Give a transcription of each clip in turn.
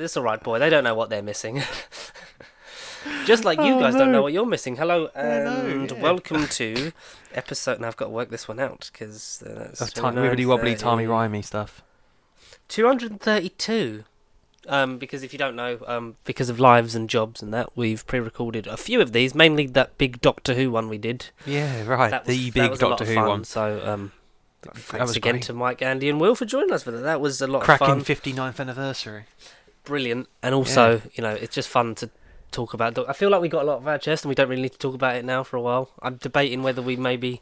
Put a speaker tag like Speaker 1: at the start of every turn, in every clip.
Speaker 1: it's all right, boy. They don't know what they're missing. Just like you guys don't know what you're missing. Hello and welcome to episode. Now I've got to work this one out because that's
Speaker 2: wibbly wobbly, timey wimey stuff.
Speaker 1: 232. Because if you don't know, because of lives and jobs and that, we've pre-recorded a few of these. Mainly that big Doctor Who one we did.
Speaker 2: Yeah, right. The big Doctor Who one.
Speaker 1: So thanks again to Mike, Andy, and Will for joining us for that. That was a lot of
Speaker 2: fun.
Speaker 1: Cracking
Speaker 2: 59th anniversary.
Speaker 1: Brilliant, and also it's just fun to talk about. I feel like we got a lot of our chest, and we don't really need to talk about it now for a while. I'm debating whether we maybe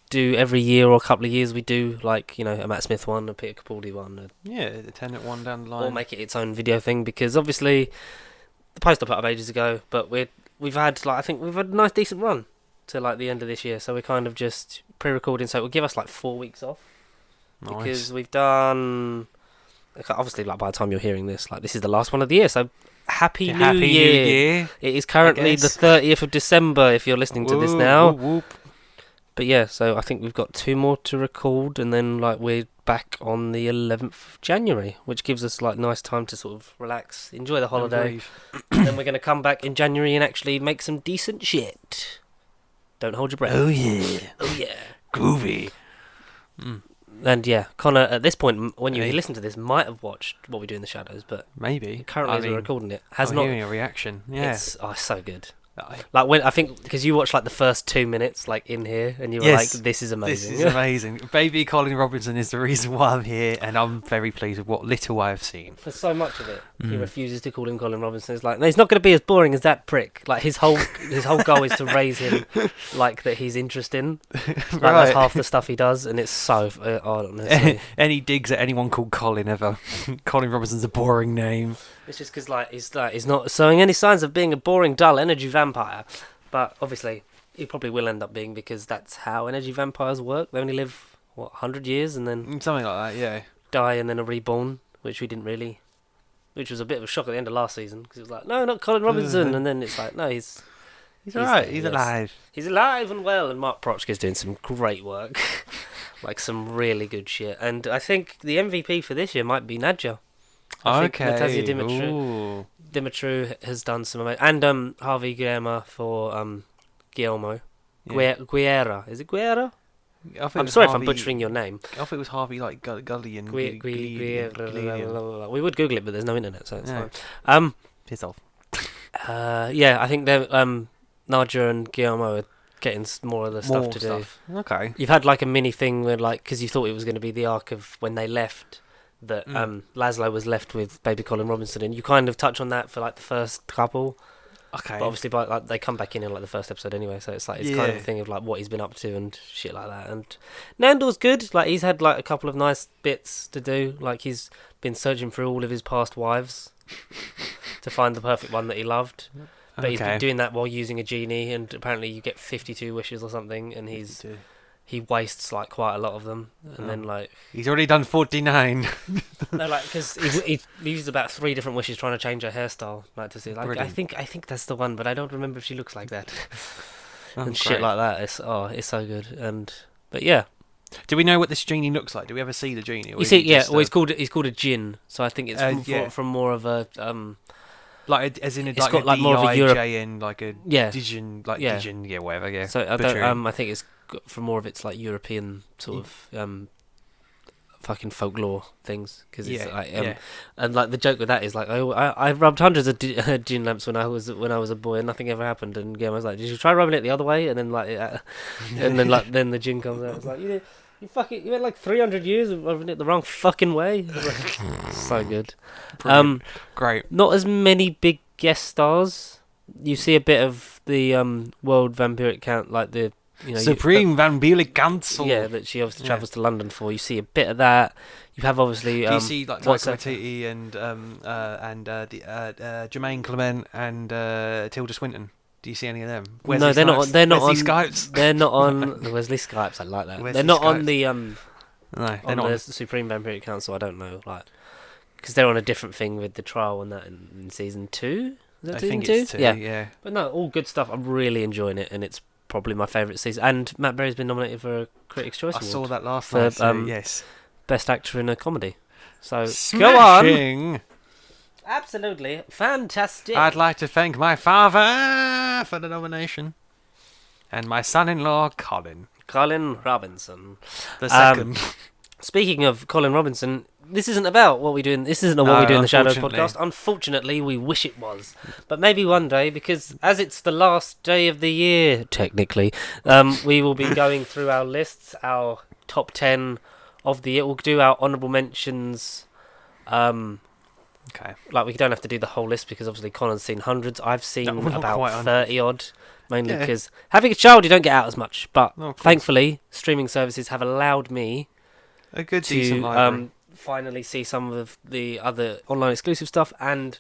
Speaker 1: do every year or a couple of years we do like a Matt Smith one, a Peter Capaldi one,
Speaker 2: the Tennant one down the line,
Speaker 1: or make it its own video thing, because obviously the post I put up ages ago, but we've had I think we've had a nice decent run to like the end of this year, so we're kind of just pre-recording, so it will give us like 4 weeks off. Nice. Because we've done obviously like by the time you're hearing this, like this is the last one of the year, so Happy New Year. It is currently the 30th of December if you're listening to this now.
Speaker 2: Whoop, whoop.
Speaker 1: But yeah, so I think we've got 2 more to record, and then like we're back on the 11th of January, which gives us like nice time to sort of relax, enjoy the holiday. And then we're going to come back in January and actually make some decent shit. Don't hold your breath.
Speaker 2: Oh yeah.
Speaker 1: Oh yeah.
Speaker 2: Groovy.
Speaker 1: And yeah, Connor, at this point, when you listen to this, might have watched What We Do in the Shadows, but
Speaker 2: maybe
Speaker 1: currently as we're recording it,
Speaker 2: I'm hearing a reaction. Yeah,
Speaker 1: it's so good. Like when I think because you watched like the first 2 minutes like in here, and you were like, "This is amazing."
Speaker 2: This is amazing. Baby Colin Robinson is the reason why I'm here, and I'm very pleased with what little I have seen.
Speaker 1: For so much of it, he refuses to call him Colin Robinson. It's like, no, he's not going to be as boring as that prick. Like his whole goal is to raise him like that he's interesting. Like that's half the stuff he does, and it's so.
Speaker 2: Any digs at anyone called Colin ever? Colin Robinson's a boring name.
Speaker 1: It's just because he's not showing any signs of being a boring, dull energy vampire, but obviously he probably will end up being, because that's how energy vampires work. They only live 100 years and then
Speaker 2: something like that, yeah.
Speaker 1: Die and then are reborn, which was a bit of a shock at the end of last season, because it was like, no, not Colin Robinson, and then it's like, no, he's
Speaker 2: alright, he's alive.
Speaker 1: He's alive and well, and Mark Prochka's doing some great work, like some really good shit. And I think the MVP for this year might be Nadja. I think Natasja Dimitru has done some amazing, and Harvey Guillermo for Guillermo. Guerra. Is it Guerra? I'm sorry if I'm butchering your name.
Speaker 2: I thought it was Harvey like Gully and
Speaker 1: We would Google it, but there's no internet, so it's fine.
Speaker 2: Piss off.
Speaker 1: I think they're Nadja and Guillermo are getting more of the stuff to do.
Speaker 2: Okay.
Speaker 1: You've had like a mini thing where like, because you thought it was going to be the arc of when they left, that Laszlo was left with baby Colin Robinson, and you kind of touch on that for like the first couple.
Speaker 2: Okay.
Speaker 1: But obviously, like they come back in like the first episode anyway, so it's like kind of a thing of like what he's been up to and shit like that. And Nandor's good. Like he's had like a couple of nice bits to do. Like he's been searching through all of his past wives to find the perfect one that he loved. But he's been doing that while using a genie, and apparently you get 52 wishes or something, and he wastes like quite a lot of them, and then like
Speaker 2: he's already done 49.
Speaker 1: No, like because he used about 3 different wishes trying to change her hairstyle, like to see. Like brilliant. I think that's the one, but I don't remember if she looks like that. And shit like that. It's so good. But yeah.
Speaker 2: Do we know what this genie looks like? Do we ever see the genie?
Speaker 1: You see, well, he's called a djinn, so I think it's from more of a
Speaker 2: like as in
Speaker 1: it's like got like more of a Europe
Speaker 2: and like a Dijon, whatever. So
Speaker 1: I think it's from more of its like European sort of fucking folklore things, because it's like and like the joke with that is like I rubbed hundreds of gin lamps when I was a boy and nothing ever happened, and Guillermo was like, did you try rubbing it the other way? And then like and then like then the gin comes out. It's like you went like 300 years of rubbing it the wrong fucking way. So good.
Speaker 2: Great.
Speaker 1: Not as many big guest stars. You see a bit of the World Vampiric Count, like the
Speaker 2: Supreme Vampiric Council.
Speaker 1: Yeah, that she obviously travels to London for. You see a bit of that. You have obviously.
Speaker 2: Do you see like Taika Waititi and Jermaine Clement and Tilda Swinton? Do you see any of them?
Speaker 1: No, they're not. They're not
Speaker 2: Wesley
Speaker 1: on.
Speaker 2: Snipes?
Speaker 1: They're not on Wesley Snipes. I like that. They're not on the No, they're not on the Supreme Vampiric Council. I don't know, like, because they're on a different thing with the trial and that in season 2. Is that season 2?
Speaker 2: It's 2. Yeah.
Speaker 1: But no, all good stuff. I'm really enjoying it, and it's probably my favourite season. And Matt Berry's been nominated for a Critics' Choice Award.
Speaker 2: I saw that last night. Yes,
Speaker 1: Best Actor in a Comedy. So
Speaker 2: Smashing.
Speaker 1: Go on. Absolutely fantastic.
Speaker 2: I'd like to thank my father for the nomination. And my son-in-law, Colin.
Speaker 1: Colin Robinson.
Speaker 2: The second.
Speaker 1: Speaking of Colin Robinson, this isn't about what we do in This isn't what we do in the Shadows
Speaker 2: unfortunately.
Speaker 1: podcast. Unfortunately, we wish it was. But maybe one day, because as it's the last day of the year, technically, we will be going through our lists, our top 10 of the year. We'll do our honourable mentions.
Speaker 2: Okay.
Speaker 1: Like, we don't have to do the whole list because obviously Colin's seen hundreds. I've seen
Speaker 2: No, not
Speaker 1: about
Speaker 2: quite
Speaker 1: 30 odd, mainly
Speaker 2: Yeah.
Speaker 1: because having a child, you don't get out as much. But
Speaker 2: No, of course.
Speaker 1: thankfully, streaming services have allowed me
Speaker 2: A good, decent
Speaker 1: to
Speaker 2: library.
Speaker 1: finally see some of the other online exclusive stuff and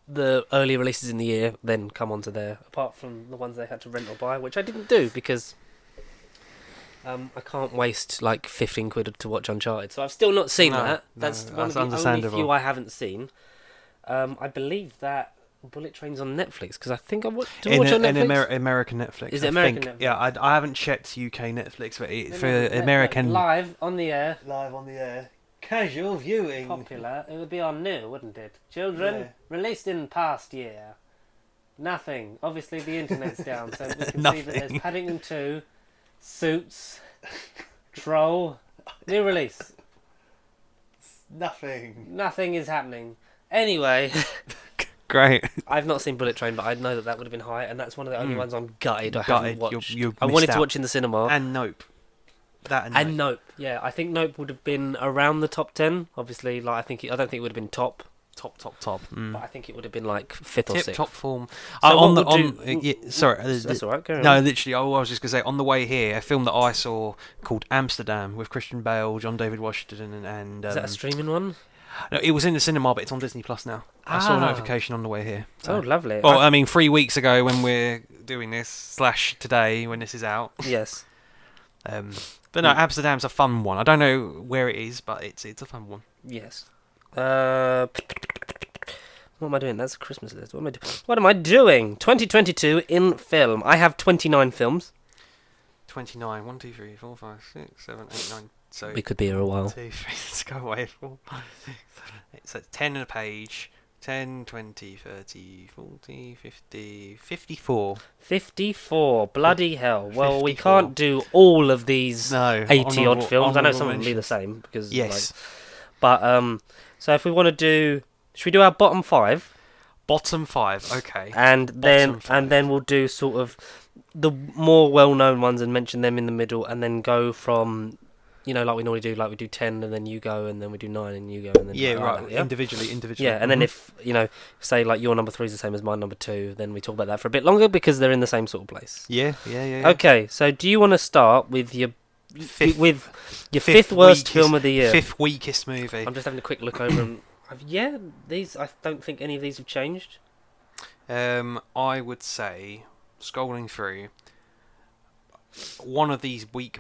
Speaker 1: the early releases in the year then come onto there, apart from the ones they had to rent or buy, which I didn't do because I can't waste like 15 quid to watch Uncharted, so I've still not seen
Speaker 2: No,
Speaker 1: that.
Speaker 2: no,
Speaker 1: That's one of
Speaker 2: that's
Speaker 1: the only
Speaker 2: understandable.
Speaker 1: few I haven't seen. I believe that Bullet Train's on Netflix because I think I watched on Netflix.
Speaker 2: American Netflix.
Speaker 1: Is it
Speaker 2: I
Speaker 1: American
Speaker 2: think.
Speaker 1: Netflix?
Speaker 2: Yeah, I haven't checked UK Netflix, but for
Speaker 1: Netflix,
Speaker 2: American...
Speaker 1: live on the air.
Speaker 2: Live on the air. Casual viewing.
Speaker 1: Popular, it would be on new, wouldn't it? Children,
Speaker 2: Yeah.
Speaker 1: released in past year. Nothing. Obviously, the internet's down, so we can see that there's
Speaker 2: Nothing.
Speaker 1: Paddington 2, Suits, Troll, new release.
Speaker 2: Nothing.
Speaker 1: Nothing is happening. Anyway,
Speaker 2: Great.
Speaker 1: I've not seen Bullet Train, but I know that would have been high, and that's one of the only ones I'm gutted I
Speaker 2: Gutted.
Speaker 1: haven't watched.
Speaker 2: You've
Speaker 1: I
Speaker 2: missed
Speaker 1: wanted to
Speaker 2: out.
Speaker 1: watch in the cinema.
Speaker 2: And Nope. That and,
Speaker 1: And Nope, yeah, I think Nope would have been around the top 10. Obviously, like I don't think it would have been top,
Speaker 2: Top. Mm.
Speaker 1: but I think it would have been like fifth or
Speaker 2: Tip
Speaker 1: sixth.
Speaker 2: top form.
Speaker 1: So
Speaker 2: on
Speaker 1: what
Speaker 2: the
Speaker 1: would you-
Speaker 2: sorry.
Speaker 1: That's all right. Carry
Speaker 2: No,
Speaker 1: on.
Speaker 2: literally, I was just gonna say on the way here, a film that I saw called Amsterdam with Christian Bale, John David Washington, and
Speaker 1: Is that a streaming one?
Speaker 2: no, it was in the cinema, but it's on Disney Plus now. I saw a
Speaker 1: Ah.
Speaker 2: notification on the way here.
Speaker 1: Oh, lovely.
Speaker 2: Well, I mean, 3 weeks ago when we're doing this / today when this is out.
Speaker 1: Yes.
Speaker 2: But no, Amsterdam's a fun one. I don't know where it is, but it's a fun one.
Speaker 1: Yes. What am I doing? That's a Christmas list. What am I doing? 2022 in film. I have 29 films.
Speaker 2: 29. 1, 2, 3, 4, 5, 6, 7, 8, 9. So
Speaker 1: We could be here a while.
Speaker 2: 2, 3, let's go away. 4, 5, 6, 7, 8. So 10 on a page. 10, 20, 30, 40, 50, 54.
Speaker 1: 54. Bloody hell. Well, we
Speaker 2: 54.
Speaker 1: can't do all of these
Speaker 2: No.
Speaker 1: 80 odd films. I know
Speaker 2: honourable
Speaker 1: some of them will be the
Speaker 2: mentions.
Speaker 1: same. Because,
Speaker 2: Yes.
Speaker 1: but, so if we want to do... Should we do our bottom 5?
Speaker 2: Bottom 5. Okay.
Speaker 1: And then
Speaker 2: five.
Speaker 1: we'll do sort of the more well-known ones and mention them in the middle, and then go from, like we normally do, like we do 10 and then you go, and then we do 9 and you go, and then
Speaker 2: Yeah,
Speaker 1: like
Speaker 2: right.
Speaker 1: that, yeah?
Speaker 2: Individually.
Speaker 1: Yeah, and then
Speaker 2: Mhm.
Speaker 1: if say like your number 3 is the same as my number 2, then we talk about that for a bit longer because they're in the same sort of place.
Speaker 2: Yeah.
Speaker 1: Okay, so do you want to start with your
Speaker 2: Fifth
Speaker 1: fifth worst
Speaker 2: weakest-
Speaker 1: film of the year?
Speaker 2: Fifth weakest movie.
Speaker 1: I'm just having a quick look over and these I don't think any of these have changed.
Speaker 2: I would say, scrolling through, one of these weak.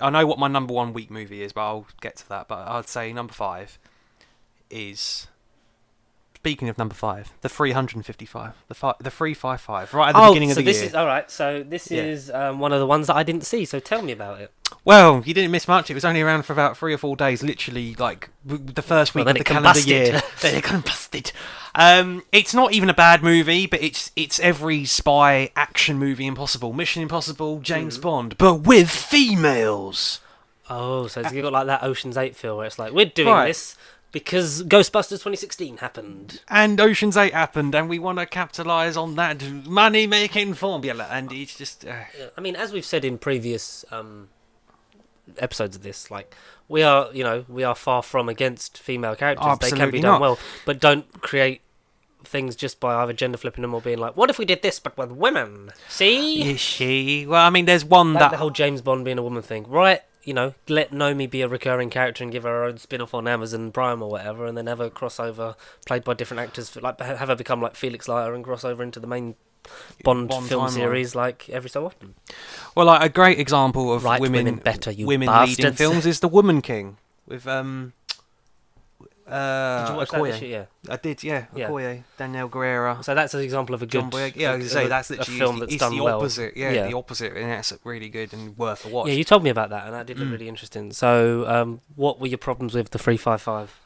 Speaker 2: I know what my number 1 weak movie is, but I'll get to that. But I'd say number 5 is. Speaking of number 5, the 355, the 355, right at the beginning of the
Speaker 1: this
Speaker 2: year.
Speaker 1: is all right. So this
Speaker 2: Yeah.
Speaker 1: is one of the ones that I didn't see. So tell me about it.
Speaker 2: Well, you didn't miss much. It was only around for about 3 or 4 days, literally, like the first week
Speaker 1: Well,
Speaker 2: of
Speaker 1: then
Speaker 2: the
Speaker 1: it
Speaker 2: calendar
Speaker 1: combusted.
Speaker 2: year. Then it combusted. It's not even a bad movie, but it's every spy action movie impossible. Mission Impossible, James Bond, but with females.
Speaker 1: Oh, so it's got like that Ocean's 8 feel where it's like we're doing
Speaker 2: Right.
Speaker 1: this because Ghostbusters 2016 happened.
Speaker 2: And Ocean's 8 happened, and we want to capitalise on that money-making formula. And it's just...
Speaker 1: I mean, as we've said in previous episodes of this, like we are far from against female characters. They can
Speaker 2: Absolutely
Speaker 1: be done
Speaker 2: not.
Speaker 1: well, but don't create things just by either gender flipping them or being like, what if we did this but with women? See?
Speaker 2: Is she? Well, I mean, there's one
Speaker 1: Like
Speaker 2: that...
Speaker 1: the whole James Bond being a woman thing, right? Let Nomi be a recurring character and give her her own spin-off on Amazon Prime or whatever, and then have a crossover played by different actors, like have her become like Felix Leiter and cross over into the main Bond film
Speaker 2: timeline.
Speaker 1: series like every so often.
Speaker 2: Well, like a great example of
Speaker 1: Write
Speaker 2: women
Speaker 1: women better, you
Speaker 2: women leading
Speaker 1: bastards.
Speaker 2: films is The Woman King with
Speaker 1: Did you watch that
Speaker 2: Okoye.
Speaker 1: this year?
Speaker 2: I did, yeah.
Speaker 1: Yeah.
Speaker 2: Okoye, Danielle Guerrera,
Speaker 1: So that's an example of a good.
Speaker 2: John Boyega. Yeah, I was gonna say that's
Speaker 1: a
Speaker 2: literally
Speaker 1: film that's
Speaker 2: it's
Speaker 1: done
Speaker 2: the
Speaker 1: well.
Speaker 2: opposite. Yeah,
Speaker 1: Yeah.
Speaker 2: the opposite, and that's really good and worth a watch.
Speaker 1: Yeah, you told me about that, and that did look really interesting. So, what were your problems with the 355?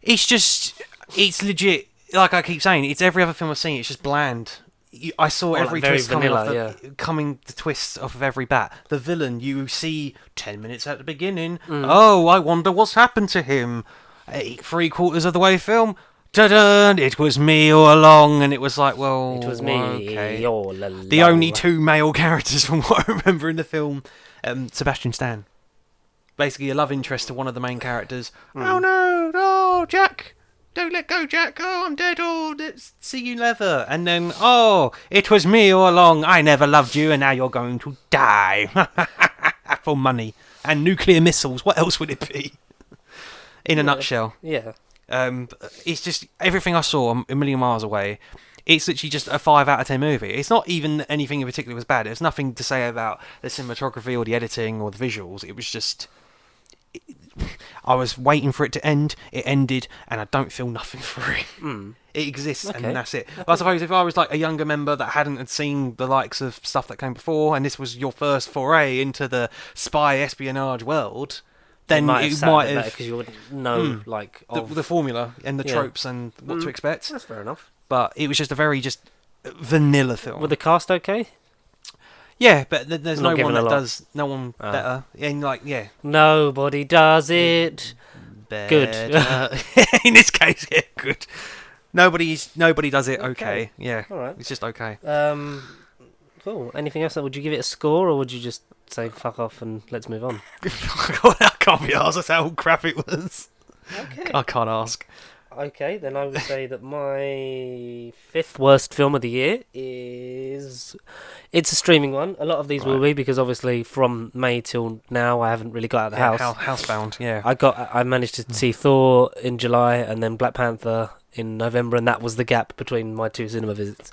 Speaker 2: It's just It's legit. Like I keep saying, it's every other film I've seen. It's just bland. I saw every
Speaker 1: very
Speaker 2: twist
Speaker 1: vanilla,
Speaker 2: coming the twists off of every bat. The villain you see 10 minutes at the beginning.
Speaker 1: Mm.
Speaker 2: Oh, I wonder what's happened to him. 3/4 of the way film. Ta-da! It was me all along, and it was like, well,
Speaker 1: It was me
Speaker 2: okay.
Speaker 1: all along.
Speaker 2: The only two male characters from what I remember in the film, Sebastian Stan. Basically a love interest to one of the main characters. Oh no, oh Jack, don't let go Jack, oh I'm dead, oh let's see you never. And then, oh, it was me all along, I never loved you and now you're going to die. For money and nuclear missiles, what else would it be? In a nutshell.
Speaker 1: Yeah.
Speaker 2: It's just everything I saw a million miles away. It's literally just a 5 out of 10 movie. It's not even anything in particular was bad. There's nothing to say about the cinematography or the editing or the visuals. It was just... I was waiting for it to end. It ended, and I don't feel nothing for it. It exists, and that's it. But I suppose if I was like a younger member that hadn't seen the likes of stuff that came before, and this was your first foray into the spy espionage world... then it might have
Speaker 1: because you wouldn't know like
Speaker 2: the formula and the tropes and what to expect.
Speaker 1: That's fair enough.
Speaker 2: But it was just a very just vanilla film.
Speaker 1: Were the cast okay?
Speaker 2: Yeah, but there's
Speaker 1: Not
Speaker 2: no one
Speaker 1: given a
Speaker 2: that
Speaker 1: lot.
Speaker 2: does better. And like, yeah,
Speaker 1: Nobody does it. Good.
Speaker 2: In this case, yeah, good. Nobody does it okay. Yeah,
Speaker 1: All right.
Speaker 2: it's just okay.
Speaker 1: Cool. Anything else? Would you give it a score, or would you just say fuck off and let's move on?
Speaker 2: I can't be asked. That's how crap it was.
Speaker 1: Okay.
Speaker 2: I can't ask.
Speaker 1: Okay, then I would say that my 5th worst film of the year is... It's a streaming one. A lot of these will be, because obviously from May till now I haven't really got out of the house.
Speaker 2: Housebound, yeah.
Speaker 1: I managed to see Thor in July and then Black Panther in November, and that was the gap between my 2 cinema visits,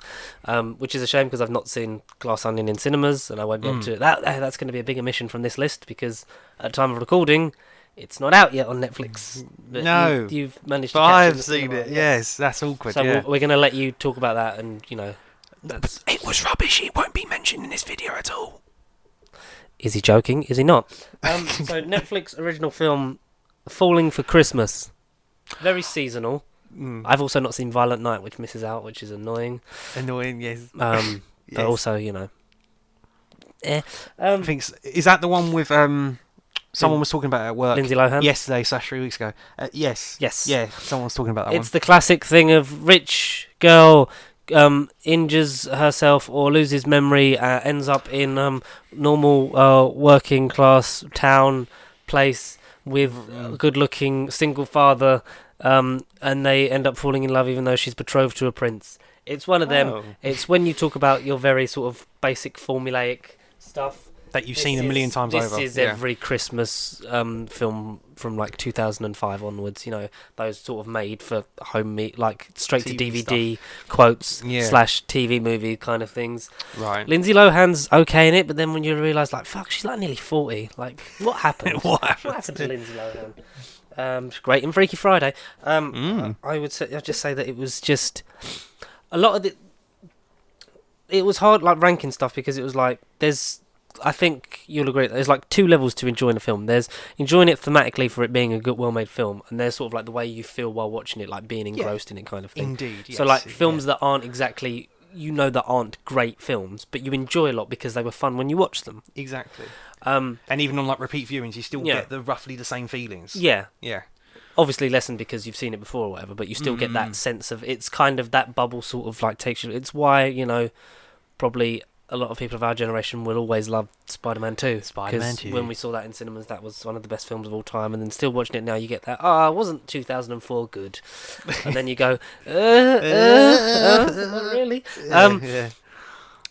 Speaker 1: which is a shame because I've not seen Glass Onion in cinemas, and I won't be able to... That's going to be a big omission from this list, because at the time of recording... It's not out yet on Netflix. But
Speaker 2: no.
Speaker 1: You've managed to
Speaker 2: But
Speaker 1: catch it in
Speaker 2: I've
Speaker 1: the
Speaker 2: seen
Speaker 1: cinema.
Speaker 2: it, yes. That's awkward,
Speaker 1: So
Speaker 2: yeah.
Speaker 1: we're going to let you talk about that, and, you know... That's...
Speaker 2: It was rubbish. It won't be mentioned in this video at all.
Speaker 1: Is he joking? Is he not? So Netflix original film, Falling for Christmas. Very seasonal. I've also not seen Violent Night, which misses out, which is annoying.
Speaker 2: Annoying, yes.
Speaker 1: But also, you know...
Speaker 2: I think is that the one with... Someone was talking about it at work.
Speaker 1: Lindsay Lohan?
Speaker 2: Yesterday, 3 weeks ago. Yes. Yeah, someone was talking about that one.
Speaker 1: It's the classic thing of rich girl injures herself or loses memory, ends up in normal working class town place with a good-looking single father, and they end up falling in love even though she's betrothed to a prince. It's one of them. It's when you talk about your very sort of basic formulaic stuff.
Speaker 2: That you've seen a million times over.
Speaker 1: This is every Christmas film from like 2005 onwards. You know, those sort of made for home like straight to DVD quotes / TV movie kind of things.
Speaker 2: Right.
Speaker 1: Lindsay Lohan's okay in it, but then when you realise, like, fuck, she's like nearly 40. Like, what happened?
Speaker 2: What
Speaker 1: happened to Lindsay Lohan? She's great in Freaky Friday. I'd just say that it was just a lot of it. It was hard, like ranking stuff, because it was like I think you'll agree that there's like 2 levels to enjoying a film. There's enjoying it thematically for it being a good, well-made film, and there's sort of like the way you feel while watching it, like being engrossed in it kind of thing.
Speaker 2: Indeed, yes.
Speaker 1: So like films that aren't exactly, that aren't great films, but you enjoy a lot because they were fun when you watched them.
Speaker 2: Exactly. And even on like repeat viewings, you still get roughly the same feelings.
Speaker 1: Yeah.
Speaker 2: Yeah.
Speaker 1: Obviously lessened because you've seen it before or whatever, but you still get that sense of, it's kind of that bubble sort of like takes you, it's why, you know, probably a lot of people of our generation will always love Spider-Man 2.
Speaker 2: Spider-Man 2.
Speaker 1: When we saw that in cinemas, that was one of the best films of all time, and then still watching it now, you get that, wasn't 2004 good? And then you go, really?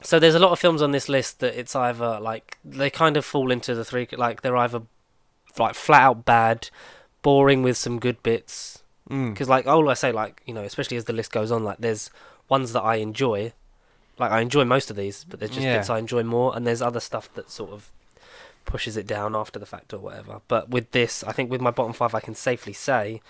Speaker 1: So there's a lot of films on this list that it's either, like, they kind of fall into the 3, like, they're either, like, flat out bad, boring with some good bits, because, like, all I say, like, you know, especially as the list goes on, like, there's ones that I enjoy. Like, I enjoy most of these, but there's just bits I enjoy more, and there's other stuff that sort of pushes it down after the fact or whatever. But with this, I think with my bottom 5, I can safely say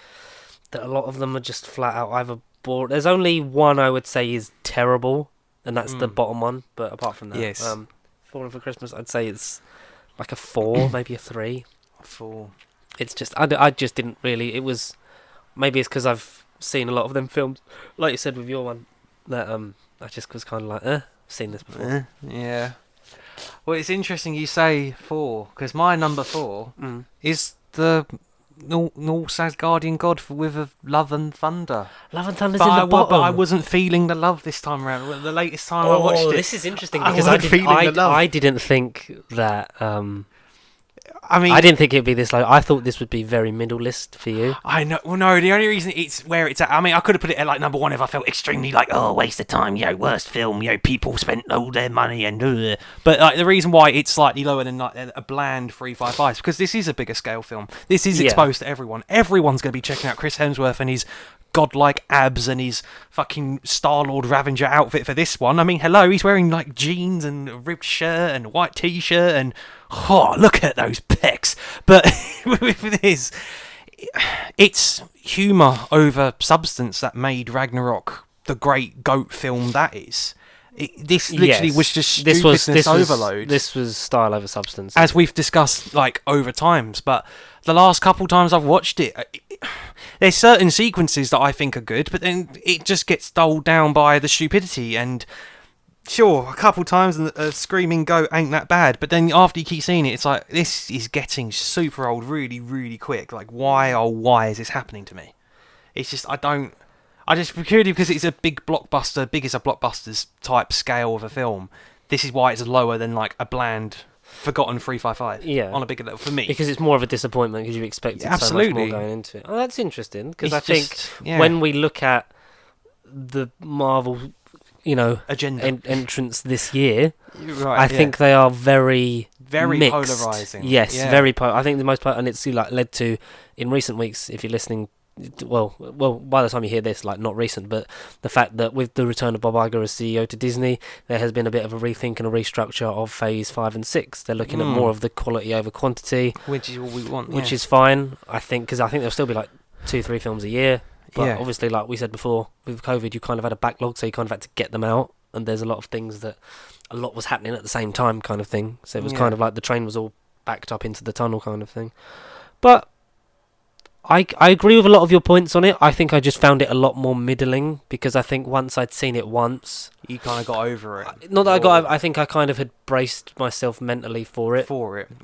Speaker 1: that a lot of them are just flat out either bored. There's only one I would say is terrible, and that's the bottom one. But apart from that, Falling for Christmas, I'd say it's like a 4, maybe a 3.
Speaker 2: 4.
Speaker 1: It's just, I just didn't really, it was, maybe it's because I've seen a lot of them films. Like you said with your one, that I just was kind of like, I've seen this before.
Speaker 2: Yeah. Well, it's interesting you say 4, because my number 4 is the Norse Asgardian god with Love and Thunder.
Speaker 1: Love and Thunder's in the bottom.
Speaker 2: But I wasn't feeling the love this time around. The latest time I watched it.
Speaker 1: This is interesting because I didn't think that. I mean, I didn't think it'd be this low. I thought this would be very middle list for you.
Speaker 2: I know. Well, no, the only reason it's where it's at. I mean, I could have put it at like number 1 if I felt extremely like, oh, waste of time, worst film, people spent all their money and. But like the reason why it's slightly lower than like a bland 355 is because this is a bigger scale film. This is exposed to everyone. Everyone's going to be checking out Chris Hemsworth and his godlike abs and his fucking Star-Lord Ravager outfit for this one. I mean, hello, he's wearing like jeans and a ripped shirt and a white t-shirt and look at those pecs. But with this, it's humour over substance that made Ragnarok the great goat film that is. This literally was just stupidness overload.
Speaker 1: This was style over substance.
Speaker 2: As we've discussed like over times, but the last couple times I've watched it, there's certain sequences that I think are good, but then it just gets dulled down by the stupidity. And sure, a couple times a screaming goat ain't that bad, but then after you keep seeing it, it's like, this is getting super old really, really quick. Like, why is this happening to me? It's just, purely because it's a big blockbuster, big as a blockbuster's type scale of a film, this is why it's lower than like a bland, forgotten 355 on a bigger level for me.
Speaker 1: Because it's more of a disappointment because you expected so much more going into it. Oh, that's interesting, because I think when we look at the Marvel,
Speaker 2: agenda
Speaker 1: entrance this year, I think they are very mixed.
Speaker 2: Polarizing.
Speaker 1: Yes, very. I think the most and it's led to in recent weeks. If you're listening, well, by the time you hear this, like not recent, but the fact that with the return of Bob Iger as CEO to Disney, there has been a bit of a rethink and a restructure of Phase 5 and 6. They're looking at more of the quality over quantity,
Speaker 2: which is what we want.
Speaker 1: Which is fine, I think, because I think there'll still be like 2-3 films a year. But obviously, like we said before, with COVID, you kind of had a backlog, so you kind of had to get them out. And there's a lot of things that a lot was happening at the same time, kind of thing. So it was kind of like the train was all backed up into the tunnel, kind of thing. But I agree with a lot of your points on it. I think I just found it a lot more middling because I think once I'd seen it once,
Speaker 2: you kind of got over it.
Speaker 1: Not that I think I kind of had braced myself mentally for it.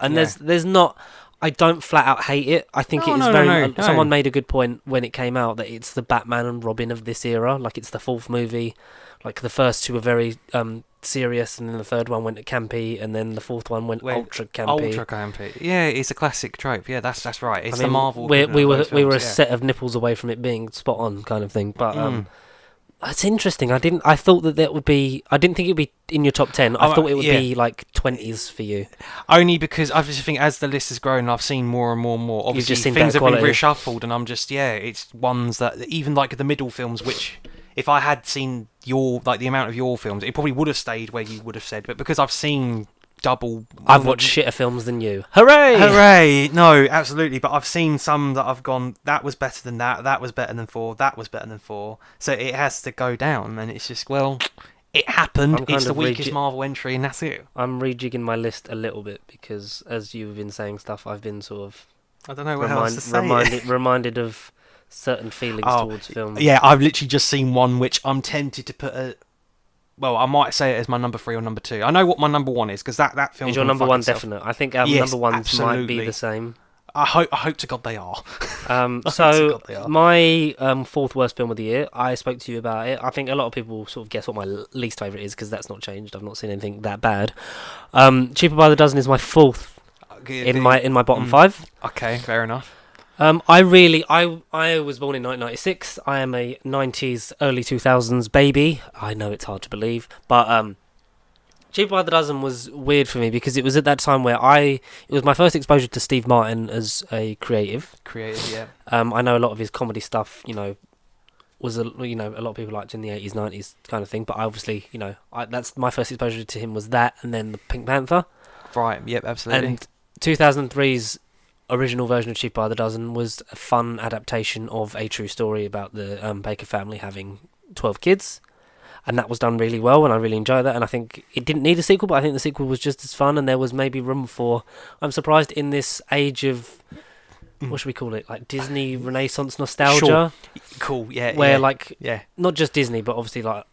Speaker 1: And there's not. I don't flat out hate it. I think it is very. Someone made a good point when it came out that it's the Batman and Robin of this era. Like it's the fourth movie. Like the first two were very serious, and then the third one went campy, and then the fourth one went ultra campy.
Speaker 2: Yeah, it's a classic trope. Yeah, that's right. It's the Marvel.
Speaker 1: We were a set of nipples away from it being spot on, kind of thing. But that's interesting. I thought that would be. I didn't think it would be in your top 10. I thought it would be like 20s for you.
Speaker 2: Only because I just think as the list has grown, I've seen more and more. Obviously, things have been reshuffled, and I'm just it's ones that even like the middle films, which if I had seen the amount of your films, it probably would have stayed where you would have said. But because I've seen double,
Speaker 1: I've watched shitter films than you. Hooray!
Speaker 2: No, absolutely. But I've seen some that I've gone, that was better than that. That was better than 4. That was better than 4. So it has to go down, and it's just it happened. It's the weakest Marvel entry, and that's it.
Speaker 1: I'm rejigging my list a little bit because as you've been saying stuff, I've been sort of
Speaker 2: I don't know what else to say.
Speaker 1: reminded of certain feelings towards films.
Speaker 2: Yeah, I've literally just seen one which I'm tempted to put I might say it as my number 3 or number 2. I know what my number 1 is because that film
Speaker 1: is your number 1 definite. I think our number 1s might be the same.
Speaker 2: I hope to God they are.
Speaker 1: My fourth worst film of the year. I spoke to you about it. I think a lot of people sort of guess what my least favourite is because that's not changed. I've not seen anything that bad. Cheaper by the Dozen is my fourth in my bottom 5.
Speaker 2: Okay, fair enough.
Speaker 1: I was born in 1996. I am a 90s, early 2000s baby. I know it's hard to believe, but Cheaper by the Dozen was weird for me because it was at that time where it was my first exposure to Steve Martin as a creative.
Speaker 2: Yeah.
Speaker 1: I know a lot of his comedy stuff, was a lot of people liked in the 80s, 90s kind of thing, but obviously, that's my first exposure to him was that, and then the Pink Panther.
Speaker 2: Right. Yep. Absolutely.
Speaker 1: And 2003's original version of Cheaper by the Dozen was a fun adaptation of a true story about the Baker family having 12 kids, and that was done really well, and I really enjoyed that, and I think it didn't need a sequel, but I think the sequel was just as fun, and there was maybe room for... I'm surprised in this age of what should we call it? Like Disney Renaissance nostalgia.
Speaker 2: Sure. Cool. Yeah.
Speaker 1: Where not just Disney, but obviously like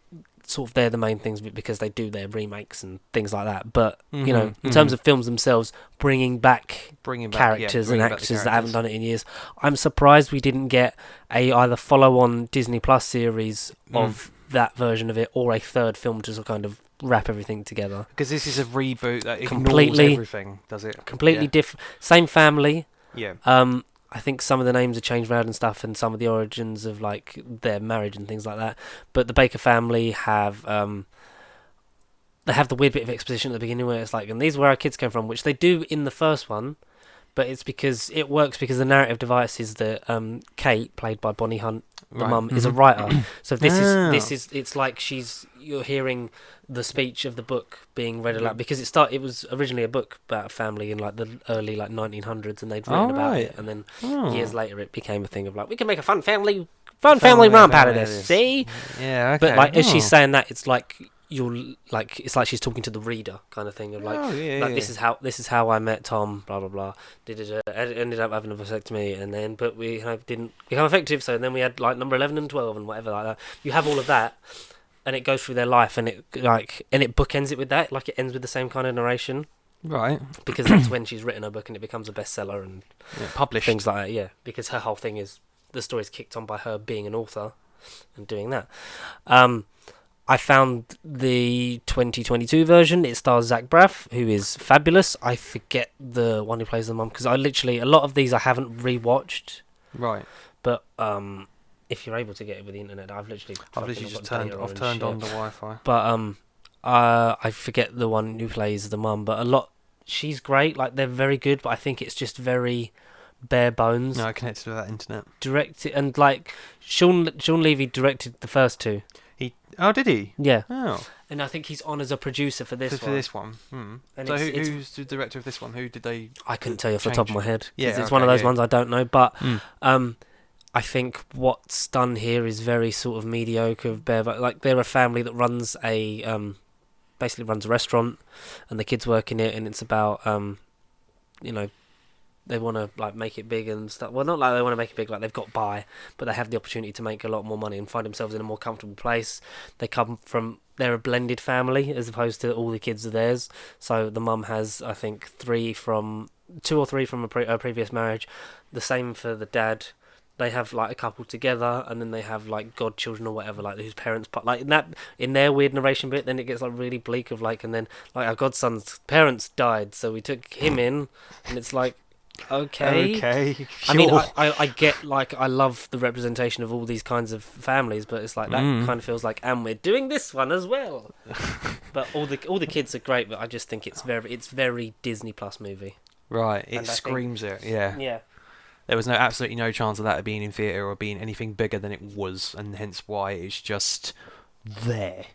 Speaker 1: sort of they're the main things because they do their remakes and things like that. But you know, in terms of films themselves, bringing back characters and actors that haven't done it in years, I'm surprised we didn't get a either follow-on Disney Plus series of that version of it or a third film to kind of wrap everything together.
Speaker 2: Because this is a reboot that ignores everything, does it?
Speaker 1: Completely different, same family.
Speaker 2: Yeah.
Speaker 1: I think some of the names are changed around and stuff, and some of the origins of like their marriage and things like that. But the Baker family have they have the weird bit of exposition at the beginning where it's like, and these are where our kids came from, which they do in the first one, but it's because it works because the narrative device is that Kate, played by Bonnie Hunt, the mum, is a writer. So this is it's like you're hearing the speech of the book being read aloud because it was originally a book about a family in like the early like 1900s, and they'd written about it, and then years later it became a thing of like, we can make a fun family romp out of this. See?
Speaker 2: Yeah. Okay.
Speaker 1: But like as she's saying that, it's like it's like she's talking to the reader kind of thing of like, this is how I met Tom, blah blah blah. Ended up having a vasectomy, and then but we didn't become effective, so then we had like number 11 and 12 and whatever like that. You have all of that, and it goes through their life, and it bookends it with that, like it ends with the same kind of narration,
Speaker 2: right? Because
Speaker 1: that's when she's written her book and it becomes a bestseller and
Speaker 2: published,
Speaker 1: things like that. Yeah, because her whole thing is the story's kicked on by her being an author and doing that. I found the 2022 version. It stars Zach Braff, who is fabulous. I forget the one who plays the mum because a lot of these I haven't rewatched.
Speaker 2: Right.
Speaker 1: But if you're able to get it with the internet, I've literally
Speaker 2: just turned on the Wi-Fi.
Speaker 1: But I forget the one who plays the mum. But she's great. Like they're very good. But I think it's just very bare bones.
Speaker 2: No, connected to that internet.
Speaker 1: Directed and like Sean Levy directed the first two.
Speaker 2: Did he?
Speaker 1: Yeah.
Speaker 2: Oh.
Speaker 1: And I think he's on as a producer for this one.
Speaker 2: For this one. And so who's the director of this one? Who did they...
Speaker 1: I couldn't tell you off the top of my head.
Speaker 2: Yeah,
Speaker 1: it's one of those ones I don't know. But I think what's done here is very sort of mediocre. Like they're a family that runs basically runs a restaurant, and the kids work in it, and it's about they want to like make it big and stuff. Well, not like they want to make it big, like they've got by, but they have the opportunity to make a lot more money and find themselves in a more comfortable place. They're a blended family as opposed to all the kids are theirs. So the mum has, I think, 2 or 3 from a previous marriage. The same for the dad. They have like a couple together, and then they have like godchildren or whatever, like whose parents. But like in their weird narration bit, then it gets like really bleak of like, and then like our godson's parents died, so we took him in, and it's like. Okay.
Speaker 2: Sure.
Speaker 1: I mean, I get, like, I love the representation of all these kinds of families, but it's like that kind of feels like, and we're doing this one as well. But all the kids are great, but I just think it's very Disney Plus movie.
Speaker 2: Right, it screams it. Yeah.
Speaker 1: Yeah.
Speaker 2: There was absolutely no chance of that being in theatre or being anything bigger than it was, and hence why it's just there.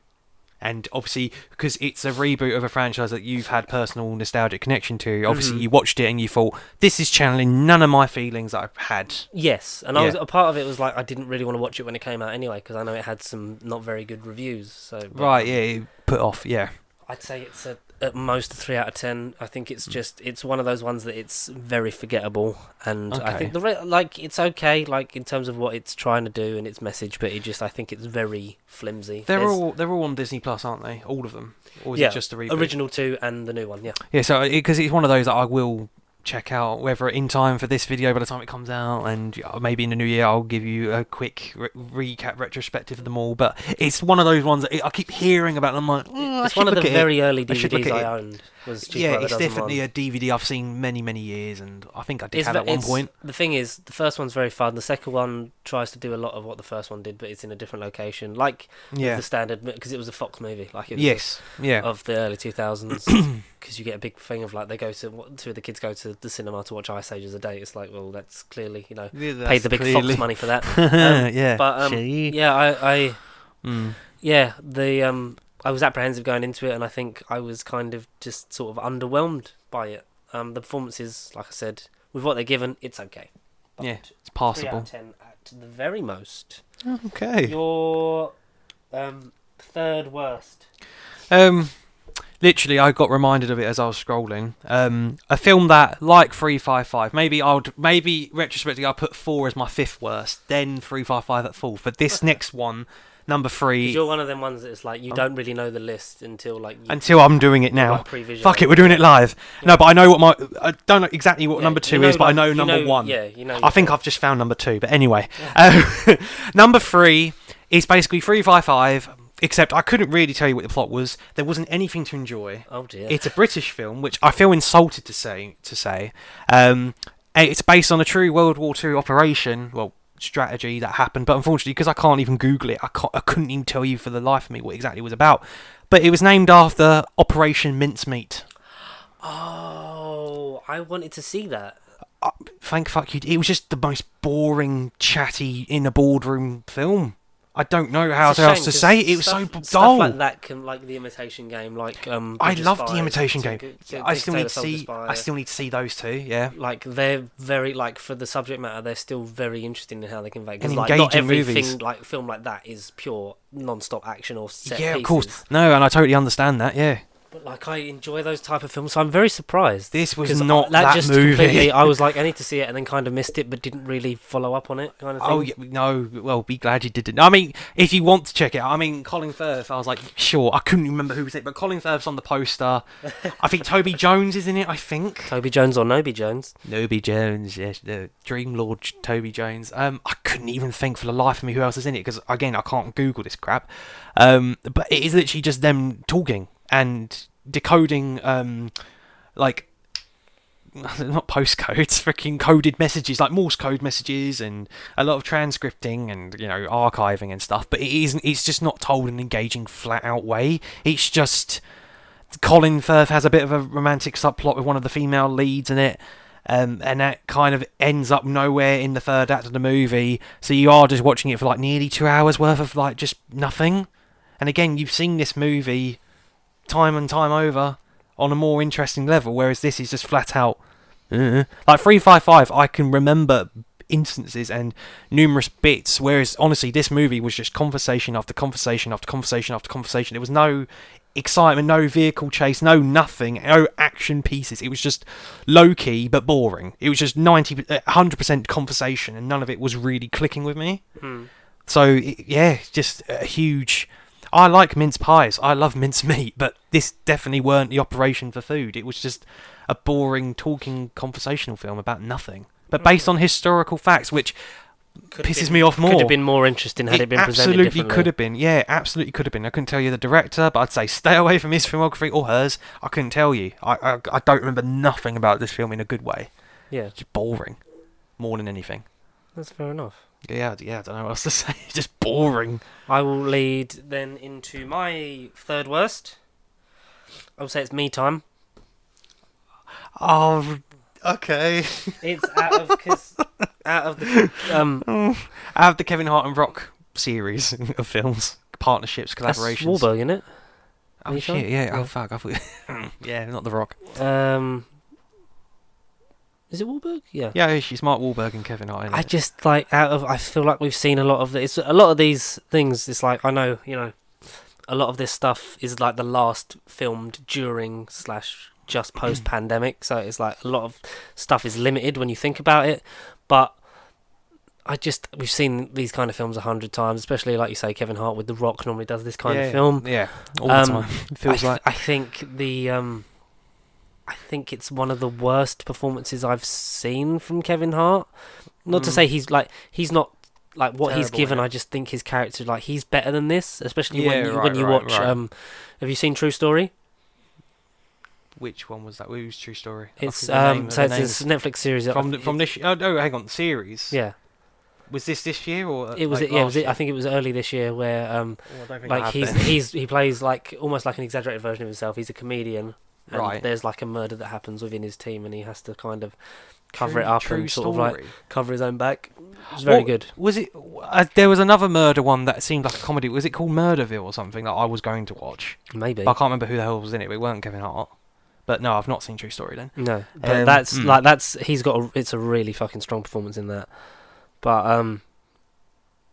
Speaker 2: And obviously, because it's a reboot of a franchise that you've had personal nostalgic connection to, obviously you watched it and you thought, this is channeling none of my feelings that I've had.
Speaker 1: Yes, and a part of it was like, I didn't really want to watch it when it came out anyway, because I know it had some not very good reviews. So
Speaker 2: right, yeah, it put off, yeah.
Speaker 1: I'd say it's at most a 3 out of 10. I think it's it's one of those ones that it's very forgettable, and I think it's okay, like in terms of what it's trying to do and its message, but I think it's very flimsy.
Speaker 2: They're all on Disney Plus, aren't they? All of them, or is it just the reboot?
Speaker 1: Original 2 and the new one, yeah.
Speaker 2: Yeah, so because it's one of those that I will check out, whether in time for this video by the time it comes out, and maybe in the new year I'll give you a quick recap retrospective of them all. But it's one of those ones that I keep hearing about, and I'm like,
Speaker 1: it's one of the very early DVDs I owned.
Speaker 2: It's definitely a DVD I've seen many years, and I think I did have at one point.
Speaker 1: The thing is, the first one's very fun. The second one tries to do a lot of what the first one did, but it's in a different location, like the standard, because it was a Fox movie, like it was of the early 2000s. Because you get a big thing of like, two of the kids go to the cinema to watch Ice Age as a day. It's like, well, that's clearly paid the big Fox money for that. I was apprehensive going into it, and I think I was kind of just sort of underwhelmed by it. The performances, like I said, with what they're given, it's okay. But
Speaker 2: it's passable.
Speaker 1: 3 out of 10 at the very most.
Speaker 2: Okay.
Speaker 1: Your third worst.
Speaker 2: literally, I got reminded of it as I was scrolling. A film that, like 355, maybe retrospectively I'll put 4 as my 5th worst, then 355 at 4th. But this next one, number 3.
Speaker 1: You're one of them ones that's like you don't really know the list until
Speaker 2: I'm doing it now.
Speaker 1: Like
Speaker 2: Fuck it, we're doing it live. Yeah. No, but I know I don't know exactly what number 2 is, but I know number 1.
Speaker 1: Yeah, you know.
Speaker 2: I think I've just found number 2, but anyway, number 3 is basically 355. Except I couldn't really tell you what the plot was. There wasn't anything to enjoy.
Speaker 1: Oh dear.
Speaker 2: It's a British film, which I feel insulted to say. It's based on a true World War II operation, strategy that happened. But unfortunately, because I can't even Google it, I couldn't even tell you for the life of me what exactly it was about. But it was named after Operation Mincemeat.
Speaker 1: Oh, I wanted to see that.
Speaker 2: Thank fuck you. It was just the most boring, chatty, in a boardroom film. I don't know how else to say it. It was so dull.
Speaker 1: Stuff like that, like The Imitation Game, like
Speaker 2: I love The Imitation Game. I still need to see those two. Yeah,
Speaker 1: like they're very for the subject matter. They're still very interesting in how they convey.
Speaker 2: And
Speaker 1: like not everything film like that is pure non-stop action or set pieces.
Speaker 2: Yeah, of course. No, and I totally understand that. Yeah.
Speaker 1: But I enjoy those type of films, so I'm very surprised.
Speaker 2: This was not that just movie.
Speaker 1: I was like, I need to see it, and then kind of missed it, but didn't really follow up on it, kind of thing.
Speaker 2: Oh yeah, no, well, be glad you didn't. I mean, if you want to check it out, I mean, Colin Firth. I was like, sure, I couldn't remember who was it, but Colin Firth's on the poster. I think Toby Jones is in it. I think
Speaker 1: Toby Jones or Noby Jones.
Speaker 2: Noby Jones, yes, the Dream Lord Toby Jones. I couldn't even think for the life of me who else is in it because again, I can't Google this crap. But it is literally just them talking and decoding not postcodes, freaking coded messages, like Morse code messages, and a lot of transcripting and archiving and stuff. But it's just not told in an engaging, flat out way. It's just Colin Firth has a bit of a romantic subplot with one of the female leads in it. And that kind of ends up nowhere in the third act of the movie. So you are just watching it for nearly 2 hours worth of just nothing. And again, you've seen this movie time and time over on a more interesting level, whereas this is just flat out like 355. I can remember instances and numerous bits, whereas honestly this movie was just conversation after conversation after conversation after conversation. There was no excitement, no vehicle chase, no nothing, no action pieces. It was just low-key but boring. It was just 100% conversation, and none of it was really clicking with me. So just a huge... I like mince pies. I love mince meat, but this definitely weren't the operation for food. It was just a boring, talking, conversational film about nothing, but based on historical facts, which pisses me off more.
Speaker 1: Could have been more interesting had it been presented differently.
Speaker 2: Absolutely could have been. Yeah, absolutely could have been. I couldn't tell you the director, but I'd say stay away from his filmography or hers. I couldn't tell you. I don't remember nothing about this film in a good way.
Speaker 1: Yeah,
Speaker 2: just boring, more than anything.
Speaker 1: That's fair enough.
Speaker 2: Yeah, I don't know what else to say. Just boring.
Speaker 1: I will lead then into my third worst. I will say it's Me Time.
Speaker 2: Oh, okay.
Speaker 1: It's out of the
Speaker 2: Kevin Hart and Rock series of films, partnerships, collaborations.
Speaker 1: That's Wahlberg, isn't it?
Speaker 2: Oh shit! Yeah. Oh fuck! I thought. Yeah, not The Rock.
Speaker 1: Is it Wahlberg? Yeah.
Speaker 2: Yeah, she's Mark Wahlberg and Kevin Hart.
Speaker 1: I just I feel like we've seen a lot of this. A lot of these things. It's like I know, a lot of this stuff is like the last filmed during / just post pandemic. So it's like a lot of stuff is limited when you think about it. But we've seen these kind of films 100 times, especially like you say, Kevin Hart with The Rock normally does this kind of film.
Speaker 2: Yeah, all the time. It feels
Speaker 1: I think it's one of the worst performances I've seen from Kevin Hart. Not to say he's not like what he's given. I just think his character, he's better than this. Especially when you watch. Have you seen True Story?
Speaker 2: Which one was that? Who's True Story?
Speaker 1: It's it's a Netflix series
Speaker 2: from this. Oh, hang on, series.
Speaker 1: Yeah.
Speaker 2: Was this year or
Speaker 1: it was? I think it was early this year where he plays almost like an exaggerated version of himself. He's a comedian. And there's a murder that happens within his team, and he has to kind of cover it up and sort of cover his own back. It was very good.
Speaker 2: Was it? There was another murder one that seemed like a comedy. Was it called Murderville or something that I was going to watch?
Speaker 1: Maybe.
Speaker 2: But I can't remember who the hell was in it. It weren't Kevin Hart. But no, I've not seen True Story then.
Speaker 1: No, but he's got it's a really fucking strong performance in that. But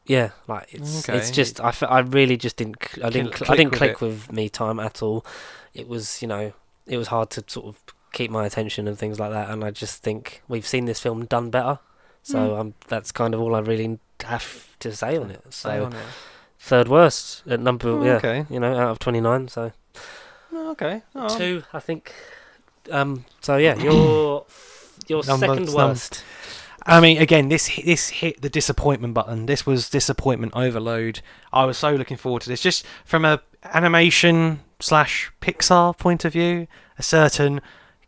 Speaker 1: yeah, like it's just I really just didn't click with Me Time at all. It was it was hard to sort of keep my attention and things like that, and I just think we've seen this film done better. So that's kind of all I really have to say on it. So third worst at number out of 29. So
Speaker 2: okay,
Speaker 1: 2, I think. So yeah, your second worst.
Speaker 2: I mean, again, this hit the disappointment button. This was disappointment overload. I was so looking forward to this. Just from a animation / Pixar point of view, a certain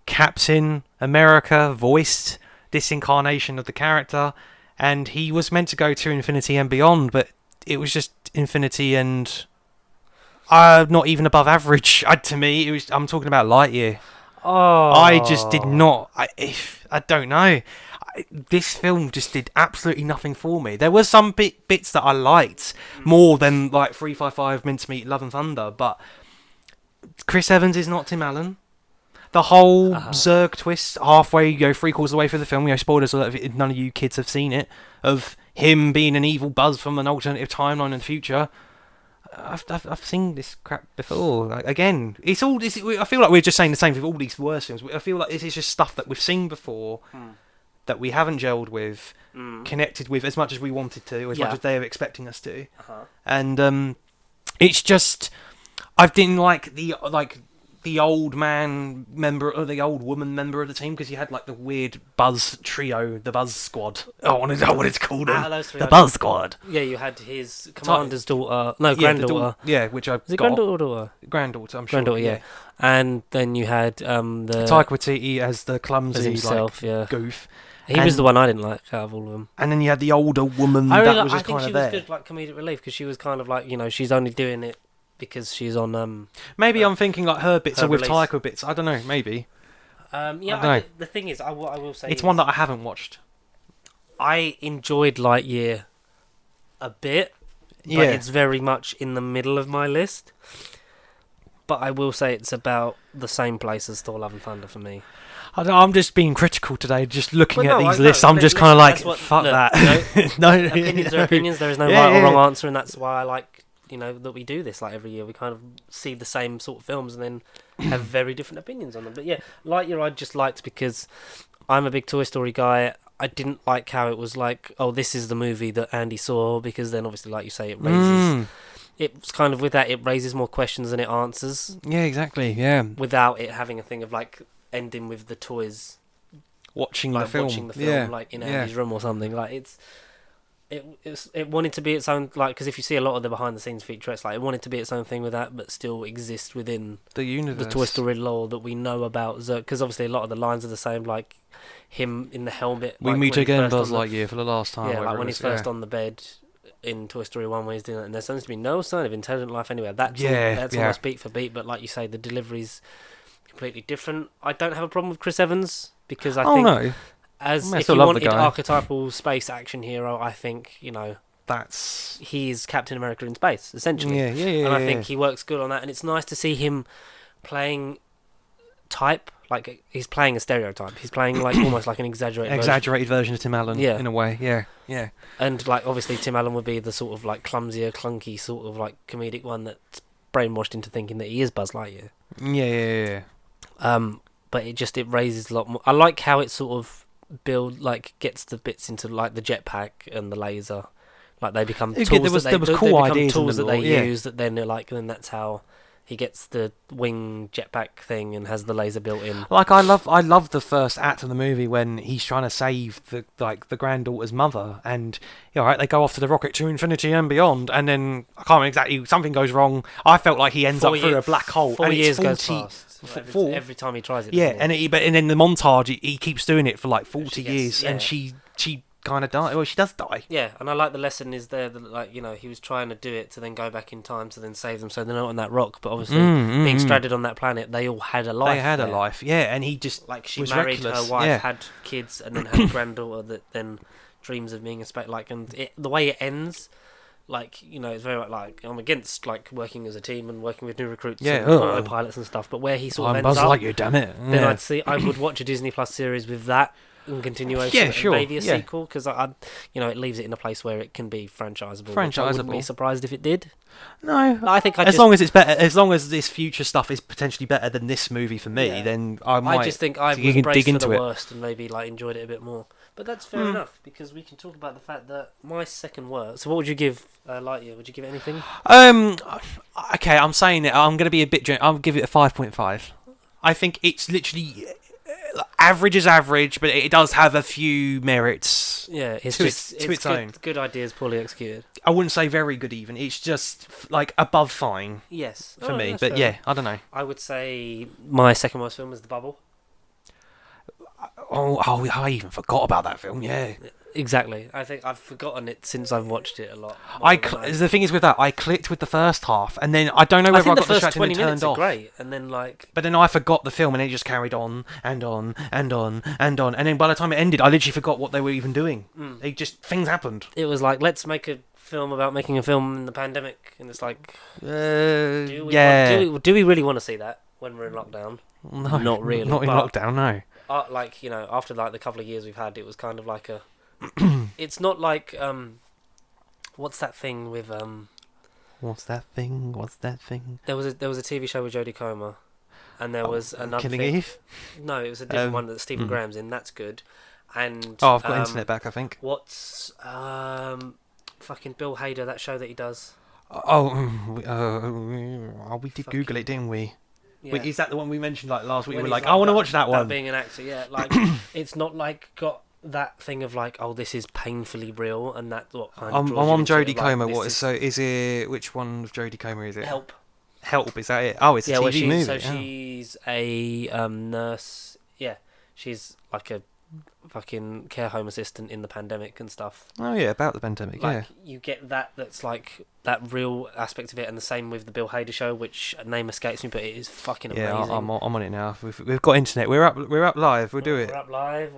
Speaker 2: Captain America voiced this incarnation of the character, and he was meant to go to infinity and beyond, but it was just infinity and not even above average. To me, I'm talking about Lightyear.
Speaker 1: Oh,
Speaker 2: I just did not. I don't know. This film just did absolutely nothing for me. There were some bits that I liked more than like 355 Mincemeat Love and Thunder, but Chris Evans is not Tim Allen. The whole Zurg twist halfway, 3/4 of the way through the film, spoilers alert if none of you kids have seen it, of him being an evil Buzz from an alternative timeline in the future. I've seen this crap before. Like, again, it's all this. I feel like we're just saying the same thing with all these worst films. I feel like this is just stuff that we've seen before. That we haven't gelled with, connected with as much as we wanted to, as much as they were expecting us to, and it's just I didn't like the old man member or the old woman member of the team, because you had like the weird Buzz trio, the Buzz Squad. Oh, what it's called? The Buzz Squad.
Speaker 1: Yeah, you had his commander's daughter, granddaughter.
Speaker 2: Which I've got.
Speaker 1: Granddaughter or daughter?
Speaker 2: Granddaughter, I'm sure.
Speaker 1: Granddaughter, yeah. And then you had the
Speaker 2: Taika Waititi as the clumsy
Speaker 1: himself,
Speaker 2: goof.
Speaker 1: He was the one I didn't like out of all of them.
Speaker 2: And then you had the older woman that was just kind of there.
Speaker 1: I think she was good, like comedic relief, because she was kind of like, she's only doing it because she's on.
Speaker 2: Maybe I'm thinking like her bits are with Taika bits. I don't know. Maybe.
Speaker 1: The thing is, I will say
Speaker 2: it's one that I haven't watched.
Speaker 1: I enjoyed Lightyear a bit, but it's very much in the middle of my list. But I will say it's about the same place as Thor: Love and Thunder for me.
Speaker 2: I'm just being critical today, just looking at these lists. I'm just kind of like, fuck that.
Speaker 1: No, opinions are opinions. There is no right or wrong answer, and that's why I like, that we do this like every year. We kind of see the same sort of films and then have very different opinions on them. But yeah, Lightyear I just liked because I'm a big Toy Story guy. I didn't like how it was like, oh, this is the movie that Andy saw, because then obviously, like you say, it raises... It's kind of with that, it raises more questions than it answers.
Speaker 2: Yeah, exactly, yeah.
Speaker 1: Without it having a thing of like ending with the toys
Speaker 2: watching the film
Speaker 1: like in Andy's room or something. Like it wanted to be its own, like, because if you see a lot of the behind the scenes featurettes, like it wanted to be its own thing with that, but still exist within
Speaker 2: the universe,
Speaker 1: the Toy Story lore that we know about. Because obviously a lot of the lines are the same, like him in the helmet.
Speaker 2: We meet again, Buzz Lightyear, for the last time.
Speaker 1: Yeah, like when he's first on the bed in Toy Story 1 when he's doing it, and there seems to be no sign of intelligent life anywhere. That's almost beat for beat, but like you say, the delivery's completely different. I don't have a problem with Chris Evans, because I think if you wanted archetypal space action hero, I think he's Captain America in space essentially. And I think he works good on that, and it's nice to see him playing type. Like he's playing a stereotype. He's playing like almost like an exaggerated
Speaker 2: version of Tim Allen. Yeah. In a way. Yeah.
Speaker 1: And like obviously Tim Allen would be the sort of like clumsier, clunky sort of like comedic one that's brainwashed into thinking that he is Buzz Lightyear.
Speaker 2: Yeah.
Speaker 1: But it raises a lot more. I like how it sort of gets the bits into like the jetpack and the laser. Like they become tools. There was cool ideas tools that they use that then then that's how he gets the wing jetpack thing and has the laser built in.
Speaker 2: Like I love the first act of the movie when he's trying to save the granddaughter's mother, and they go off to the rocket to infinity and beyond, and then I can't remember exactly, something goes wrong. I felt like he ends up through a black hole.
Speaker 1: 4 years goes past. Every time he tries it.
Speaker 2: Yeah, and then the montage he keeps doing it for like 40 years, and she kind of die. Well, she does die.
Speaker 1: Yeah, and I like the lesson is there that he was trying to do it to then go back in time to then save them, so they're not on that rock. But obviously, being stranded on that planet, they all had a life.
Speaker 2: They had a life, yeah. And he just
Speaker 1: she married
Speaker 2: reckless.
Speaker 1: Her wife, had kids, and then had a granddaughter that then dreams of being a space. The way it ends. It's very like I'm against working as a team and working with new recruits and autopilots and stuff. But where he sort of ends
Speaker 2: Buzz
Speaker 1: up,
Speaker 2: Lightyear, damn it.
Speaker 1: Then I would watch a Disney Plus series with that in continuation.
Speaker 2: Yeah, sure.
Speaker 1: And maybe a sequel, because it leaves it in a place where it can be franchisable. I wouldn't be surprised if it did.
Speaker 2: No,
Speaker 1: I think
Speaker 2: long as it's better, as long as this future stuff is potentially better than this movie for me, then I
Speaker 1: just think I was braced for the worst and maybe enjoyed it a bit more. But that's fair enough, because we can talk about the fact that my second worst. So what would you give Lightyear? Would you give it anything?
Speaker 2: Okay, I'm saying it. I'm going to be a bit. I'll give it a 5.5. I think it's literally average is average, but it does have a few merits.
Speaker 1: Yeah, it's
Speaker 2: its own.
Speaker 1: Good ideas, poorly executed.
Speaker 2: I wouldn't say very good even. It's just above fine.
Speaker 1: Yes,
Speaker 2: for me. But yeah, I don't know.
Speaker 1: I would say my second worst film is The Bubble.
Speaker 2: Oh, I even forgot about that film. Yeah,
Speaker 1: exactly. I think I've forgotten it since I've watched it a lot.
Speaker 2: The thing is with that, I clicked with the first half, and then I don't know whether I got distracted and turned off.
Speaker 1: Great, and then
Speaker 2: But then I forgot the film, and it just carried on and on and on and on, and then by the time it ended, I literally forgot what they were even doing. Things happened.
Speaker 1: It was like, let's make a film about making a film in the pandemic, and it's like, do we really want to see that when we're in lockdown?
Speaker 2: No,
Speaker 1: not really.
Speaker 2: Not in lockdown, no.
Speaker 1: After the couple of years we've had, it was kind of like a. It's not like what's that thing with
Speaker 2: What's that thing?
Speaker 1: There was a TV show with Jodie Comer, and there was another
Speaker 2: Killing
Speaker 1: thing.
Speaker 2: Eve.
Speaker 1: No, it was a different one that Stephen Graham's in. That's good. And
Speaker 2: I've got internet back, I think.
Speaker 1: What's fucking Bill Hader, that show that he does?
Speaker 2: We did Google it, didn't we?
Speaker 1: Yeah.
Speaker 2: Is that the one we mentioned last week? We were like, I want to watch that one.
Speaker 1: Being an actor, yeah. It's not got that thing of this is painfully real, and that's what kind of
Speaker 2: I'm on Jodie Comer. Is it? Which one of Jodie Comer is it?
Speaker 1: Help,
Speaker 2: is that it? Oh, it's a TV movie.
Speaker 1: So she's a nurse. Yeah, she's like a fucking care home assistant in the pandemic and stuff.
Speaker 2: Oh yeah, about the pandemic.
Speaker 1: You get that's that real aspect of it, and the same with the Bill Hader show, which name escapes me, but it is fucking amazing.
Speaker 2: Yeah, I'm on it now. We've got internet. We're up live. We'll do it.
Speaker 1: We're up live.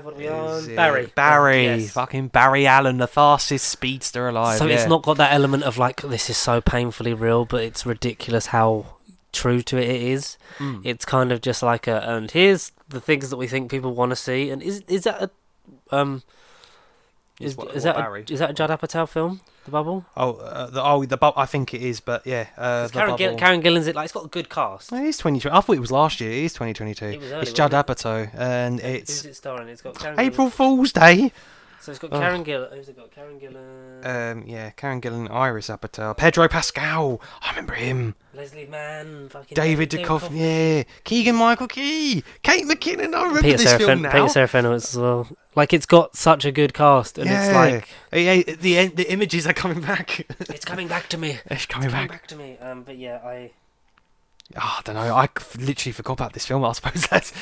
Speaker 1: What are we on?
Speaker 2: Barry,
Speaker 1: yes.
Speaker 2: Fucking Barry Allen, the fastest speedster alive.
Speaker 1: So it's not got that element of this is so painfully real, but it's ridiculous how true to it is. It's kind of just and here's the things that we think people want to see. And is that a is that a Judd Apatow film, The Bubble?
Speaker 2: The Bubble. I think it is, but yeah.
Speaker 1: Karen Gillan's it's got a good cast.
Speaker 2: It is 2020. I thought it was last year. It is 2022. It's Judd Apatow, and
Speaker 1: who's it starring? It's got Karen
Speaker 2: April Fool's Day.
Speaker 1: So it's got Karen Gillan. Who's it got? Karen Gillan.
Speaker 2: Karen Gillan, Iris Apatow, Pedro Pascal. I remember him.
Speaker 1: Leslie Mann.
Speaker 2: David Duchovny. Yeah. Keegan-Michael Key. Kate McKinnon. I remember this film now.
Speaker 1: Peter Serafinowicz as well. It's got such a good cast, and it's
Speaker 2: the images are coming back.
Speaker 1: It's coming back to me.
Speaker 2: It's coming back
Speaker 1: to me. But yeah, I
Speaker 2: don't know. I literally forgot about this film. I suppose that's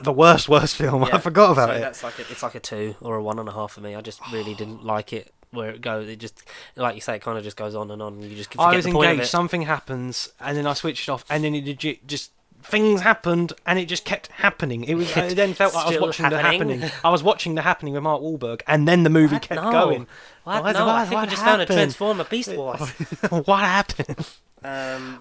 Speaker 2: the worst film. Yeah. I forgot about it.
Speaker 1: That's it's a 2 or a 1.5 for me. I just really didn't like it where it goes. It just, like you say, it kind of just goes on and on. You just forget
Speaker 2: I was
Speaker 1: the point
Speaker 2: engaged.
Speaker 1: Of it.
Speaker 2: Something happens, and then I switched off, and then it legit just things happened, and it just kept happening. It was. It then felt like I was watching The Happening. I was watching The Happening with Mark Wahlberg, and then the movie kept going.
Speaker 1: I think we just found a Transformer Beast Wars.
Speaker 2: What happened?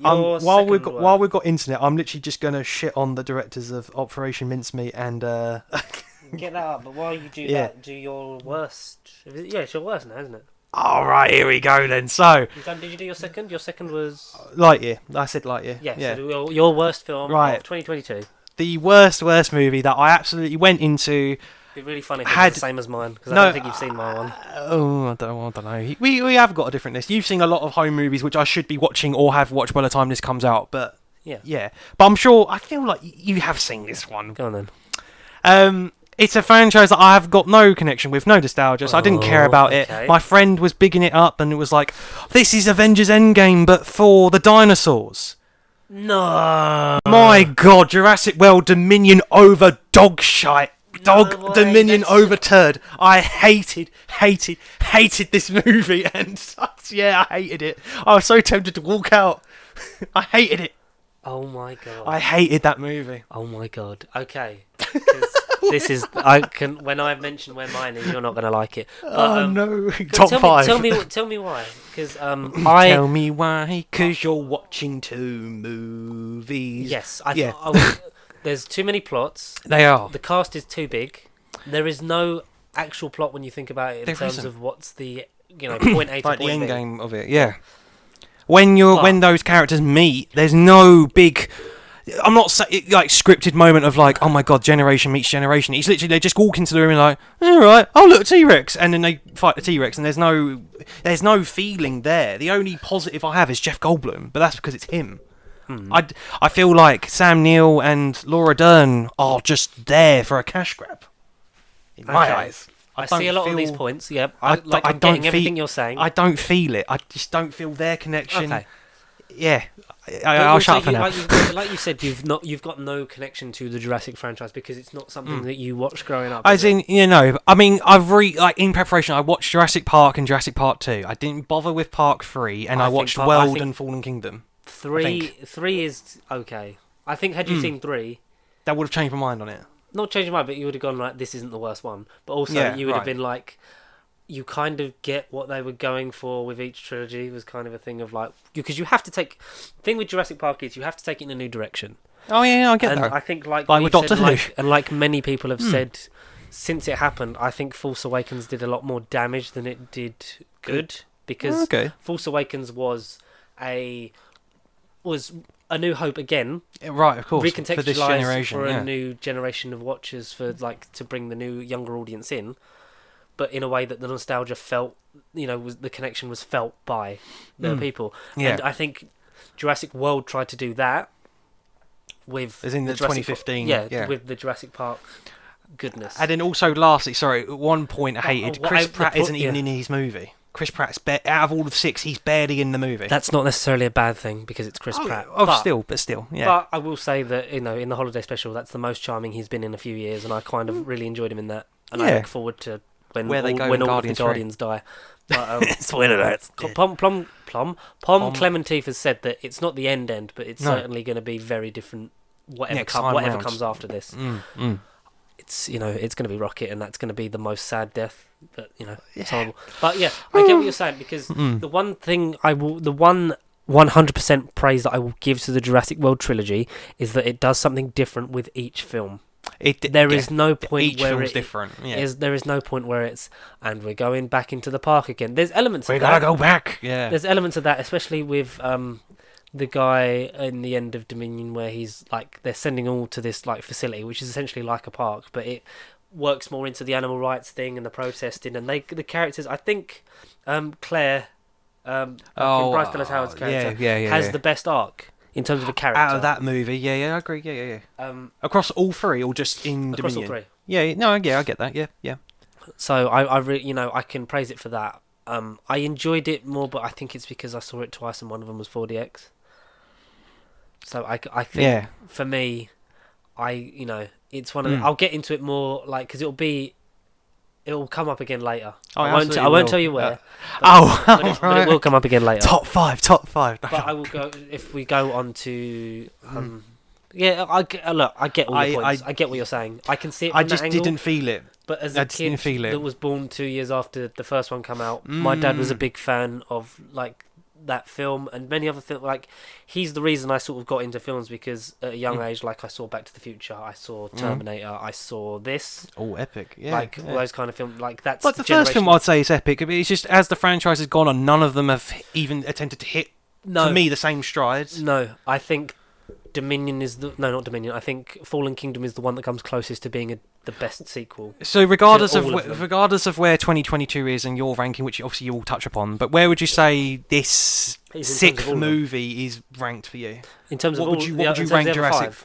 Speaker 2: While we've got internet, I'm literally just gonna shit on the directors of Operation Mincemeat and
Speaker 1: get that up. But while you do that, do your worst. It's your worst now, isn't it?
Speaker 2: All right, here we go then. So,
Speaker 1: did you do your second? Your second was
Speaker 2: Lightyear. I said Lightyear.
Speaker 1: Yeah. So your worst film of 2022.
Speaker 2: The worst movie that I absolutely went into.
Speaker 1: It'd be really funny if it's the same as mine, because I don't think you've seen my one.
Speaker 2: I don't know. We have got a different list. You've seen a lot of home movies, which I should be watching or have watched by the time this comes out. But yeah. But I feel like you have seen this one.
Speaker 1: Go on then.
Speaker 2: It's a franchise that I have got no connection with, no nostalgia, so I didn't care about it. My friend was bigging it up, and it was like, this is Avengers Endgame, but for the dinosaurs.
Speaker 1: No.
Speaker 2: My God, Jurassic World Dominion over dog shite. Dominion over turd. I hated this movie, and I hated it. I was so tempted to walk out. I hated it.
Speaker 1: Oh my God.
Speaker 2: I hated that movie.
Speaker 1: Oh my God. Okay. This is when I mention where mine is, you're not going to like it. But,
Speaker 2: no! Top 5.
Speaker 1: Tell me why. Because
Speaker 2: tell me why. Because you're watching 2 movies.
Speaker 1: Yes. There's too many plots.
Speaker 2: They are.
Speaker 1: The cast is too big. There is no actual plot when you think about it in terms of what's the point A to
Speaker 2: like
Speaker 1: point
Speaker 2: the end
Speaker 1: B.
Speaker 2: game of it. Yeah. When those characters meet, there's no big. I'm not saying like scripted moment of like, oh my god, generation meets generation. It's literally they just walk into the room and like, all right, oh look, T-Rex, and then they fight the T-Rex, and there's no feeling there. The only positive I have is Jeff Goldblum, but that's because it's him. I feel like Sam Neill and Laura Dern are just there for a cash grab. In my eyes.
Speaker 1: I see a lot of these points. Yeah, I'm getting everything you're saying.
Speaker 2: I don't feel it. I just don't feel their connection.
Speaker 1: Okay.
Speaker 2: Yeah, I'll shut up for now.
Speaker 1: Like you said, you've got no connection to the Jurassic franchise because it's not something that you watched growing up.
Speaker 2: As in, I mean, I've in preparation, I watched Jurassic Park and Jurassic Park 2. I didn't bother with Park 3, and I watched World and Fallen Kingdom.
Speaker 1: 3 is okay. I think had you seen 3,
Speaker 2: that would have changed my mind on it.
Speaker 1: Not changed my mind, but you would have gone like, this isn't the worst one. But also, you would have been like, you kind of get what they were going for with each trilogy. Was kind of a thing of like, because you have to take. The thing with Jurassic Park is you have to take it in a new direction.
Speaker 2: Oh yeah, I get
Speaker 1: and
Speaker 2: that.
Speaker 1: I think like
Speaker 2: with Doctor Who,
Speaker 1: and like many people have said, since it happened, I think Force Awakens did a lot more damage than it did good because Force Awakens was a New Hope again,
Speaker 2: right? Of course,
Speaker 1: recontextualized
Speaker 2: for this generation,
Speaker 1: for a new generation of watchers, for like to bring the new younger audience in, but in a way that the nostalgia felt, the connection was felt by the people. Yeah. And I think Jurassic World tried to do that with
Speaker 2: as in the 2015,
Speaker 1: with the Jurassic Park goodness.
Speaker 2: And then also, lastly, at one point I hated Chris Pratt isn't even in his movie. Chris Pratt's out of all of 6, he's barely in the movie.
Speaker 1: That's not necessarily a bad thing because it's Chris Pratt.
Speaker 2: But still, yeah.
Speaker 1: But I will say that in the holiday special, that's the most charming he's been in a few years, and I kind of really enjoyed him in that. And I look forward to when all the Guardians die. But,
Speaker 2: spoiler alert.
Speaker 1: Pom Clementif has said that it's not the end, but it's certainly going to be very different. Whatever comes after this. It's it's going to be Rocket, and that's going to be the most sad death. But it's horrible. But yeah, I get what you're saying because the one thing the 100% praise that I will give to the Jurassic World trilogy is that it does something different with each film. There is no point
Speaker 2: each
Speaker 1: where
Speaker 2: film's different. Yeah.
Speaker 1: There is no point where it's and we're going back into the park again. There's elements.
Speaker 2: We gotta go back. Yeah.
Speaker 1: There's elements of that, especially with the guy in the end of Dominion, where he's like they're sending all to this like facility, which is essentially like a park, but it works more into the animal rights thing and the protesting, and the characters. I think Claire, Bryce Dallas Howard's character, has the best arc in terms of a character
Speaker 2: out of that movie. Yeah, I agree. Yeah. Across all 3, or just in
Speaker 1: across
Speaker 2: Dominion?
Speaker 1: All 3.
Speaker 2: Yeah, I get that. Yeah.
Speaker 1: So I really, I can praise it for that. I enjoyed it more, but I think it's because I saw it twice and one of them was 4DX. So I think for me, it's one of the, I'll get into it more because it'll come up again later. I won't tell you where. But it will come up again later.
Speaker 2: Top 5.
Speaker 1: But I will go if we go on to I get all your points. I get what you're saying. I can see it.
Speaker 2: I just didn't feel it.
Speaker 1: But as a kid that was born 2 years after the first one came out, my dad was a big fan of that film and many other things. He's the reason I sort of got into films because at a young age, I saw Back to the Future, I saw Terminator, I saw this.
Speaker 2: Oh, epic! Yeah,
Speaker 1: all those kind of films. That's
Speaker 2: but the first film I'd say is epic. I mean, it's just as the franchise has gone on, none of them have even attempted to hit for me the same strides.
Speaker 1: No, I think Dominion is not Dominion. I think Fallen Kingdom is the one that comes closest to being the best sequel.
Speaker 2: So regardless of where 2022 is in your ranking, which obviously you will touch upon, but where would you say this 6th movie is ranked for you?
Speaker 1: In terms of
Speaker 2: what would you rank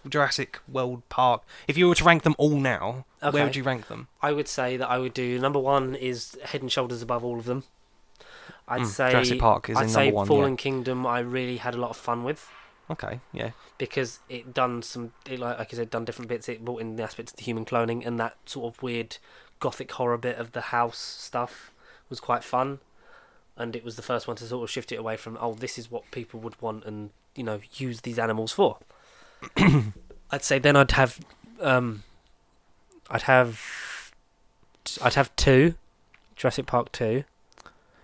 Speaker 2: Jurassic World Park? If you were to rank them all now, where would you rank them?
Speaker 1: I would say that I would do number 1 is head and shoulders above all of them. I'd say
Speaker 2: Jurassic Park is in number 1.
Speaker 1: Fallen Kingdom I really had a lot of fun with.
Speaker 2: Okay, yeah.
Speaker 1: Because it done like I said, done different bits. It brought in the aspects of the human cloning and that sort of weird gothic horror bit of the house stuff was quite fun. And it was the first one to sort of shift it away from, this is what people would want and, use these animals for. I'd say then I'd have 2, Jurassic Park 2.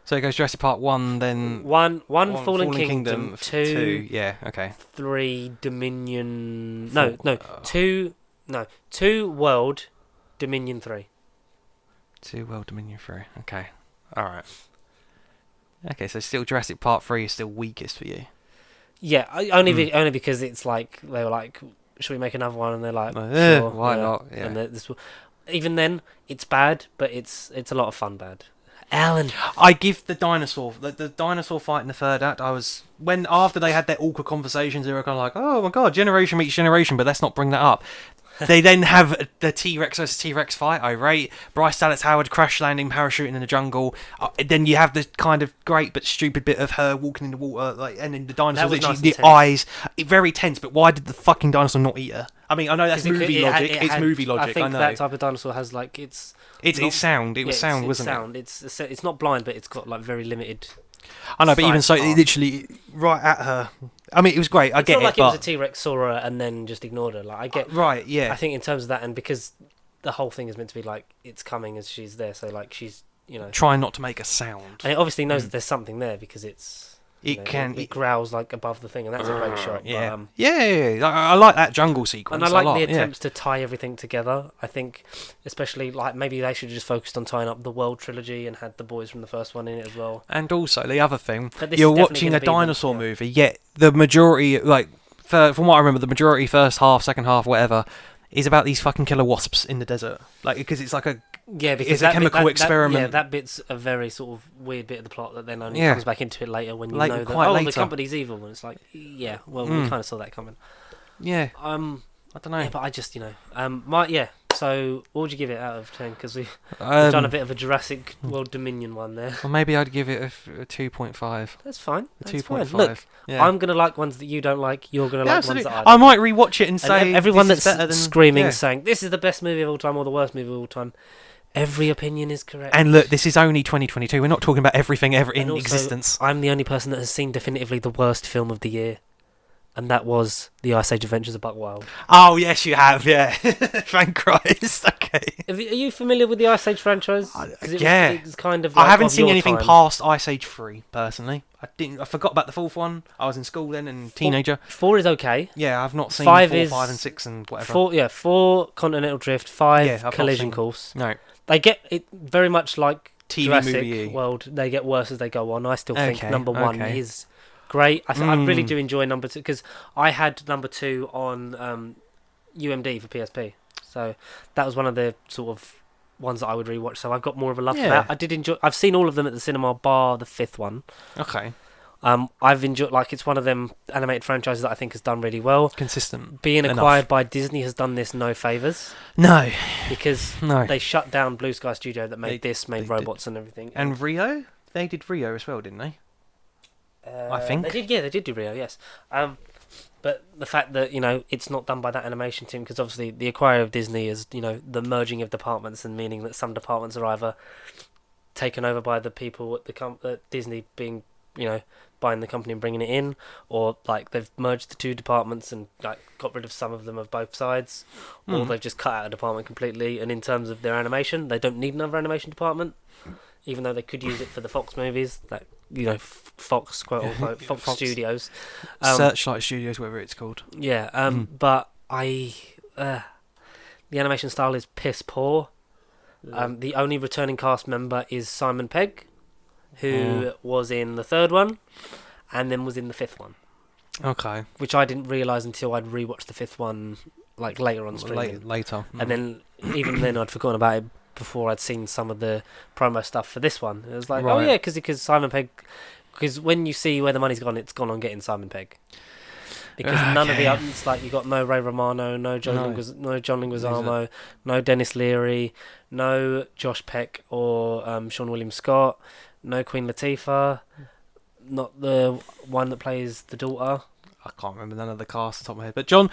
Speaker 2: So it goes Jurassic Park 1, then...
Speaker 1: 1 Fallen Kingdom, 2...
Speaker 2: Yeah, okay.
Speaker 1: 3 Dominion... 2 World, Dominion 3.
Speaker 2: 2 World Dominion 3. Okay. Alright. Okay, so still Jurassic Park 3 is still weakest for you.
Speaker 1: Yeah, only because it's like they were like, should we make another one? And they're like,
Speaker 2: sure, why not? Yeah.
Speaker 1: And even then, it's bad, but it's a lot of fun bad. Alan,
Speaker 2: I give the dinosaur fight in the third act. After they had their awkward conversations, they were kind of like, oh my god, generation meets generation, but let's not bring that up. They then have the T-Rex versus T-Rex fight. I rate Bryce Dallas Howard crash landing, parachuting in the jungle. Then you have the kind of great but stupid bit of her walking in the water, and then the dinosaur literally the eyes. Very tense. But why did the fucking dinosaur not eat her? I mean, I know that's movie logic. It's movie logic.
Speaker 1: I think
Speaker 2: I know.
Speaker 1: that type of dinosaur has like it's
Speaker 2: sound. It was sound, wasn't it?
Speaker 1: It's not blind, but it's got like very limited.
Speaker 2: I know, but even so, it literally right at her. I mean, it was great. I get it. It's not
Speaker 1: like it was a T-Rex saw her and then just ignored her. Like I get.
Speaker 2: Right. Yeah.
Speaker 1: I think in terms of that, and because the whole thing is meant to be like it's coming as she's there, so like she's
Speaker 2: trying not to make a sound.
Speaker 1: And it obviously knows that there's something there because it growls like above the thing, and that's a great shot.
Speaker 2: Yeah, but, yeah. I like that jungle sequence.
Speaker 1: And I like the attempts to tie everything together. I think, especially like maybe they should have just focused on tying up the World trilogy and had the boys from the first one in it as well.
Speaker 2: And also the other thing, you're watching a dinosaur movie, yet the majority, from what I remember, the majority first half, second half, whatever, is about these fucking killer wasps in the desert. Like because it's like it's a chemical experiment.
Speaker 1: That bit's a very sort of weird bit of the plot that then only comes back into it later when you know that the company's evil, and it's like, we kind of saw that coming.
Speaker 2: Yeah. I don't know.
Speaker 1: Yeah, but I just So, what would you give it out of 10? Because we've done a bit of a Jurassic World Dominion one there.
Speaker 2: Well, maybe I'd give it a 2.5.
Speaker 1: That's fine.
Speaker 2: A 2.5.
Speaker 1: Look, I'm going to like ones that you don't like. You're going to like
Speaker 2: absolutely.
Speaker 1: ones that
Speaker 2: I might rewatch it and say
Speaker 1: everyone
Speaker 2: this
Speaker 1: that's
Speaker 2: is better than,
Speaker 1: screaming, saying this is the best movie of all time or the worst movie of all time. Every opinion is correct.
Speaker 2: And look, this is only 2022. We're not talking about everything ever in existence.
Speaker 1: I'm the only person that has seen definitively the worst film of the year. And that was The Ice Age Adventures of Buck Wild.
Speaker 2: Oh, yes, you have, yeah. Thank Christ, okay.
Speaker 1: Are you familiar with the Ice Age franchise? It's kind of
Speaker 2: I haven't seen anything past Ice Age 3, personally. I forgot about the fourth one. I was in school then and teenager.
Speaker 1: 4 is okay.
Speaker 2: Yeah, I've not seen
Speaker 1: 5
Speaker 2: 5 and 6 and whatever.
Speaker 1: 4 Continental Drift, 5 Collision Course.
Speaker 2: No.
Speaker 1: They get it very much like
Speaker 2: TV
Speaker 1: Jurassic
Speaker 2: movie.
Speaker 1: World. They get worse as they go on. I still think number 1 is great. I really do enjoy number 2 because I had number 2 on UMD for PSP, so that was one of the sort of ones that I would rewatch. So I've got more of a love for that. I did enjoy. I've seen all of them at the cinema, bar the 5th one.
Speaker 2: Okay.
Speaker 1: I've enjoyed. It's one of them animated franchises that I think has done really well.
Speaker 2: Consistent.
Speaker 1: Being acquired by Disney has done this no favors.
Speaker 2: No.
Speaker 1: Because they shut down Blue Sky Studio that made made robots and everything.
Speaker 2: And Rio? They did Rio as well, didn't they? I think
Speaker 1: they did do Rio, yes. But the fact that it's not done by that animation team, because obviously the acquirer of Disney is the merging of departments, and meaning that some departments are either taken over by the people at Disney being buying the company and bringing it in, or they've merged the 2 departments and got rid of some of them of both sides, or they've just cut out a department completely. And in terms of their animation, they don't need another animation department, even though they could use it for the Fox movies, Fox, quote unquote, Fox Studios,
Speaker 2: Searchlight Studios, whatever it's called.
Speaker 1: Yeah, but the animation style is piss poor. The only returning cast member is Simon Pegg, who was in the 3rd one, and then was in the 5th one.
Speaker 2: Okay.
Speaker 1: Which I didn't realise until I'd rewatched the 5th one later on streaming.
Speaker 2: Later.
Speaker 1: And then even then I'd forgotten about it before I'd seen some of the promo stuff for this one. It was like, oh yeah, because Simon Pegg. Because when you see where the money's gone, it's gone on getting Simon Pegg. Because none of the others, you got no Ray Romano, no John Leguizamo, no Dennis Leary, no Josh Peck or Sean William Scott, no Queen Latifah, not the one that plays the daughter.
Speaker 2: I can't remember none of the cast off the top of my head. But John,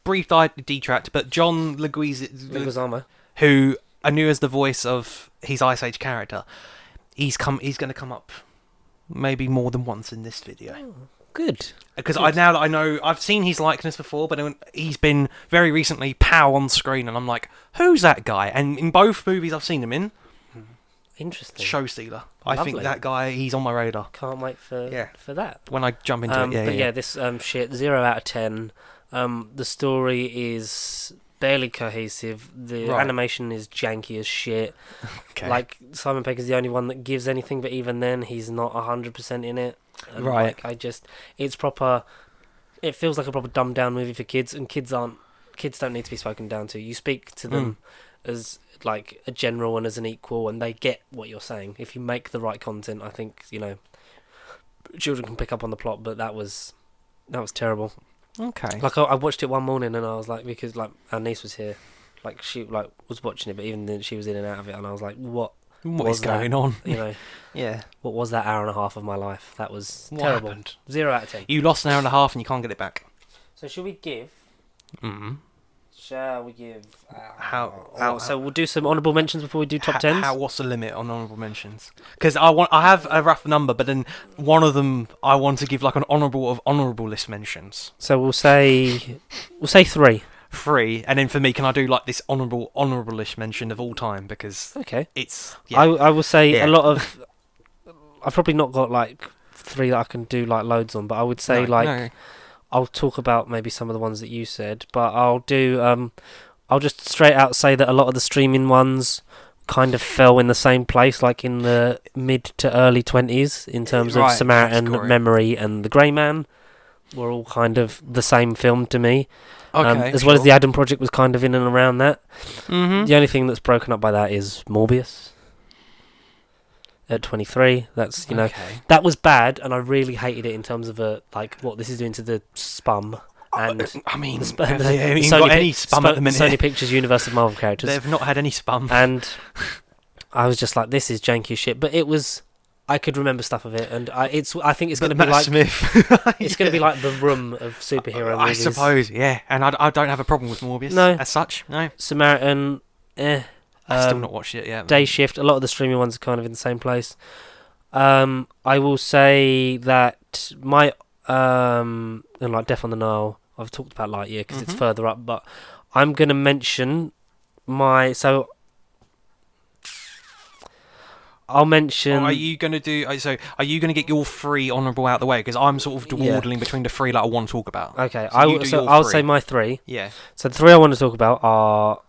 Speaker 2: brief detract, but John
Speaker 1: Leguizamo,
Speaker 2: who I knew as the voice of his Ice Age character, he's going to come up maybe more than once in this video.
Speaker 1: Oh, good.
Speaker 2: Because now that I know, I've seen his likeness before, but he's been very recently POW on screen, and I'm like, who's that guy? And in both movies I've seen him in,
Speaker 1: interesting.
Speaker 2: Show stealer. I think that guy, he's on my radar.
Speaker 1: Can't wait for that.
Speaker 2: When I jump into it,
Speaker 1: But this 0 out of 10. The story is barely cohesive. The animation is janky as shit.
Speaker 2: Okay.
Speaker 1: Like, Simon Pegg is the only one that gives anything, but even then, he's not 100% in it. And
Speaker 2: right.
Speaker 1: Like, it's proper. It feels like a proper dumbed down movie for kids, and kids don't need to be spoken down to. You speak to them as like a general and as an equal, and they get what you're saying. If you make the right content, I think children can pick up on the plot. But that was terrible.
Speaker 2: Okay.
Speaker 1: Like I watched it one morning and I was like, because like our niece was here, like she like was watching it, but even then she was in and out of it, and I was like, what
Speaker 2: is going on?
Speaker 1: Yeah. What was that hour and a half of my life? That was
Speaker 2: what
Speaker 1: terrible.
Speaker 2: Happened?
Speaker 1: 0 out of 10.
Speaker 2: You lost an hour and a half and you can't get it back.
Speaker 1: So should we give? Shall we give? So we'll do some honourable mentions before we do top 10s.
Speaker 2: What's the limit on honourable mentions? Because I have a rough number, but then one of them I want to give like an honourable list mentions.
Speaker 1: So we'll say 3.
Speaker 2: 3, and then for me, can I do like this honourable list mention of all time? Because it's. Yeah.
Speaker 1: I will say a lot of. I've probably not got like 3 that I can do like loads on, but I would say I'll talk about maybe some of the ones that you said, but I'll do. I'll just straight out say that a lot of the streaming ones kind of fell in the same place, like in the mid to early 20s, in terms of Samaritan, Memory, and The Grey Man, were all kind of the same film to me. As well as the Adam Project was kind of in and around that. Mm-hmm. The only thing that's broken up by that is Morbius. At 23, that's that was bad, and I really hated it in terms of what this is doing to the spum. And
Speaker 2: I mean,
Speaker 1: Sony
Speaker 2: got any spum at the minute.
Speaker 1: Sony Pictures Universe of Marvel characters.
Speaker 2: They've not had any spum,
Speaker 1: and I was just like, this is janky shit. But it was, I could remember stuff of it, and I think it's going to be like
Speaker 2: Smith.
Speaker 1: It's going to be like The Room of superhero movies.
Speaker 2: I suppose, yeah. And I don't have a problem with Morbius as such. No,
Speaker 1: Samaritan,
Speaker 2: I've still not watched it yet.
Speaker 1: Day Shift, a lot of the streaming ones are kind of in the same place. I will say that my and like Death on the Nile, I've talked about Lightyear because it's further up, but I'm going to mention I'll mention.
Speaker 2: Are you going to do? So, are you going to get your 3 honourable out of the way? Because I'm sort of dawdling between the 3 that I want to talk about.
Speaker 1: Okay, I'll say my 3.
Speaker 2: Yeah.
Speaker 1: So the 3 I want to talk about are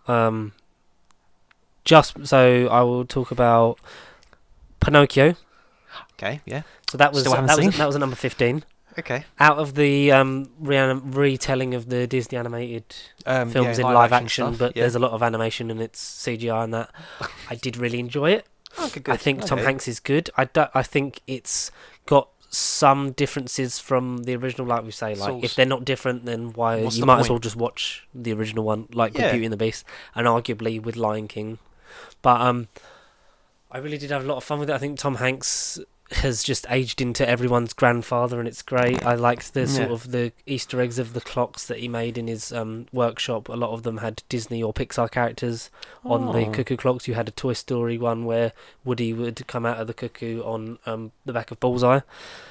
Speaker 1: I will talk about Pinocchio.
Speaker 2: Okay. Yeah.
Speaker 1: So that was a number 15.
Speaker 2: Okay.
Speaker 1: Out of the retelling of the Disney animated films in live action stuff, but there's a lot of animation and it's CGI and that. I did really enjoy it.
Speaker 2: Okay, good.
Speaker 1: I think Tom Hanks is good. I think it's got some differences from the original, like we say. Like, if they're not different, then why? You might as well just watch the original one, like with Beauty and the Beast, and arguably with Lion King. But I really did have a lot of fun with it. I think Tom Hanks has just aged into everyone's grandfather, and it's great. I liked the sort of the Easter eggs of the clocks that he made in his workshop. A lot of them had Disney or Pixar characters on the cuckoo clocks. You had a Toy Story one where Woody would come out of the cuckoo on the back of Bullseye.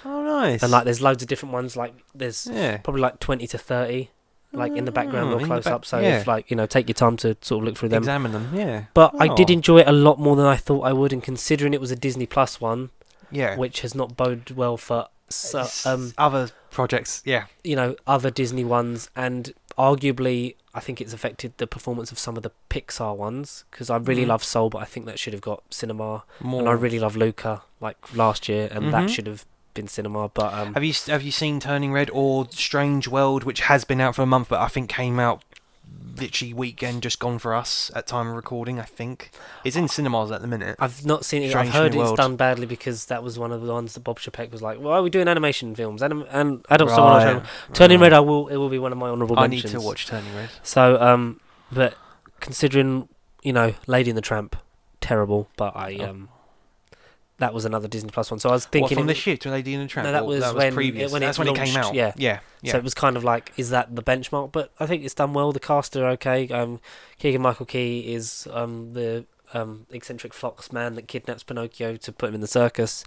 Speaker 2: Oh, nice.
Speaker 1: And like there's loads of different ones. Like there's probably like 20 to 30 like in the background or close up. So if take your time to sort of look through them.
Speaker 2: Examine them, yeah.
Speaker 1: But I did enjoy it a lot more than I thought I would, and considering it was a Disney Plus one, which has not boded well for
Speaker 2: other projects,
Speaker 1: other Disney ones, and arguably I think it's affected the performance of some of the Pixar ones, because I really love Soul, but I think that should have got cinema more. And I really love Luca, like last year, and that should have been cinema. But
Speaker 2: have you seen Turning Red or Strange World, which has been out for a month, but I think came out literally weekend just gone for us at time of recording? I think it's in cinemas at the minute.
Speaker 1: I've not seen it. I've heard it's done badly, because that was one of the ones that Bob Chapek was like, why are we doing animation films and adult channel. Turning Red, it will be one of my honourable mentions.
Speaker 2: I need to watch Turning Red.
Speaker 1: So but considering Lady and the Tramp, terrible, but that was another Disney Plus one. So I was thinking...
Speaker 2: from this year to Lady and the Tramp?
Speaker 1: No, that was
Speaker 2: previous.
Speaker 1: That's when it came out. Yeah. So it was kind of like, is that the benchmark? But I think it's done well. The cast are okay. Keegan-Michael Key is the eccentric fox man that kidnaps Pinocchio to put him in the circus.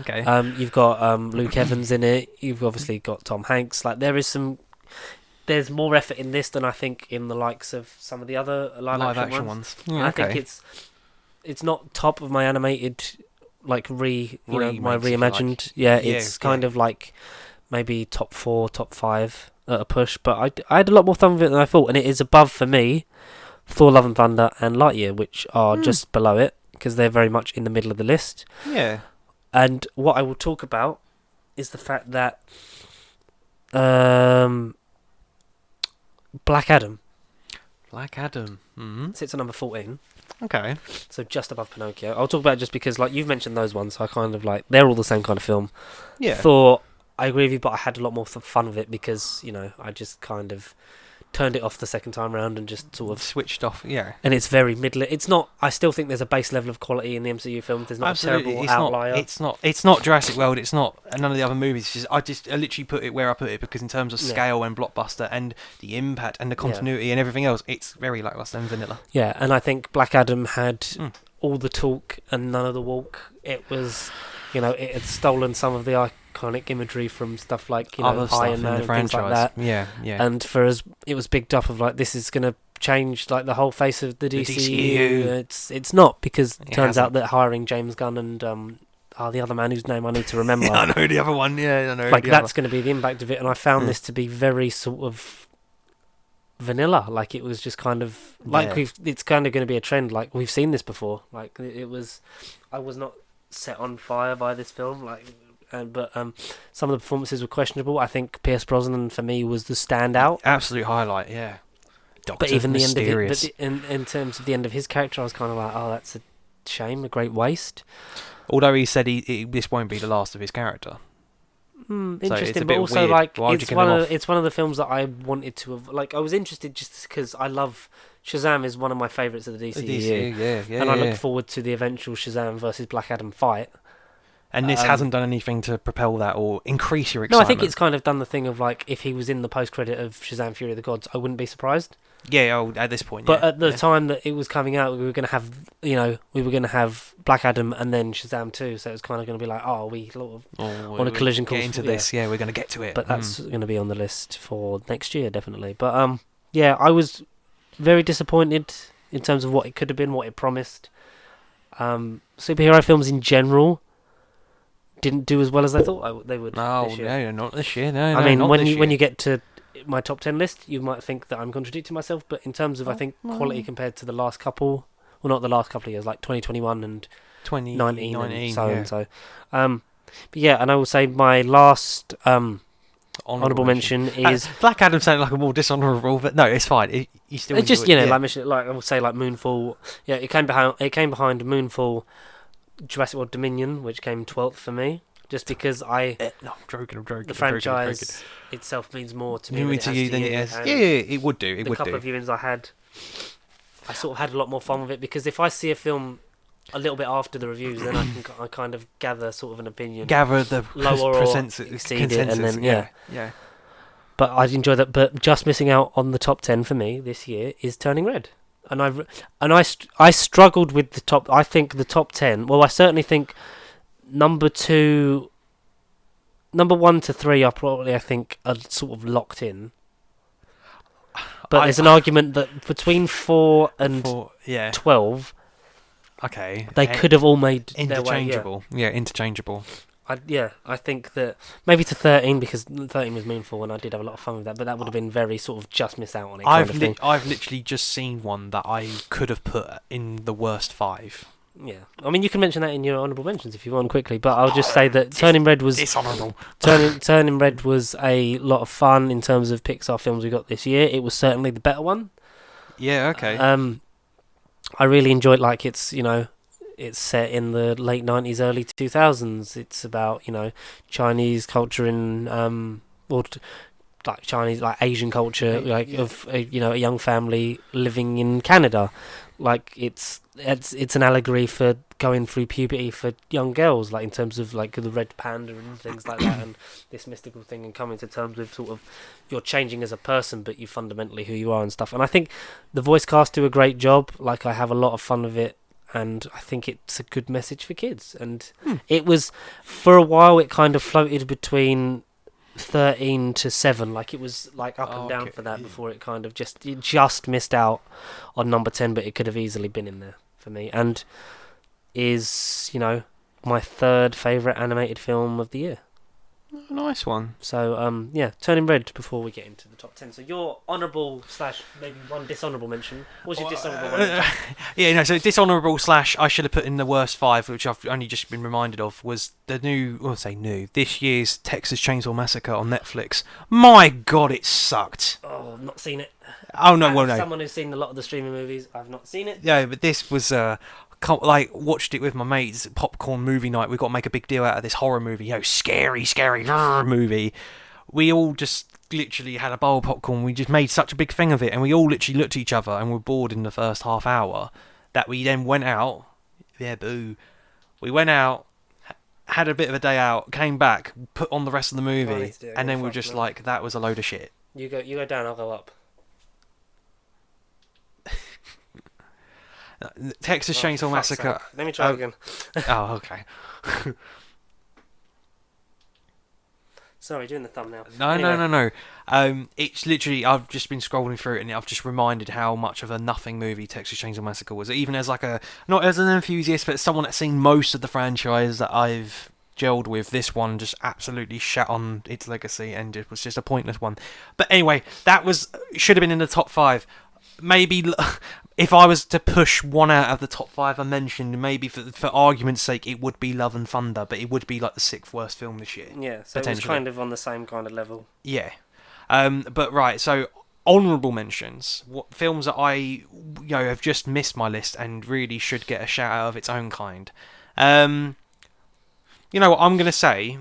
Speaker 2: Okay.
Speaker 1: You've got Luke Evans in it. You've obviously got Tom Hanks. Like, there's more effort in this than I think in the likes of some of the other live action ones.
Speaker 2: Yeah,
Speaker 1: I think it's not top of my animated... like my reimagined, it's kind of like maybe top 4, top 5. at a push, but I had a lot more fun with it than I thought, and it is above for me Thor: Love and Thunder and Lightyear, which are just below it because they're very much in the middle of the list.
Speaker 2: Yeah.
Speaker 1: And what I will talk about is the fact that Black Adam sits at number 14.
Speaker 2: Okay.
Speaker 1: So just above Pinocchio. I'll talk about it just because, like, you've mentioned those ones, so I kind of like they're all the same kind of film.
Speaker 2: Yeah.
Speaker 1: Thor, I agree with you, but I had a lot more fun with it because, you know, I just kind of turned it off the second time round and just sort of
Speaker 2: switched off. Yeah.
Speaker 1: And it's very middle. It's not. I still think there's a base level of quality in the MCU films. There's not
Speaker 2: Absolutely.
Speaker 1: a terrible
Speaker 2: It's
Speaker 1: outlier.
Speaker 2: It's not Jurassic World. It's not none of the other movies. I literally put it where I put it because in terms of scale and blockbuster and the impact and the continuity and everything else, it's very lackluster and vanilla.
Speaker 1: Yeah, and I think Black Adam had all the talk and none of the walk. It was, you know, it had stolen some of the iconic imagery from stuff like, you know, Iron Man and things like that.
Speaker 2: Yeah.
Speaker 1: And for us, it was bigged up of like, this is going to change like the whole face of the DCU. It's not, because it turns out that hiring James Gunn and the other man whose name I need to remember.
Speaker 2: I know the other one. Yeah, I know.
Speaker 1: Like that's going to be the impact of it, and I found this to be very sort of vanilla. Like it was just kind of like it's kind of going to be a trend. Like we've seen this before. Like it was, I was not set on fire by this film. Like. But some of the performances were questionable. I think Pierce Brosnan for me was the standout,
Speaker 2: absolute highlight. Yeah,
Speaker 1: but even the end of it, but in terms of the end of his character, I was kind of like, oh, that's a shame, a great waste.
Speaker 2: Although he said this won't be the last of his character.
Speaker 1: Interesting, but also weird. Like it's one of the films that I wanted to have. Like I was interested just because I love Shazam is one of my favourites of the DCU.
Speaker 2: Yeah,
Speaker 1: and I look forward to the eventual Shazam versus Black Adam fight.
Speaker 2: And this hasn't done anything to propel that or increase your excitement.
Speaker 1: No, I think it's kind of done the thing of like, if he was in the post-credit of Shazam Fury of the Gods, I wouldn't be surprised.
Speaker 2: Yeah, at this point,
Speaker 1: but at the time that it was coming out, we were going to have, Black Adam and then Shazam 2, so it was kind of going to be like, we sort of on a collision course.
Speaker 2: Get into this, we're going to get to it.
Speaker 1: But that's going to be on the list for next year, definitely. But I was very disappointed in terms of what it could have been, what it promised. Superhero films in general didn't do as well as I thought they would.
Speaker 2: No, not this year. No,
Speaker 1: I mean, when you get to my top 10 list, you might think that I'm contradicting myself, but in terms of I think quality compared to the last couple, well, not the last couple of years, like 2021 and 2019 and so and so. But yeah, and I will say my last honourable mention is
Speaker 2: Black Adam. Sounded like a more dishonourable, but no, it's fine. You still
Speaker 1: just like I will say like Moonfall. Yeah, it came behind Moonfall. Jurassic World Dominion, which came 12th for me, just because I'm joking. The franchise itself means more to me than it has to you.
Speaker 2: Yeah, it would do.
Speaker 1: The couple of viewings I had, I sort of had a lot more fun with it, because if I see a film a little bit after the reviews, then I kind of gather sort of an opinion,
Speaker 2: gather the
Speaker 1: lower
Speaker 2: consensus,
Speaker 1: exceed it, and then yeah. But I'd enjoy that. But just missing out on the top 10 for me this year is Turning Red. And I struggled with the top. I think the top 10. Well, I certainly think number 1 to 3 are probably, I think, are sort of locked in. But there's an argument that between 4 and 12, they could have all made
Speaker 2: interchangeable.
Speaker 1: Their way,
Speaker 2: Interchangeable.
Speaker 1: I think that maybe to 13, because 13 was Moonfall and I did have a lot of fun with that, but that would have been very sort of just miss out on it.
Speaker 2: I've literally just seen one that I could have put in the worst 5.
Speaker 1: Yeah, I mean you can mention that in your honourable mentions if you want quickly, but I'll just say that Turning Red was
Speaker 2: dishonourable.
Speaker 1: Turning Red was a lot of fun in terms of Pixar films we got this year. It was certainly the better one.
Speaker 2: Yeah, okay.
Speaker 1: I really enjoyed, like, it's set in the late 90s, early 2000s. It's about, Chinese culture like Chinese, like Asian culture, of a young family living in Canada. Like it's an allegory for going through puberty for young girls, like in terms of like the red panda and things like that, and this mystical thing, and coming to terms with sort of you're changing as a person, but you fundamentally who you are and stuff. And I think the voice cast do a great job. Like I have a lot of fun with it. And I think it's a good message for kids. And it was, for a while, it kind of floated between 13 to 7. Like it was like up and down for that before it kind of just missed out on number 10, but it could have easily been in there for me. And is, my third favourite animated film of the year.
Speaker 2: Nice one.
Speaker 1: So, Turning Red before we get into the top 10. So your honourable / maybe one dishonourable mention. What's your dishonourable one?
Speaker 2: So dishonourable / I should have put in the worst 5, which I've only just been reminded of, was the this year's Texas Chainsaw Massacre on Netflix. My God, it sucked.
Speaker 1: Oh, I've not seen it.
Speaker 2: Oh, no, well, no.
Speaker 1: Someone who's seen a lot of the streaming movies, I've not seen it.
Speaker 2: Yeah, but this was... watched it with my mates, popcorn movie night. We got to make a big deal out of this horror movie, scary movie. We all just literally had a bowl of popcorn. We just made such a big thing of it, and we all literally looked at each other and were bored in the first half hour. That we then went out. Yeah, boo. We went out, had a bit of a day out, came back, put on the rest of the movie, and then we were just like, that was a load of shit.
Speaker 1: You go down, I'll go up.
Speaker 2: Texas Chainsaw Massacre.
Speaker 1: Let me try again.
Speaker 2: Oh, okay.
Speaker 1: Sorry, doing the thumbnail.
Speaker 2: No. It's literally, I've just been scrolling through it and I've just reminded how much of a nothing movie Texas Chainsaw Massacre was. Even as not as an enthusiast, but as someone that's seen most of the franchise that I've gelled with, this one just absolutely shat on its legacy and it was just a pointless one. But anyway, should have been in the top 5. Maybe if I was to push one out of the top 5 I mentioned, maybe for argument's sake, it would be Love and Thunder, but it would be like the 6th worst film this year.
Speaker 1: Yeah, so it was kind of on the same kind of level.
Speaker 2: Yeah. But right, so honourable mentions, what films that I have just missed my list and really should get a shout out of its own kind. What I'm going to say,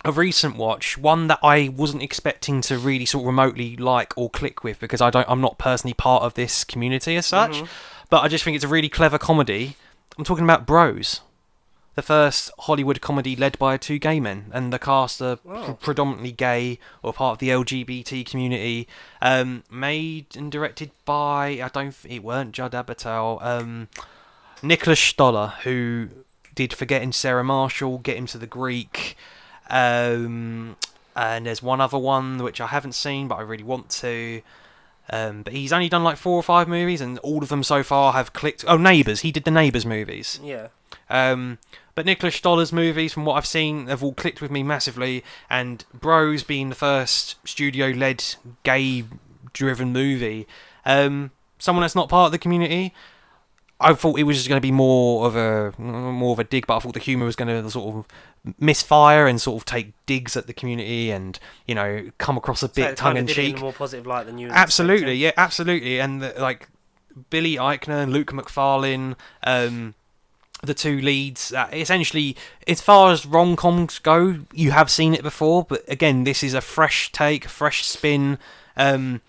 Speaker 2: a recent watch, one that I wasn't expecting to really sort of remotely like or click with because I'm not personally part of this community as such, but I just think it's a really clever comedy. I'm talking about Bros, the first Hollywood comedy led by 2 gay men, and the cast are predominantly gay or part of the LGBT community. Made and directed by it weren't Judd Apatow, Nicholas Stoller, who did Forgetting Sarah Marshall, Get Him to the Greek. And there's one other one which I haven't seen but I really want to, but he's only done like 4 or 5 movies and all of them so far have clicked. Neighbours, he did the Neighbours movies. But Nicholas Stoller's movies, from what I've seen, have all clicked with me massively, and Bros being the first studio-led gay driven movie, someone that's not part of the community, I thought it was just going to be more of a dig, but I thought the humour was going to sort of misfire and sort of take digs at the community and, come across a bit tongue-in-cheek.
Speaker 1: In a more positive light than you.
Speaker 2: Absolutely, yeah, absolutely. And Billy Eichner and Luke McFarlane, the 2 leads, essentially, as far as rom-coms go, you have seen it before, but again, this is a fresh take, fresh spin. I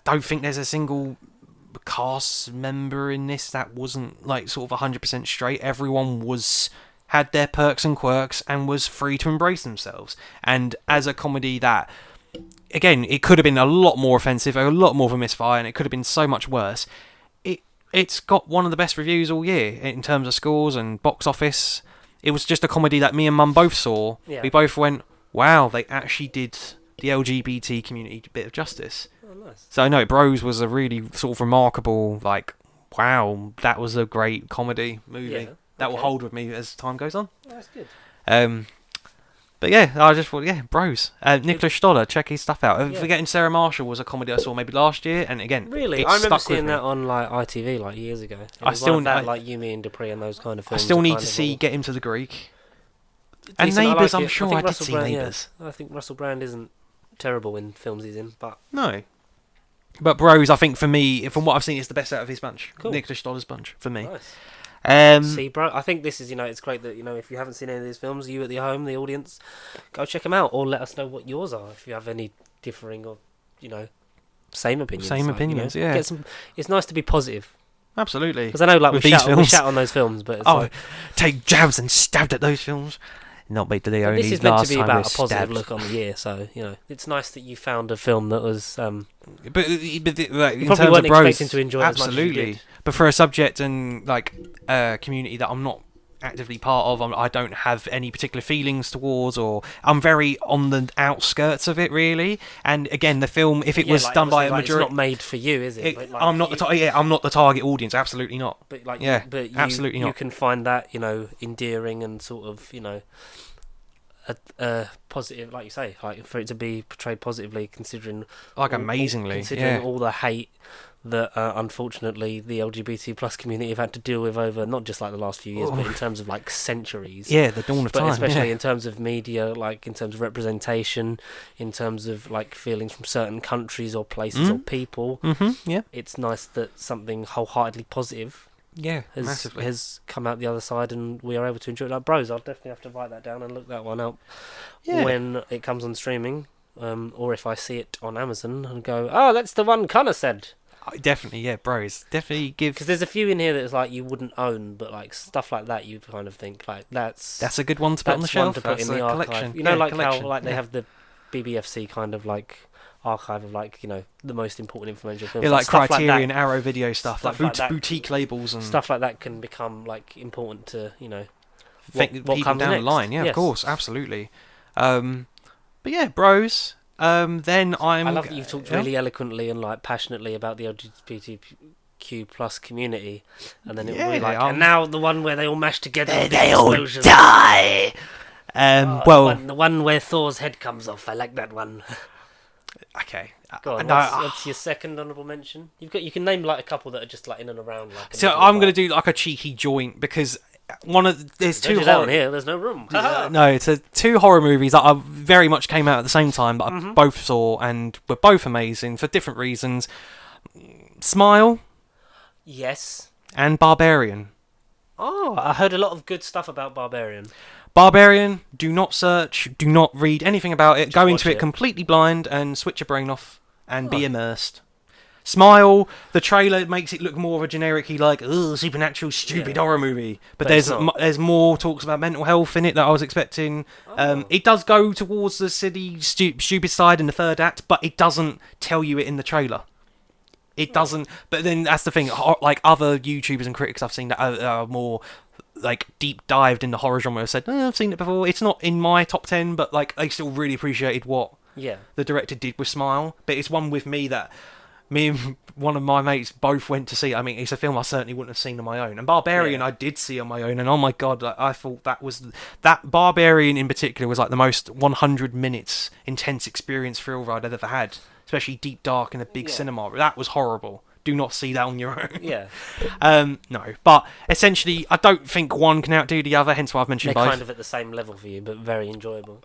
Speaker 2: don't think there's a single cast member in this that wasn't sort of 100% straight. Everyone had their perks and quirks and was free to embrace themselves. And as a comedy that, again, it could have been a lot more offensive, a lot more of a misfire, and it could have been so much worse. It's got one of the best reviews all year in terms of scores and box office. It was just a comedy that me and Mum both saw. Yeah. We both went, wow, they actually did the LGBT community a bit of justice.
Speaker 1: Oh, nice.
Speaker 2: So I know Bros was a really sort of remarkable, wow, that was a great comedy movie. Yeah, that will hold with me as time goes on.
Speaker 1: Oh, that's good.
Speaker 2: But yeah, I just thought, Bros. Nicholas Stoller, check his stuff out. Forgetting Sarah Marshall was a comedy I saw maybe last year, and again,
Speaker 1: really, I remember seeing that on ITV years ago.
Speaker 2: I still
Speaker 1: You, Me and Dupree and those kind of films.
Speaker 2: I still need to see Get Him to the Greek. And Neighbours, I'm sure I did see Neighbours.
Speaker 1: I think Russell Brand isn't terrible in films he's in, but
Speaker 2: no. But Bros, I think for me, from what I've seen, is the best out of his bunch.
Speaker 1: Cool.
Speaker 2: Nicholas Stoller's bunch for me.
Speaker 1: Nice. See, bro, I think this is, it's great that, if you haven't seen any of these films, you at the home, the audience, go check them out, or let us know what yours are if you have any differing or, same opinions.
Speaker 2: Same opinions, yeah.
Speaker 1: It's nice to be positive.
Speaker 2: Absolutely.
Speaker 1: Because I know, we shout on those films, but it's
Speaker 2: take jabs and stabbed at those films. Not be the only.
Speaker 1: This is meant to be about a positive look on the year, so it's nice that you found a film that was.
Speaker 2: But in
Speaker 1: probably
Speaker 2: terms
Speaker 1: weren't
Speaker 2: of Bros,
Speaker 1: expecting to enjoy
Speaker 2: absolutely.
Speaker 1: As much as you did.
Speaker 2: But for a subject and community that I'm not actively part of, I don't have any particular feelings towards, or I'm very on the outskirts of it, really. And again, the film, if it was done by a majority,
Speaker 1: it's not made for you, is it?
Speaker 2: I'm not I'm not the target audience. Absolutely not.
Speaker 1: But
Speaker 2: absolutely not.
Speaker 1: You can find that endearing and sort of a positive, like you say, like for it to be portrayed positively, considering
Speaker 2: amazingly,
Speaker 1: considering all the hate that unfortunately the LGBT plus community have had to deal with over not just like the last few years, but in terms of like centuries.
Speaker 2: Yeah, the dawn of
Speaker 1: but
Speaker 2: time.
Speaker 1: Especially in terms of media, like in terms of representation, in terms of like feelings from certain countries or places or people.
Speaker 2: Yeah,
Speaker 1: it's nice that something wholeheartedly positive.
Speaker 2: Massively
Speaker 1: has come out the other side, and we are able to enjoy it. Like Bros, I'll definitely have to write that down and look that one up when it comes on streaming, or if I see it on Amazon and go, oh, that's the one Connor said.
Speaker 2: Definitely, Bros. Definitely give,
Speaker 1: because there's a few in here that's like you wouldn't own, but like stuff like that you kind of think like that's
Speaker 2: a good one to put on the shelf.
Speaker 1: To put in the archive. You know, like how like they have the BBFC kind of like archive of like, you know, the most important information films.
Speaker 2: Yeah, like Criterion,
Speaker 1: like
Speaker 2: Arrow video stuff like boutique labels and
Speaker 1: stuff like that can become like important to, you know,
Speaker 2: what comes down the line. Yeah, of course, absolutely. But yeah, Bros. Then I
Speaker 1: love that you've talked really eloquently and like passionately about the LGBTQ plus community, and then it will be like, and now the one where they all mash together,
Speaker 2: they all die.
Speaker 1: The one where Thor's head comes off. I like that one.
Speaker 2: Okay.
Speaker 1: Go on, what's your second honourable mention? You can name like a couple that are just like in and around. Like,
Speaker 2: so I'm going to do like a cheeky joint because there's two horror
Speaker 1: here. There's no room.
Speaker 2: No, it's two horror movies that very much came out at the same time, but I both saw and were both amazing for different reasons. Smile.
Speaker 1: Yes.
Speaker 2: And Barbarian.
Speaker 1: Oh, I heard a lot of good stuff about Barbarian.
Speaker 2: Barbarian, do not search, do not read anything about it. Go into it completely blind and switch your brain off and be immersed. Smile, the trailer makes it look more of a generic-y, like, supernatural, stupid horror movie. But there's more talks about mental health in it that I was expecting. It does go towards the silly, stupid side in the third act, but it doesn't tell you it in the trailer. It doesn't. But then that's the thing. Like other YouTubers and critics I've seen that are more like deep dived in the horror genre have said, I've seen it before. It's not in my top 10, but like I still really appreciated what the director did with Smile. But it's one with me that me and one of my mates both went to see. I mean, it's a film I certainly wouldn't have seen on my own. And Barbarian I did see on my own, and oh my god, I thought that Barbarian in particular was like the most 100 minutes intense experience thrill ride I've ever had. Especially deep dark in a big cinema. That was horrible. Do not see that on your own.
Speaker 1: Yeah.
Speaker 2: No, but essentially, I don't think one can outdo the other. Hence why I've mentioned both.
Speaker 1: They're kind of at the same level for you, but very enjoyable.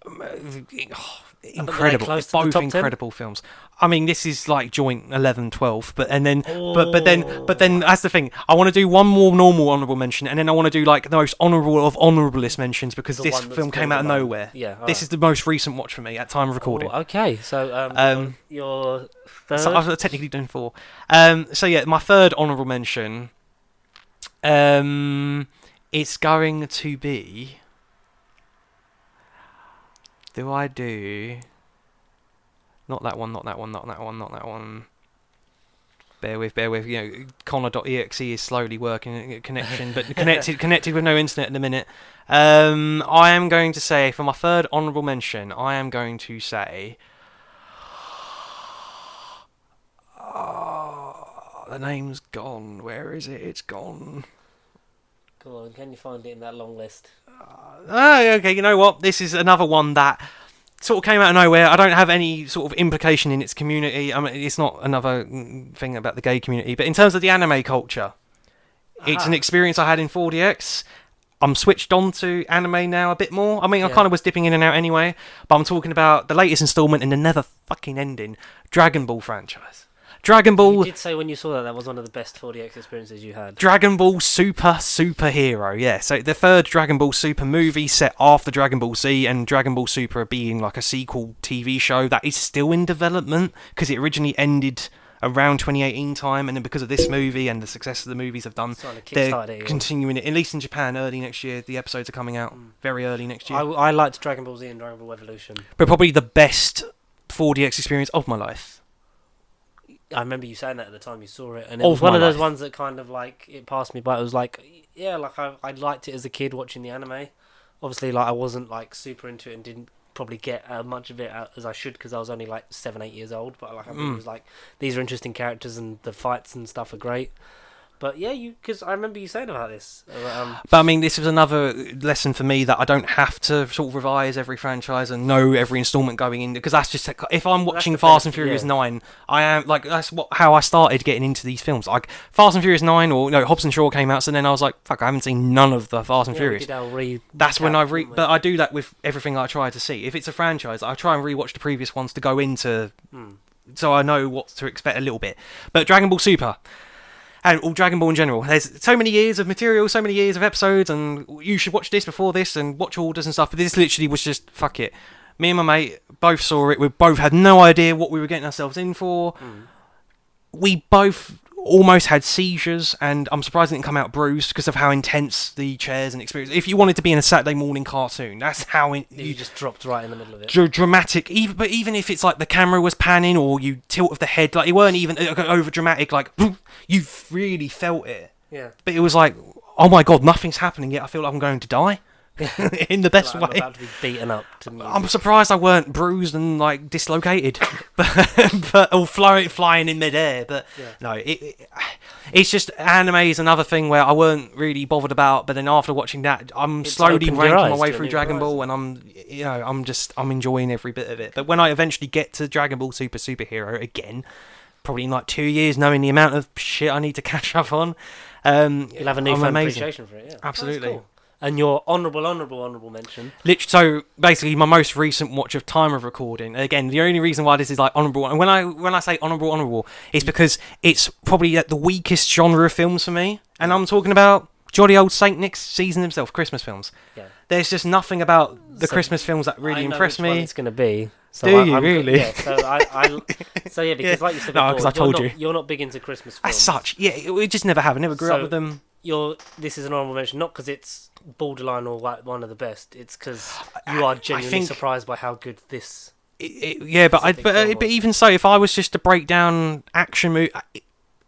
Speaker 2: Incredible. Both incredible films. I mean, this is like joint 11, 12, but then that's the thing. I want to do one more normal honourable mention, and then I want to do like the most honourable of honourablest mentions because this film came out of nowhere.
Speaker 1: Yeah.
Speaker 2: This is the most recent watch for me at time of recording.
Speaker 1: Okay, so your third.
Speaker 2: So I've technically done 4. So yeah, my third honourable mention. It's going to be. Do I do... Not that one. Bear with. You know, Connor.exe is slowly working a connection, but connected with no internet in a minute. I am going to say, for my third honourable mention, I am going to say... the name's gone. Where is it? It's gone.
Speaker 1: Come on, can you find it in that long list?
Speaker 2: Okay, you know what? This is another one that sort of came out of nowhere. I don't have any sort of implication in its community. I mean, it's not another thing about the gay community, but in terms of the anime culture, it's an experience I had in 4DX. I'm switched on to anime now a bit more. I mean, I kind of was dipping in and out anyway, but I'm talking about the latest installment in the never fucking ending Dragon Ball franchise. Dragon Ball...
Speaker 1: You did say when you saw that was one of the best 4DX experiences you had.
Speaker 2: Dragon Ball Superhero, yeah. So the third Dragon Ball Super movie set after Dragon Ball Z, and Dragon Ball Super being like a sequel TV show that is still in development because it originally ended around 2018 time, and then because of this movie and the success of the movies have done, they're continuing it, at least in Japan, early next year. The episodes are coming out very early next year.
Speaker 1: I liked Dragon Ball Z and Dragon Ball Evolution.
Speaker 2: But probably the best 4DX experience of my life.
Speaker 1: I remember you saying that at the time you saw it, and it was one of those ones that kind of like it passed me by. It was like, yeah, like I liked it as a kid watching the anime. Obviously, like I wasn't like super into it and didn't probably get much of it as I should because I was only like 7-8 years old. But like I think it was like these are interesting characters and the fights and stuff are great. But yeah, because I remember you saying about this.
Speaker 2: But I mean, this was another lesson for me that I don't have to sort of revise every franchise and know every instalment going in, because that's just, if I'm watching Fast and Furious 9, I am like, that's how I started getting into these films. Like Fast and Furious 9, or Hobbs and Shaw came out, so then I was like, fuck, I haven't seen none of the Fast and Furious. That's when but I do that with everything that I try to see. If it's a franchise, I try and rewatch the previous ones to go into, so I know what to expect a little bit. But Dragon Ball Super, and all Dragon Ball in general, there's so many years of material, so many years of episodes, and you should watch this before this, and watch orders and stuff, but this literally was just, fuck it. Me and my mate both saw it, we both had no idea what we were getting ourselves in for. We both almost had seizures, and I'm surprised it didn't come out bruised because of how intense the chairs and experience. If you wanted to be in a Saturday morning cartoon, that's how
Speaker 1: you just dropped right in the middle of it.
Speaker 2: Dramatic, but even if it's like the camera was panning or you tilt of the head, like it weren't even over dramatic, like you really felt it.
Speaker 1: Yeah.
Speaker 2: But it was like, oh my god, nothing's happening yet. I feel like I'm going to die. In the best way.
Speaker 1: I'm about to be beaten up to music.
Speaker 2: I'm surprised I weren't bruised and like dislocated, but or flying in midair. But no, it's just anime is another thing where I weren't really bothered about. But then after watching that, I'm slowly ranking my way through Dragon Ball, and I'm enjoying every bit of it. But when I eventually get to Dragon Ball Super Superhero again, probably in like 2 years, knowing the amount of shit I need to catch up on,
Speaker 1: you'll have a newfound appreciation for it. Yeah,
Speaker 2: absolutely.
Speaker 1: Cool. And your honourable mention.
Speaker 2: So basically, my most recent watch of time of recording. Again, the only reason why this is like honourable, and when I say honourable, it's because it's probably the weakest genre of films for me. And I'm talking about jolly old Saint Nick's season himself, Christmas films.
Speaker 1: Yeah.
Speaker 2: There's just nothing about the Christmas films that really impress me.
Speaker 1: It's going to be.
Speaker 2: So Do you really?
Speaker 1: Yeah. So because like you said before,
Speaker 2: because I told
Speaker 1: you're not big into Christmas films.
Speaker 2: As such, yeah, we just never have. I never grew up with them.
Speaker 1: This is an honourable mention, not because it's borderline or like one of the best. It's because you are genuinely surprised by how good this.
Speaker 2: But even so, if I was just to break down action movie,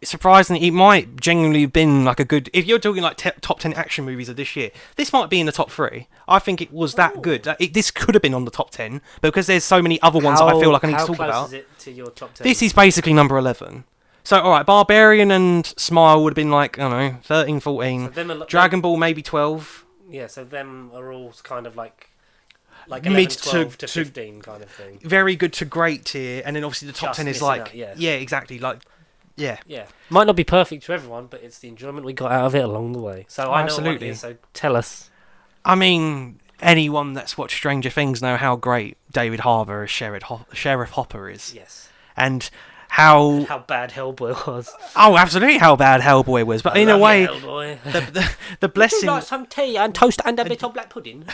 Speaker 2: surprisingly, it might genuinely have been like a good. If you're talking like top 10 action movies of this year, this might be in the top 3. I think it was that good. This could have been on the top 10, but because there's so many other ones that I feel like I need to talk about. How close is it
Speaker 1: to your top 10?
Speaker 2: This is basically number 11. So, alright, Barbarian and Smile would have been like, I don't know, 13, 14. So Dragon Ball maybe 12.
Speaker 1: Yeah, so them are all kind of like 11, mid 12 to 15 kind of thing.
Speaker 2: Very good to great tier, and then obviously the top 10 is like, out, yeah, exactly, like, yeah.
Speaker 1: Might not be perfect to everyone, but it's the enjoyment we got out of it along the way. So I know absolutely. What it is, so tell us.
Speaker 2: I mean, anyone that's watched Stranger Things know how great David Harbour as Sheriff Hopper is.
Speaker 1: Yes.
Speaker 2: And how
Speaker 1: bad Hellboy was.
Speaker 2: Oh, absolutely how bad Hellboy was. But in a way, the blessing...
Speaker 1: Would you like some tea and toast and a bit of black pudding?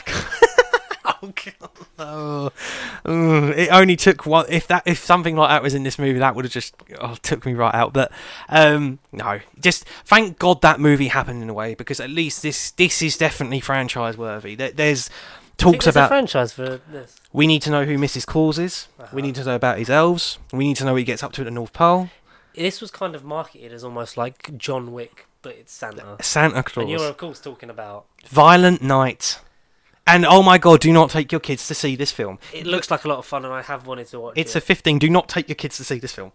Speaker 2: It only took one. If something like that was in this movie, that would have just took me right out. But no, just thank God that movie happened in a way, because at least this is definitely franchise worthy. There's talks about
Speaker 1: a franchise for this.
Speaker 2: We need to know who Mrs. Claus is. We need to know about his elves. We need to know what he gets up to at the North Pole.
Speaker 1: This was kind of marketed as almost like John Wick, but it's Santa.
Speaker 2: Santa Claus.
Speaker 1: And you're of course talking about
Speaker 2: Violent Night. And oh my god, do not take your kids to see this film.
Speaker 1: It looks like a lot of fun, and I have wanted to watch it.
Speaker 2: It's a 15. Do not take your kids to see this film.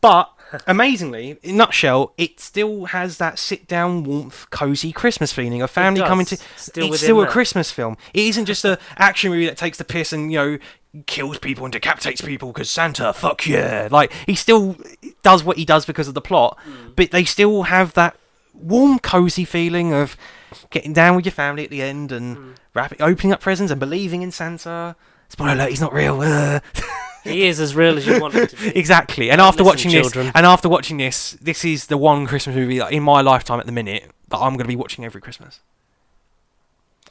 Speaker 2: But amazingly, in a nutshell, it still has that sit-down, warmth, cozy Christmas feeling. A family coming to. It's still a Christmas film. It isn't just an action movie that takes the piss and kills people and decapitates people because Santa. Fuck yeah! Like he still does what he does because of the plot, but they still have that warm, cozy feeling of getting down with your family at the end and opening up presents and believing in Santa. Spoiler alert: he's not real.
Speaker 1: He is as real as you want him to be.
Speaker 2: Exactly. And after watching this, this is the one Christmas movie in my lifetime at the minute that I'm going to be watching every Christmas.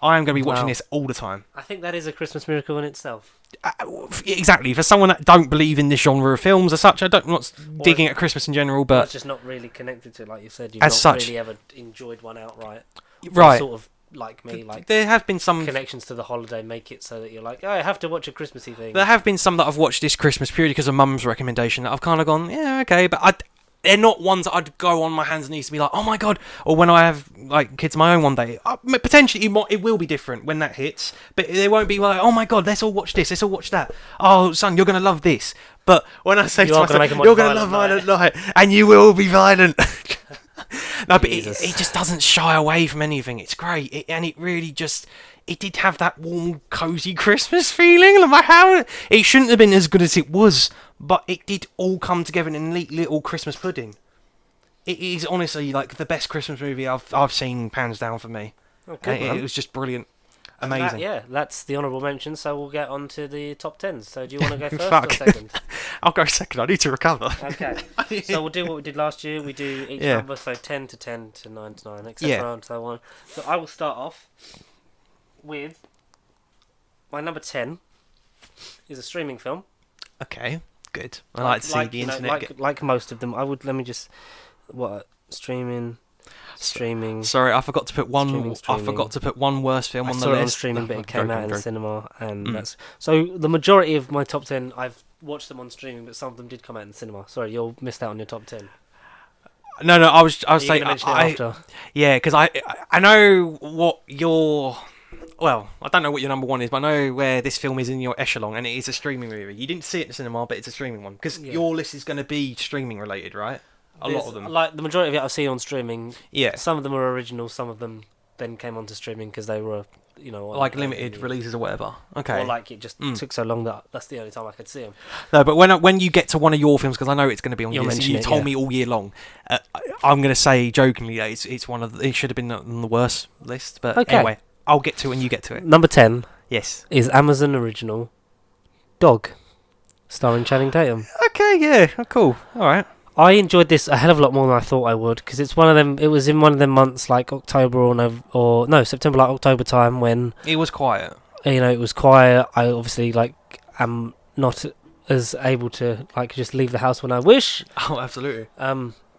Speaker 2: I am going to be watching this all the time.
Speaker 1: I think that is a Christmas miracle in itself.
Speaker 2: Exactly. For someone that don't believe in this genre of films as such, I'm not digging at Christmas in general, but
Speaker 1: it's just not really connected to it, like you said. You've not really ever enjoyed one outright.
Speaker 2: Right.
Speaker 1: Sort of like me,
Speaker 2: there have been some
Speaker 1: connections to the holiday make it so that you're like, I have to watch a Christmassy thing.
Speaker 2: There have been some that I've watched this Christmas purely because of Mum's recommendation that I've kind of gone, yeah, okay, but they're not ones that I'd go on my hands and knees to be like, oh my god. Or when I have like kids of my own one day, potentially it will be different when that hits, but they won't be like, oh my god, let's all watch this, let's all watch that. Oh son, you're gonna love this. But when I say to myself, you're gonna love Violent Night, and you will be violent. No, but it just doesn't shy away from anything. It's great, and it really just. It did have that warm, cosy Christmas feeling. Like how it shouldn't have been as good as it was, but it did all come together in a neat little Christmas pudding. It is honestly like the best Christmas movie I've seen, hands down for me.
Speaker 1: Okay,
Speaker 2: it was just brilliant, amazing.
Speaker 1: That's the honourable mention. So we'll get on to the top 10s. So do you want to go first or second?
Speaker 2: I'll go second. I need to recover.
Speaker 1: Okay. So we'll do what we did last year. We do each number, so 10 to 10 to 9 to 9, etc. And so on. So I will start off with my number 10 is a streaming film.
Speaker 2: Okay, good. I like to see the internet.
Speaker 1: Like most of them, streaming.
Speaker 2: Sorry, I forgot to put one. Streaming. I forgot to put one worst film on the list.
Speaker 1: On streaming, but it came out in the cinema, and that's so. The majority of my top 10, I've watched them on streaming, but some of them did come out in the cinema. Sorry, you're missed out on your top 10.
Speaker 2: No, I was saying
Speaker 1: after.
Speaker 2: Yeah, because I know what your. Well, I don't know what your number one is, but I know where this film is in your echelon, and it is a streaming movie. You didn't see it in the cinema, but it's a streaming one. Because your list is going to be streaming related, right? A lot of them.
Speaker 1: Like, the majority of it I've seen on streaming.
Speaker 2: Yeah.
Speaker 1: Some of them are original, some of them then came onto streaming because they were,
Speaker 2: like limited releases or whatever. Okay.
Speaker 1: Or like it just took so long that's the only time I could see them.
Speaker 2: No, but when you get to one of your films, because I know it's going to be on your list, you told me all year long, I'm going to say jokingly that it's one of it should have been on the worst list, but anyway. I'll get to it when you get to it.
Speaker 1: Number 10
Speaker 2: yes,
Speaker 1: is Amazon original Dog, starring Channing Tatum.
Speaker 2: Okay, yeah, cool. All right.
Speaker 1: I enjoyed this a hell of a lot more than I thought I would, because it's one of them. It was in one of them months like October or September, like October time, when
Speaker 2: it was quiet.
Speaker 1: It was quiet. I obviously am not as able to just leave the house when I wish.
Speaker 2: Oh, absolutely.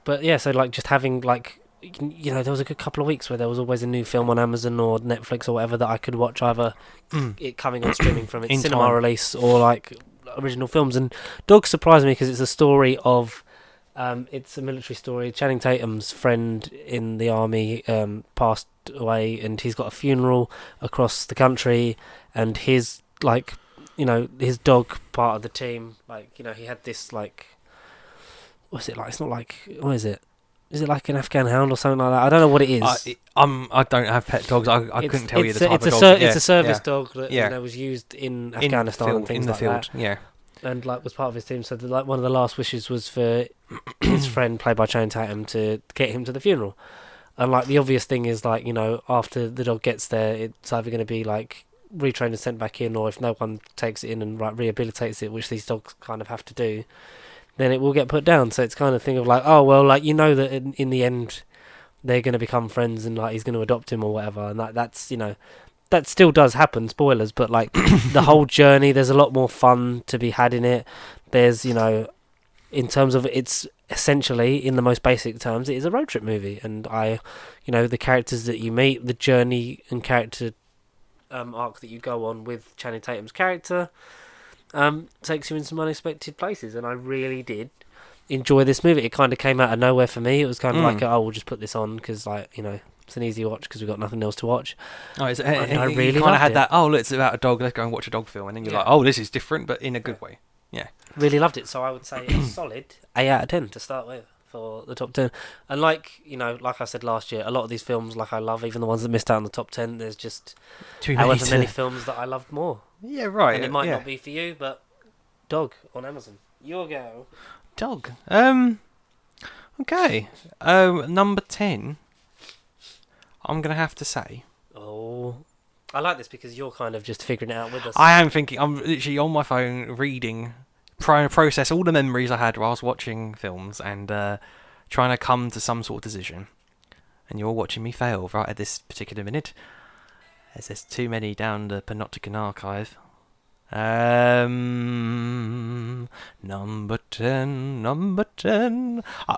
Speaker 1: But yeah, so just having there was a good couple of weeks where there was always a new film on Amazon or Netflix or whatever that I could watch, either it coming on streaming from its cinema release or original films. And Dog surprised me because it's a story of, it's a military story. Channing Tatum's friend in the army passed away, and he's got a funeral across the country, and his his dog, part of the team, he had this what's it like? It's not what is it? Is it like an Afghan hound or something like that? I don't know what it is.
Speaker 2: I don't have pet dogs. I couldn't tell you the type of dog.
Speaker 1: It's a service dog that was used in Afghanistan and things
Speaker 2: in the field.
Speaker 1: That.
Speaker 2: Yeah,
Speaker 1: and was part of his team. So one of the last wishes was for his friend, played by Channing Tatum, to get him to the funeral. And the obvious thing is after the dog gets there, it's either going to be retrained and sent back in, or if no one takes it in and rehabilitates it, which these dogs kind of have to do, then it will get put down. So it's kind of thing of that in the end they're going to become friends, and he's going to adopt him or whatever, and that's that still does happen, spoilers, but the whole journey, there's a lot more fun to be had in it. There's in terms of, it's essentially, in the most basic terms, it is a road trip movie, and the characters that you meet, the journey and character arc that you go on with Channing Tatum's character takes you in some unexpected places, and I really did enjoy this movie. It kind of came out of nowhere for me. It was kind of we'll just put this on because it's an easy watch because we've got nothing else to watch.
Speaker 2: Oh, I really kind of had that. Oh, look, it's about a dog. Let's go and watch a dog film, and then you're like, oh, this is different, but in a good way. Yeah,
Speaker 1: really loved it. So I would say a solid 8 out of 10 to start with for the top 10. And like I said last year, a lot of these films I love, even the ones that missed out on the top 10. There's just however many films that I loved more.
Speaker 2: Yeah, right.
Speaker 1: And it might not be for you, but Dog on Amazon. Your go.
Speaker 2: Dog. Okay. Number 10. I'm gonna have to say.
Speaker 1: Oh, I like this because you're kind of just figuring it out with us.
Speaker 2: I am thinking. I'm literally on my phone reading, trying to process all the memories I had whilst watching films and trying to come to some sort of decision. And you're watching me fail right at this particular minute, as there's too many down the Panopticon archive. Number 10.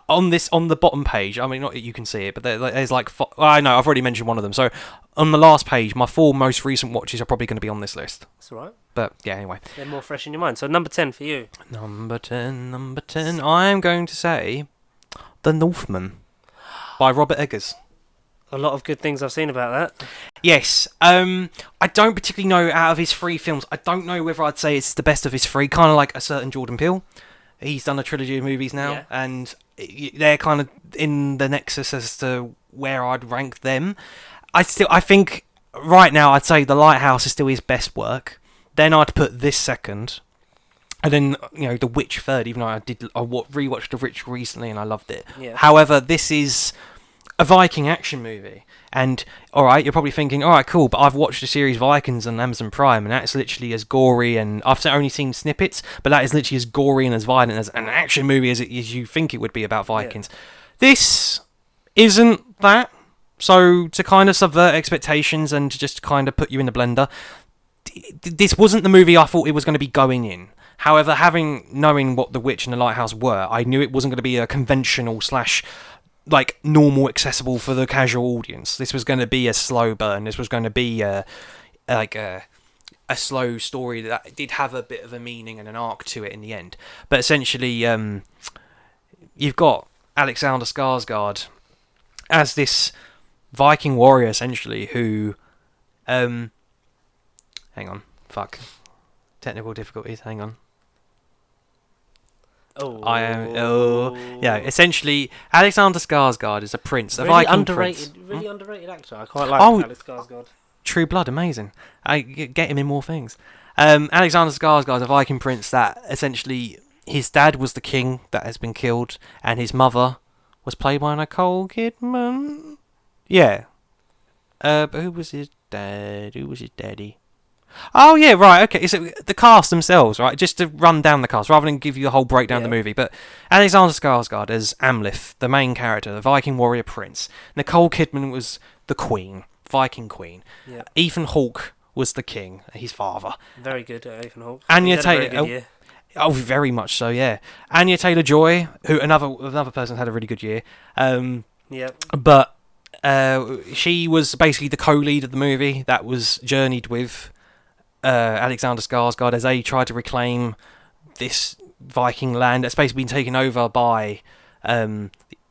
Speaker 2: On the bottom page, I mean, not that you can see it, but there's I know, I've already mentioned one of them. So on the last page, my 4 most recent watches are probably going to be on this list.
Speaker 1: That's all right.
Speaker 2: But yeah, anyway.
Speaker 1: They're more fresh in your mind. So number 10 for you.
Speaker 2: Number 10. I'm going to say The Northman by Robert Eggers.
Speaker 1: A lot of good things I've seen about that.
Speaker 2: Yes. I don't particularly know, out of his 3 films, I don't know whether I'd say it's the best of his 3, kind of like a certain Jordan Peele. He's done a trilogy of movies now, and they're kind of in the nexus as to where I'd rank them. I think right now I'd say The Lighthouse is still his best work. Then I'd put this second, and then The Witch third. Even though I rewatched The Witch recently and I loved it.
Speaker 1: Yeah.
Speaker 2: However, this is a Viking action movie. And, alright, you're probably thinking, alright, cool, but I've watched the series Vikings on Amazon Prime, and that's literally as gory, and I've only seen snippets, but that is literally as gory and as violent as an action movie as you think it would be about Vikings. Yeah. This isn't that. So, to kind of subvert expectations and to just kind of put you in the blender, this wasn't the movie I thought it was going to be going in. However, knowing what The Witch and The Lighthouse were, I knew it wasn't going to be a conventional / normal, accessible for the casual audience. This was going to be a slow burn. This was going to be a slow story that did have a bit of a meaning and an arc to it in the end. But essentially, you've got Alexander Skarsgård as this Viking warrior, essentially, who... hang on. Fuck. Technical difficulties. Hang on. Essentially, Alexander Skarsgård is a prince,
Speaker 1: really
Speaker 2: a Viking
Speaker 1: underrated,
Speaker 2: prince.
Speaker 1: Really underrated actor. I quite like Alex Skarsgård.
Speaker 2: True Blood, amazing. I get him in more things. Alexander Skarsgård is a Viking prince that essentially his dad was the king that has been killed, and his mother was played by Nicole Kidman. Yeah. But who was his dad? Who was his daddy? Oh, yeah, right, okay. So the cast themselves, right? Just to run down the cast, rather than give you the whole breakdown of the movie. But Alexander Skarsgård as Amleth, the main character, the Viking warrior prince. Nicole Kidman was the queen, Viking queen. Yeah. Ethan Hawke was the king, his father.
Speaker 1: Very good, Ethan Hawke.
Speaker 2: Anya Taylor. Oh, very much so, yeah. Anya Taylor-Joy, who another person had a really good year. But she was basically the co-lead of the movie that was journeyed with Alexander Skarsgård as they tried to reclaim this Viking land that's basically been taken over by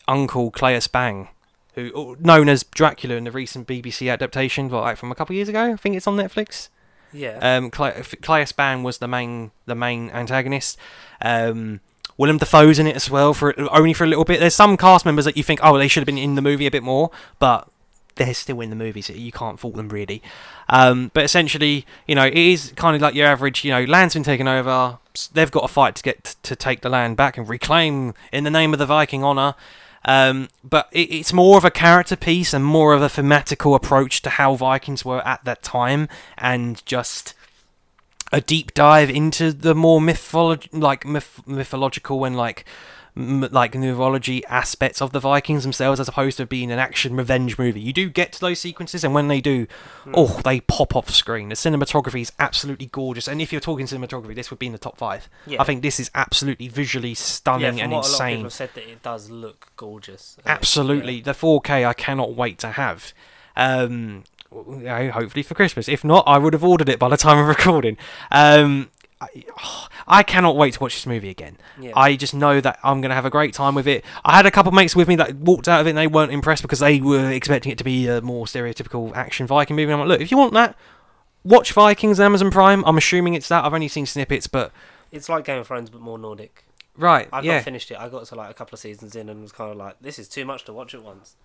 Speaker 2: Uncle Claes Bang, who known as Dracula in the recent BBC adaptation, from a couple of years ago. I think it's on Netflix.
Speaker 1: Yeah.
Speaker 2: Claes Bang was the main antagonist. Willem Dafoe's in it as well, only for a little bit. There's some cast members that you think, they should have been in the movie a bit more, but they're still in the movie, so you can't fault them really. But essentially, it is kind of like your average, land's been taken over, they've got to fight to take the land back and reclaim in the name of the Viking honour. But it's more of a character piece and more of a thematical approach to how Vikings were at that time, and just a deep dive into the more mythological and neurology aspects of the Vikings themselves, as opposed to being an action revenge movie. You do get to those sequences, and when they do, they pop off screen. The cinematography is absolutely gorgeous, and if you're talking cinematography, this would be in the top 5. Yeah. I think this is absolutely visually stunning and insane. A lot of people
Speaker 1: said that it does look gorgeous.
Speaker 2: Absolutely, the 4K I cannot wait to have. Hopefully for Christmas. If not, I would have ordered it by the time of recording. I cannot wait to watch this movie again. Yeah. I just know that I'm going to have a great time with it. I had a couple of mates with me that walked out of it and they weren't impressed because they were expecting it to be a more stereotypical action Viking movie. And I'm like, look, if you want that, watch Vikings on Amazon Prime. I'm assuming it's that. I've only seen snippets, but...
Speaker 1: It's like Game of Thrones, but more Nordic.
Speaker 2: Right,
Speaker 1: I've not finished it. I got to a couple of seasons in and was kind of like, this is too much to watch at once.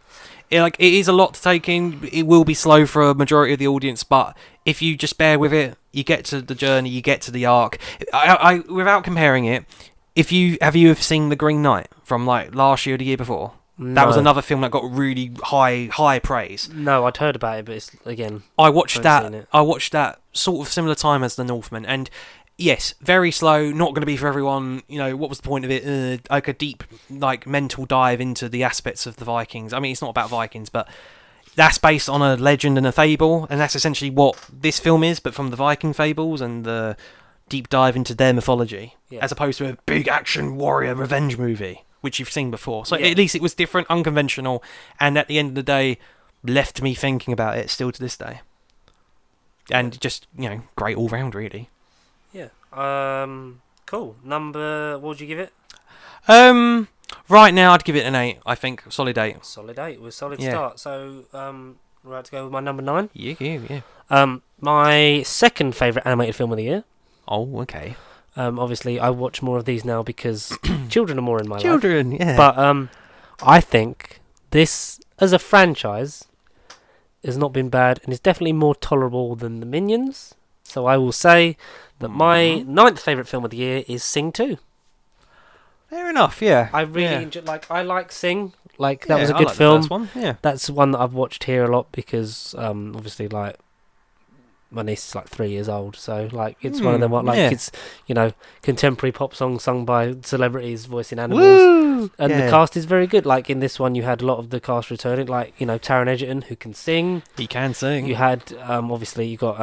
Speaker 2: It is a lot to take in. It will be slow for a majority of the audience, but if you just bear with it, you get to the journey, you get to the arc. I without comparing it, have you seen The Green Knight from last year or the year before? No. That was another film that got really high praise.
Speaker 1: No, I'd heard about it, but it's again.
Speaker 2: I watched that sort of similar time as The Northman, and yes, very slow, not going to be for everyone. What was the point of it? A deep, mental dive into the aspects of the Vikings. I mean, it's not about Vikings, but that's based on a legend and a fable, and that's essentially what this film is, but from the Viking fables and the deep dive into their mythology, as opposed to a big action warrior revenge movie, which you've seen before. So at least it was different, unconventional, and at the end of the day, left me thinking about it still to this day. And just, great all round, really.
Speaker 1: Yeah. Cool. What would you give it?
Speaker 2: Right now I'd give it an 8, I think. Solid 8.
Speaker 1: Solid 8 with solid start. So, right to go with my number 9?
Speaker 2: Yeah.
Speaker 1: My second favourite animated film of the year.
Speaker 2: Oh, okay.
Speaker 1: Obviously, I watch more of these now because children are more in my life.
Speaker 2: Children, yeah.
Speaker 1: But I think this, as a franchise, has not been bad and is definitely more tolerable than the Minions. So I will say that my 9th favourite film of the year is Sing 2.
Speaker 2: Fair enough, yeah.
Speaker 1: I really enjoy, I like Sing. That was a
Speaker 2: I
Speaker 1: good
Speaker 2: like
Speaker 1: film.
Speaker 2: The first one, yeah.
Speaker 1: That's one that I've watched here a lot because obviously my niece is 3 years old, so it's one of them it's contemporary pop songs sung by celebrities voicing animals.
Speaker 2: Woo!
Speaker 1: And the cast is very good. In this one you had a lot of the cast returning, Taron Egerton, who can sing.
Speaker 2: He can sing.
Speaker 1: You had obviously you got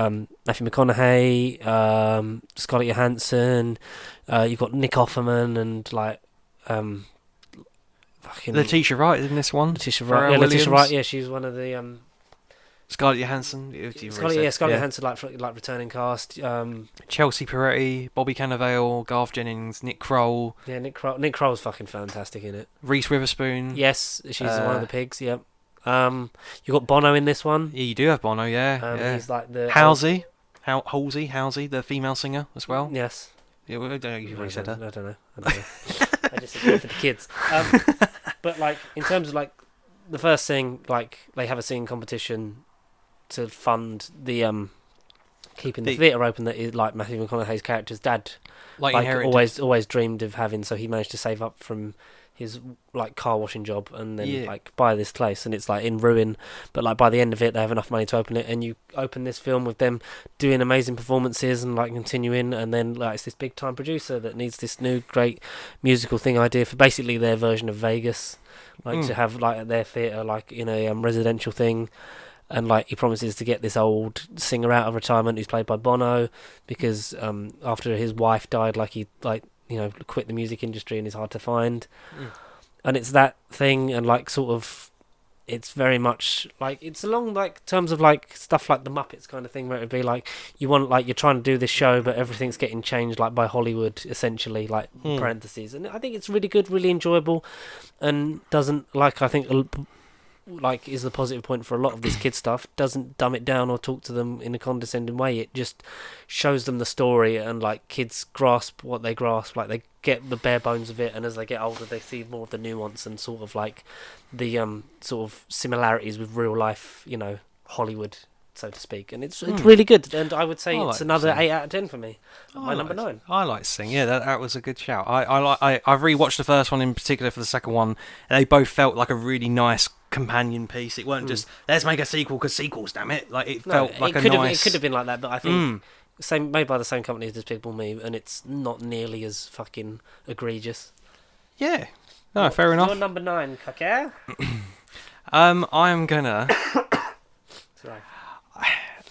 Speaker 1: Matthew McConaughey, Scarlett Johansson, you've got Nick Offerman and
Speaker 2: Letitia Wright in this one.
Speaker 1: Letitia Wright, yeah, she's one of the
Speaker 2: Scarlett Johansson.
Speaker 1: Scarlett Johansson, returning cast.
Speaker 2: Chelsea Peretti, Bobby Cannavale, Garth Jennings, Nick Kroll.
Speaker 1: Yeah, Nick Kroll's fucking fantastic in it.
Speaker 2: Reese Witherspoon.
Speaker 1: Yes, she's one of the pigs. Yep. You got Bono in this one.
Speaker 2: Yeah, you do have Bono. Yeah.
Speaker 1: He's the
Speaker 2: Halsey, Halsey, the female singer as well.
Speaker 1: Yes.
Speaker 2: Yeah, I don't know if you've already said that.
Speaker 1: I don't know. I just said it for the kids. But in terms of the first thing, they have a singing competition to fund the keeping the theatre open that is Matthew McConaughey's character's dad always dreamed of having, so he managed to save up from his car washing job and then buy this place, and it's in ruin, but by the end of it they have enough money to open it, and you open this film with them doing amazing performances and continuing, and then it's this big time producer that needs this new great musical thing idea for basically their version of Vegas, to have their theatre in a residential thing. And he promises to get this old singer out of retirement who's played by Bono, because after his wife died, he quit the music industry and is hard to find. And it's that thing, and it's very much it's along terms of stuff like the Muppets kind of thing, where it would be you want you're trying to do this show but everything's getting changed by Hollywood essentially, parentheses. And I think it's really good, really enjoyable, and doesn't I think is the positive point for a lot of this kid stuff, doesn't dumb it down or talk to them in a condescending way. It just shows them the story, and kids grasp what they grasp, they get the bare bones of it, and as they get older they see more of the nuance and sort of the sort of similarities with real life, Hollywood, so to speak. And it's really good, and I would say it's another 8 out of 10 for me. My number 9.
Speaker 2: I like Sing. Yeah, that was a good shout. I rewatched the first one in particular for the second one, and they both felt like a really nice companion piece. It weren't just let's make a sequel because sequels, damn it. It felt like a nice.
Speaker 1: It could have been like that, but I think made by the same company as Despicable Me, and it's not nearly as fucking egregious.
Speaker 2: Yeah. No, fair enough.
Speaker 1: Your number 9, Kaka.
Speaker 2: I'm gonna.
Speaker 1: Sorry.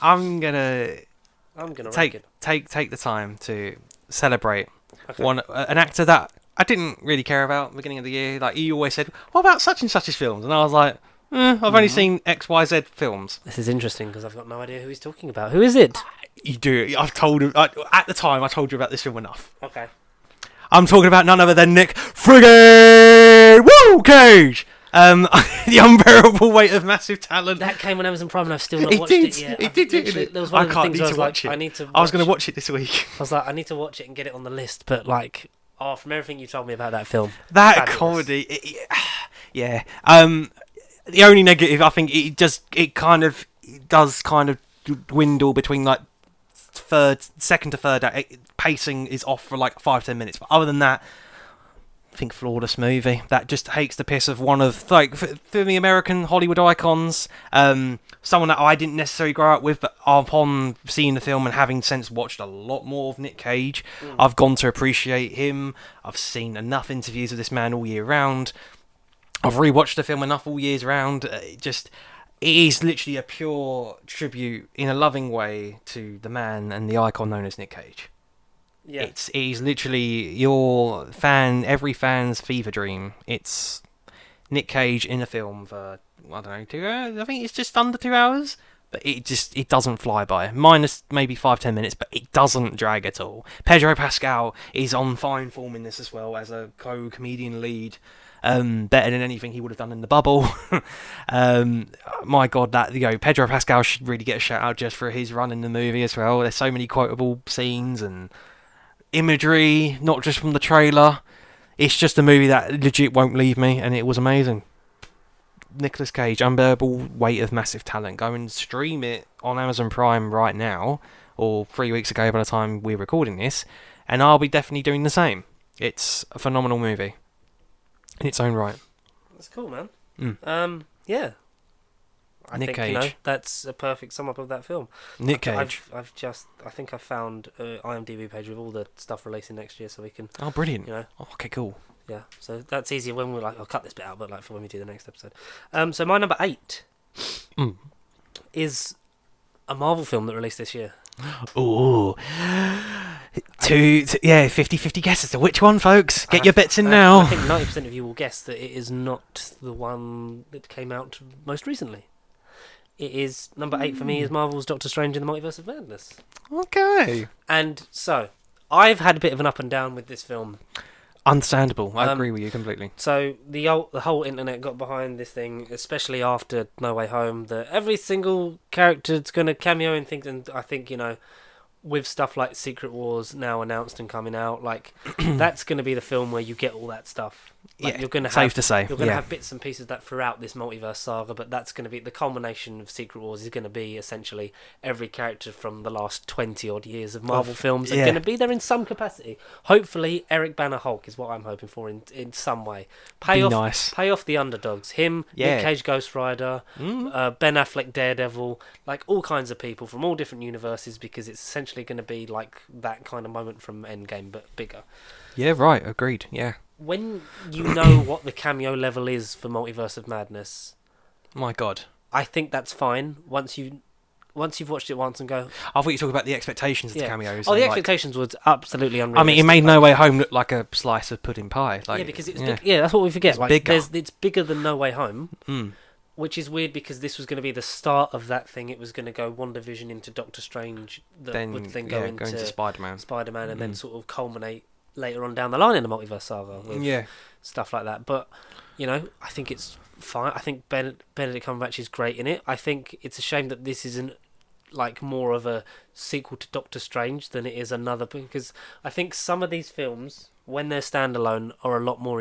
Speaker 2: I'm gonna
Speaker 1: take
Speaker 2: the time to celebrate an actor that I didn't really care about at the beginning of the year. You always said, what about such and such's films? And I was like, I've only seen XYZ films.
Speaker 1: This is interesting because I've got no idea who he's talking about. Who is it?
Speaker 2: You do. I've told him at the time. I told you about this film enough.
Speaker 1: Okay.
Speaker 2: I'm talking about none other than Nick friggin' Cage. The Unbearable Weight of Massive Talent.
Speaker 1: That came on Amazon Prime and I've still not watched it yet.
Speaker 2: It did.
Speaker 1: There was one of the things I was like, I need to watch.
Speaker 2: I was going to watch it this week.
Speaker 1: I was like, I need to watch it and get it on the list, but from everything you told me about that film,
Speaker 2: that
Speaker 1: fabulous.
Speaker 2: Comedy, yeah. The only negative, I think, it does kind of dwindle between second to third act. Pacing is off for 5-10 minutes, but other than that, I think flawless movie that just takes the piss of one of for the American Hollywood icons, someone that I didn't necessarily grow up with, but upon seeing the film and having since watched a lot more of Nick Cage, I've gone to appreciate him. I've seen enough interviews of this man all year round. I've rewatched the film enough all years round. It is literally a pure tribute in a loving way to the man and the icon known as Nick Cage. Yeah. It is literally every fan's fever dream. It's Nick Cage in a film for, I don't know, 2 hours. I think it's just under 2 hours, but it doesn't fly by. Minus maybe 5-10 minutes, but it doesn't drag at all. Pedro Pascal is on fine form in this as well as a co-comedian lead. Better than anything he would have done in The Bubble. My God, Pedro Pascal should really get a shout out just for his run in the movie as well. There's so many quotable scenes, and imagery, not just from the trailer. It's just a movie that legit won't leave me, and it was amazing. Nicolas Cage, unbearable weight of massive talent. Go and stream it on Amazon Prime right now, or 3 weeks ago by the time we're recording this, and I'll be definitely doing the same. It's a phenomenal movie in its own right.
Speaker 1: That's cool, man.
Speaker 2: Yeah. Nick Cage.
Speaker 1: That's a perfect sum up of that film.
Speaker 2: Nick Cage.
Speaker 1: I think I found an IMDb page with all the stuff releasing next year, so we can.
Speaker 2: Oh, brilliant! Okay, cool.
Speaker 1: Yeah, so that's easier when we're like, I'll cut this bit out, but like for when we do the next episode. So my number 8 is a Marvel film that released this year.
Speaker 2: Ooh. 50-50 guess as to which one, folks. Get your bets in now.
Speaker 1: I think 90% of you will guess that it is not the one that came out most recently. It is number 8 for me is Marvel's Doctor Strange in the Multiverse of Madness.
Speaker 2: Okay.
Speaker 1: And so, I've had a bit of an up and down with this film.
Speaker 2: Understandable. I agree with you completely.
Speaker 1: So the whole internet got behind this thing, especially after No Way Home, that every single character's going to cameo in things, and I think, with stuff like Secret Wars now announced and coming out, like that's going to be the film where you get all that stuff. Like, you're going to
Speaker 2: safe to say.
Speaker 1: You're going to have bits and pieces that throughout this multiverse saga, but that's going to be the culmination of Secret Wars. Is going to be essentially every character from the last 20 odd years of Marvel films are going to be there in some capacity. Hopefully, Eric Banner Hulk is what I'm hoping for in some way. Pay off the underdogs. Him, Nick Cage, Ghost Rider, Ben Affleck, Daredevil, like all kinds of people from all different universes, because it's essentially going to be like that kind of moment from Endgame, but bigger. Yeah,
Speaker 2: right. Agreed. Yeah.
Speaker 1: When you know what the cameo level is for Multiverse of Madness,
Speaker 2: my God,
Speaker 1: I think that's fine. Once you've watched it once and go,
Speaker 2: I thought you were talking about the expectations of the cameos.
Speaker 1: Oh, the expectations was absolutely unrealistic.
Speaker 2: I mean, it made No Way Home look like a slice of pudding pie. Like,
Speaker 1: because it was big. Yeah, that's what we forget.
Speaker 2: It's bigger.
Speaker 1: It's bigger than No Way Home, which is weird because this was going to be the start of that thing. It was going to go WandaVision into Doctor Strange, would then go into Spider-Man, and then sort of culminate later on down the line in the Multiverse saga with stuff like that. But I think it's fine. I think Benedict Cumberbatch is great in it. I think it's a shame that this isn't like more of a sequel to Doctor Strange than it is another, because I think some of these films, when they're standalone, are a lot more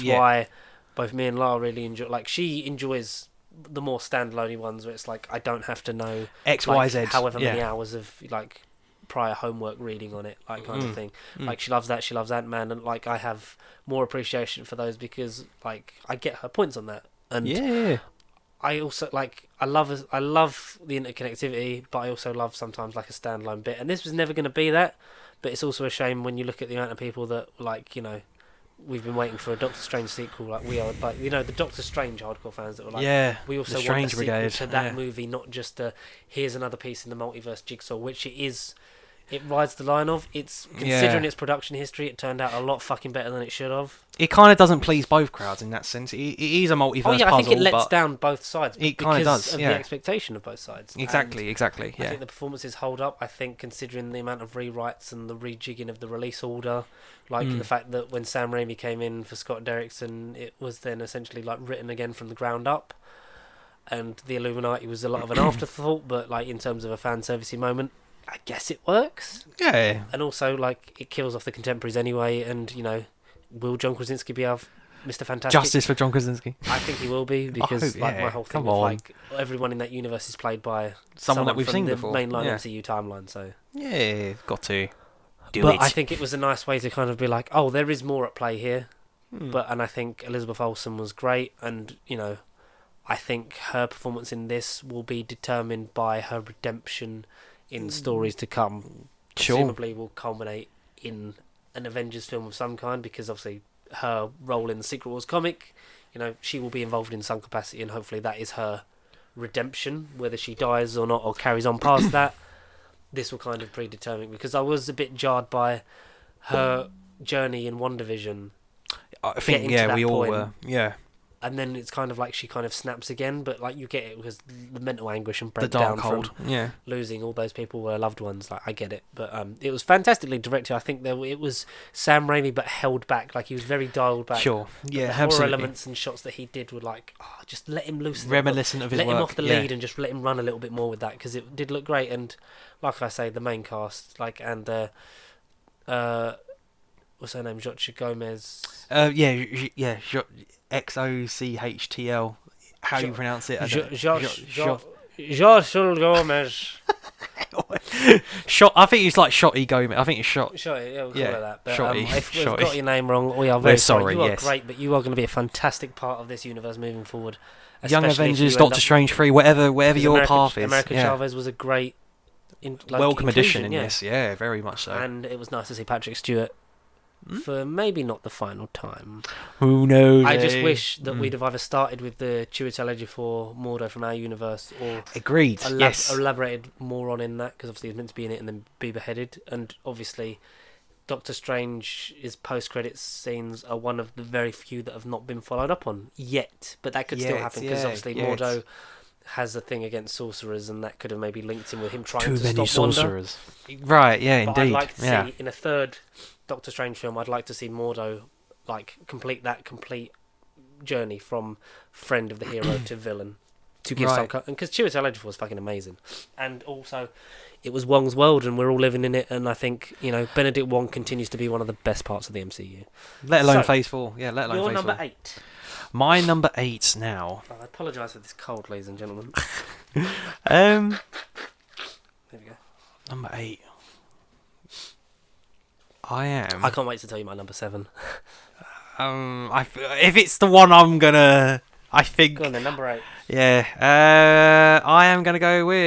Speaker 1: why both me and Lara really enjoy. Like, she enjoys the more standalone ones where it's like I don't have to know
Speaker 2: X, Y, Z,
Speaker 1: however many hours of like prior homework reading on it, like kind of thing. Like, she loves that. She loves Ant-Man, and like I have more appreciation for those because like I get her points on that. And I also I love the interconnectivity, but I also love sometimes like a standalone bit. And this was never going to be that, but it's also a shame when you look at the amount of people that we've been waiting for a Doctor Strange sequel. Like, we are the Doctor Strange hardcore fans that were like, we also want a sequel to that movie, not just here's another piece in the multiverse jigsaw, which it is. It rides the line of. It's considering its production history, it turned out a lot fucking better than it should have.
Speaker 2: It kind of doesn't please both crowds in that sense. It is a multiverse puzzle.
Speaker 1: I think it lets down both sides.
Speaker 2: It kind of does.
Speaker 1: Of the expectation of both sides.
Speaker 2: Exactly.
Speaker 1: I think the performances hold up. I think considering the amount of rewrites and the rejigging of the release order, the fact that when Sam Raimi came in for Scott Derrickson, it was then essentially like written again from the ground up. And the Illuminati was a lot of an afterthought, but like in terms of a fan servicey moment, I guess it works.
Speaker 2: Yeah.
Speaker 1: And also, it kills off the contemporaries anyway. And, will John Krasinski be our Mr. Fantastic?
Speaker 2: Justice for John Krasinski.
Speaker 1: I think he will be, because my whole thing of everyone in that universe is played by
Speaker 2: someone that we've
Speaker 1: from
Speaker 2: seen
Speaker 1: the
Speaker 2: before.
Speaker 1: mainline MCU timeline. So
Speaker 2: got to do
Speaker 1: but
Speaker 2: it.
Speaker 1: I think it was a nice way to kind of be like, oh, there is more at play here. And I think Elizabeth Olsen was great, and I think her performance in this will be determined by her redemption in stories to come. Presumably will culminate in an Avengers film of some kind, because obviously her role in the Secret Wars comic, she will be involved in some capacity, and hopefully that is her redemption, whether she dies or not or carries on past that. This will kind of predetermine, because I was a bit jarred by her journey in WandaVision.
Speaker 2: I think we all were. Yeah.
Speaker 1: And then it's kind of like she kind of snaps again, but like you get it because the mental anguish and breakdown from losing all those people were loved ones. Like, I get it, but it was fantastically directed. I think it was Sam Raimi, but held back. Like, he was very dialed back.
Speaker 2: Sure,
Speaker 1: the horror elements and shots that he did were like, just let him loose.
Speaker 2: Reminiscent of his work.
Speaker 1: Let him off the lead and just let him run a little bit more with that, because it did look great. And like I say, the main cast, and what's her name? Xochitl Gomez.
Speaker 2: XOCHTL. How do you pronounce it?
Speaker 1: Xochitl Gomez.
Speaker 2: I think it's like Shotty Gomez. I think it's Shot.
Speaker 1: Shotty, yeah, we'll call her that. But,
Speaker 2: Shotty.
Speaker 1: if we've got your name wrong, we are very
Speaker 2: sorry.
Speaker 1: You are
Speaker 2: yes.
Speaker 1: great, but you are going to be a fantastic part of this universe moving forward.
Speaker 2: Young Avengers, Doctor Strange 3, whatever your path is.
Speaker 1: America Chavez was a great,
Speaker 2: welcome addition in this. Yeah, very much so.
Speaker 1: And it was nice to see Patrick Stewart for maybe not the final time.
Speaker 2: Who knows?
Speaker 1: I just wish that we'd have either started with the Chiwetel Ejiofor Mordo from our universe, or
Speaker 2: agreed.
Speaker 1: Elaborated more on in that, because obviously he's meant to be in it and then be beheaded, and obviously Doctor Strange's post-credits scenes are one of the very few that have not been followed up on yet, but that could still happen, because obviously Mordo has a thing against sorcerers, and that could have maybe linked in with him trying to stop sorcerers.
Speaker 2: Wanda. Right, yeah,
Speaker 1: but
Speaker 2: indeed.
Speaker 1: I'd like to see, in a third Doctor Strange film, I'd like to see Mordo complete journey from friend of the hero to villain, to give some and because Chiwetel Ejiofor was fucking amazing, and also it was Wong's world and we're all living in it, and I think Benedict Wong continues to be one of the best parts of the MCU,
Speaker 2: let alone Phase 4. Let alone
Speaker 1: your
Speaker 2: Phase
Speaker 1: number
Speaker 2: 4.
Speaker 1: 8.
Speaker 2: My number 8 now.
Speaker 1: I apologise for this cold, ladies and gentlemen.
Speaker 2: There
Speaker 1: we go.
Speaker 2: Number 8. I
Speaker 1: can't wait to tell you my number 7.
Speaker 2: If it's the one I think.
Speaker 1: Go on then, number 8.
Speaker 2: Yeah. I am gonna go with.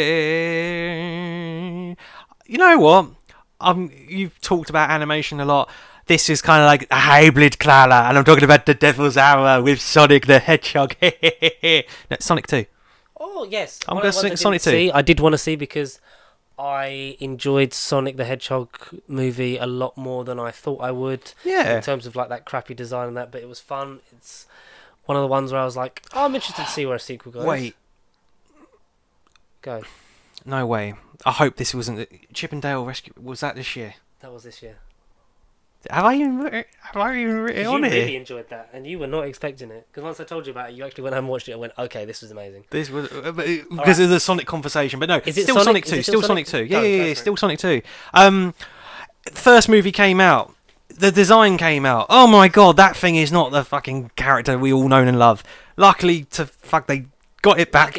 Speaker 2: You know what? You've talked about animation a lot. This is kind of like a hybrid Clara, and I'm talking about the Devil's Hour with Sonic the Hedgehog. No, Sonic 2.
Speaker 1: Oh yes,
Speaker 2: I'm going to Sonic 2.
Speaker 1: I did want to see, because I enjoyed Sonic the Hedgehog movie a lot more than I thought I would.
Speaker 2: Yeah.
Speaker 1: In terms of that crappy design and that, but it was fun. It's one of the ones where I was like, I'm interested to see where a sequel goes.
Speaker 2: Wait.
Speaker 1: Go.
Speaker 2: No way. I hope this wasn't Chip and Dale Rescue. Was that this year?
Speaker 1: That was this year.
Speaker 2: Have I even written it on here?
Speaker 1: You really enjoyed that, and you were not expecting it. Because once I told you about it, you actually went home and watched it and went, okay, this was amazing.
Speaker 2: This was because of the Sonic conversation, but no,
Speaker 1: is it
Speaker 2: still Sonic 2. Still Sonic 2. Yeah, still Sonic 2. First movie came out. The design came out. Oh my god, that thing is not the fucking character we all know and love. Luckily they got it back.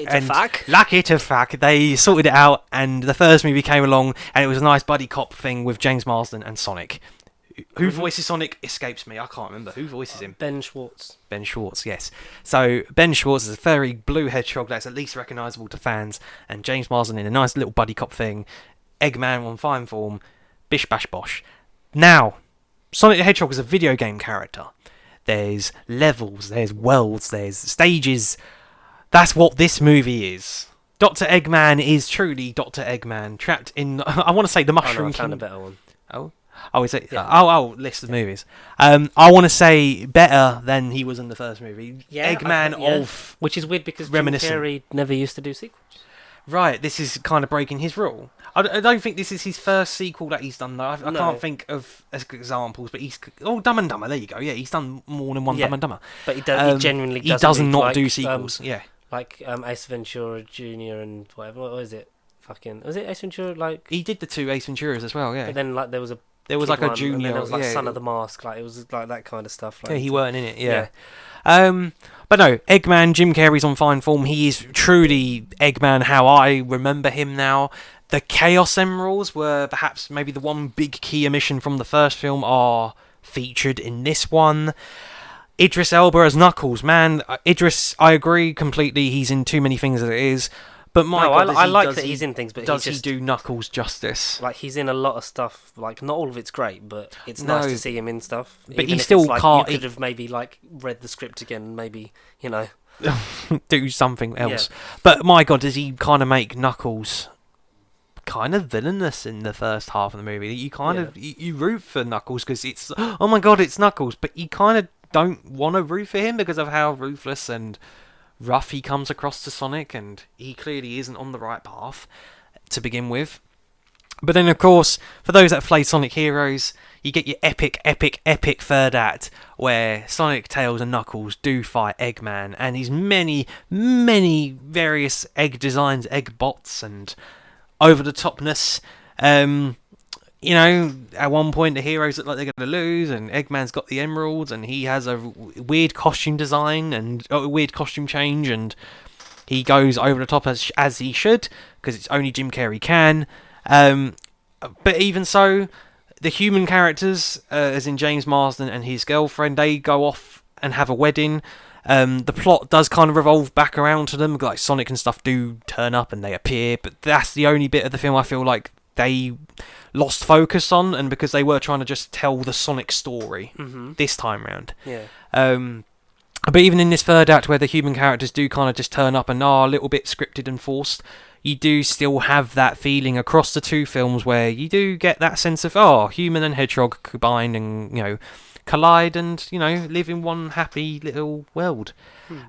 Speaker 2: Lucky to fuck, they sorted it out, and the first movie came along, and it was a nice buddy cop thing with James Marsden and Sonic. Who voices Sonic escapes me. I can't remember. Who voices him?
Speaker 1: Ben Schwartz.
Speaker 2: Ben Schwartz, yes. So Ben Schwartz is a very blue hedgehog that's at least recognisable to fans, and James Marsden in a nice little buddy cop thing. Eggman on fine form. Bish bash bosh. Now, Sonic the Hedgehog is a video game character. There's levels, there's worlds, there's stages. That's what this movie is. Dr. Eggman is truly Dr. Eggman, trapped in, I want to say, the Mushroom
Speaker 1: I found a better one.
Speaker 2: Oh, is it? Yeah. List of movies. I want to say better than he was in the first movie.
Speaker 1: Yeah,
Speaker 2: Eggman
Speaker 1: which is weird because Jim Carrey never used to do sequels.
Speaker 2: Right, this is kind of breaking his rule. I don't think this is his first sequel that he's done, though. I can't think of examples, but Dumb and Dumber, there you go. Yeah, he's done more than one Dumb and Dumber.
Speaker 1: But he genuinely doesn't.
Speaker 2: He does not do sequels,
Speaker 1: Like Ace Ventura Jr. and whatever, what was it? Was it Ace Ventura? He
Speaker 2: did the 2 Ace Venturas as well, yeah.
Speaker 1: But then there was
Speaker 2: like a junior,
Speaker 1: and then there was Son of the Mask, it was like that kind of stuff.
Speaker 2: He weren't in it, yeah. But no, Eggman, Jim Carrey's on fine form. He is truly Eggman how I remember him now. The Chaos Emeralds were perhaps maybe the one big key omission from the first film are featured in this one. Idris Elba as Knuckles, man. Idris, I agree completely. He's in too many things as it is. But
Speaker 1: I like that he's in things, but
Speaker 2: does he do Knuckles justice?
Speaker 1: He's in a lot of stuff. Not all of it's great, but it's nice to see him in stuff.
Speaker 2: But he still can't.
Speaker 1: You could have maybe read the script again, and maybe
Speaker 2: do something else. Yeah. But my God, does he kind of make Knuckles kind of villainous in the first half of the movie? You kind of you root for Knuckles because it's oh my God, it's Knuckles, but you kind of don't want to root for him because of how ruthless and rough he comes across to Sonic, and he clearly isn't on the right path to begin with. But then, of course, for those that have played Sonic Heroes, you get your epic third act where Sonic, Tails and Knuckles do fight Eggman and his many various egg designs, egg bots and over-the-topness. you know, at one point the heroes look like they're going to lose, and Eggman's got the emeralds, and he has a weird costume design and a weird costume change, and he goes over the top as he should, because it's only Jim Carrey can. But even so, the human characters, as in James Marsden and his girlfriend, they go off and have a wedding. The plot does kind of revolve back around to them, like Sonic and stuff do turn up and they appear, but that's the only bit of the film I feel like they lost focus on, and because they were trying to just tell the Sonic story this time round.
Speaker 1: Yeah.
Speaker 2: But even in this third act, where the human characters do kind of just turn up and are a little bit scripted and forced, you do still have that feeling across the two films where you do get that sense of, human and hedgehog combine and, you know, collide and, you know, live in one happy little world.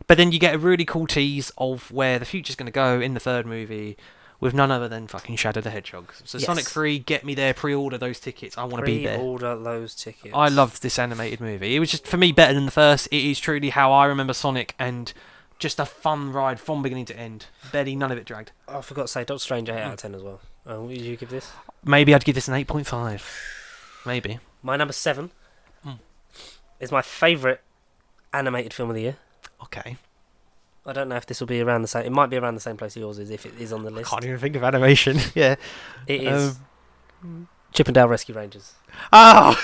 Speaker 2: But then you get a really cool tease of where the future's going to go in the third movie, with none other than fucking Shadow the Hedgehog. So yes. Sonic 3, get me there, pre-order those tickets. I want to be there.
Speaker 1: Pre-order those tickets.
Speaker 2: I loved this animated movie. It was just, for me, better than the first. It is truly how I remember Sonic, and just a fun ride from beginning to end. Barely none of it dragged.
Speaker 1: I forgot to say, Doctor Strange 8 out of 10 as well. What did you give this?
Speaker 2: Maybe I'd give this an 8.5. Maybe.
Speaker 1: My number 7 is my favourite animated film of the year.
Speaker 2: Okay.
Speaker 1: I don't know if this will be around the same... It might be around the same place yours is, if it is on the list.
Speaker 2: I can't even think of animation. Yeah.
Speaker 1: It is Chip 'n Dale Rescue Rangers.
Speaker 2: Oh!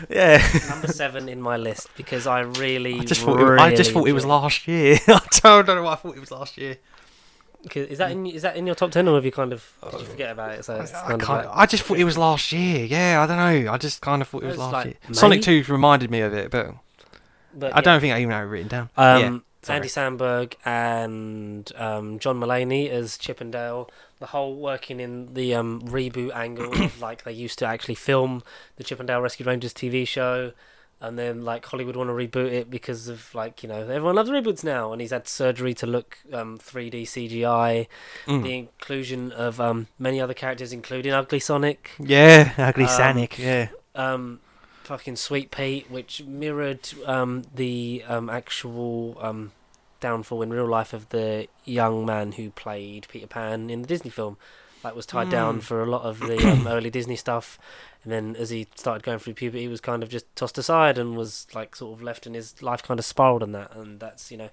Speaker 2: Yeah.
Speaker 1: Number 7 in my list, because I just
Speaker 2: thought it was last year. I don't know why I thought it was last year.
Speaker 1: Is that in your top 10, or have you kind of... Did you forget about it? So
Speaker 2: I just thought it was last year. Yeah, I don't know. I just kind of thought it was last year.
Speaker 1: May?
Speaker 2: Sonic 2 reminded me of it, but I don't think I even have it written down.
Speaker 1: Andy Samberg and John Mulaney as Chip 'n Dale. The whole working in the reboot angle of, like, they used to actually film the Chip 'n Dale Rescue Rangers TV show, and then, like, Hollywood want to reboot it because of, like, you know, everyone loves reboots now, and he's had surgery to look 3D CGI. The inclusion of many other characters, including Ugly Sonic.
Speaker 2: Yeah, Ugly Sonic. Yeah.
Speaker 1: Fucking Sweet Pete, which mirrored the actual downfall in real life of the young man who played Peter Pan in the Disney film. Like, was tied down for a lot of the early Disney stuff, and then as he started going through puberty, he was kind of just tossed aside and was, like, sort of left, and his life kind of spiraled on that, and that's, you know,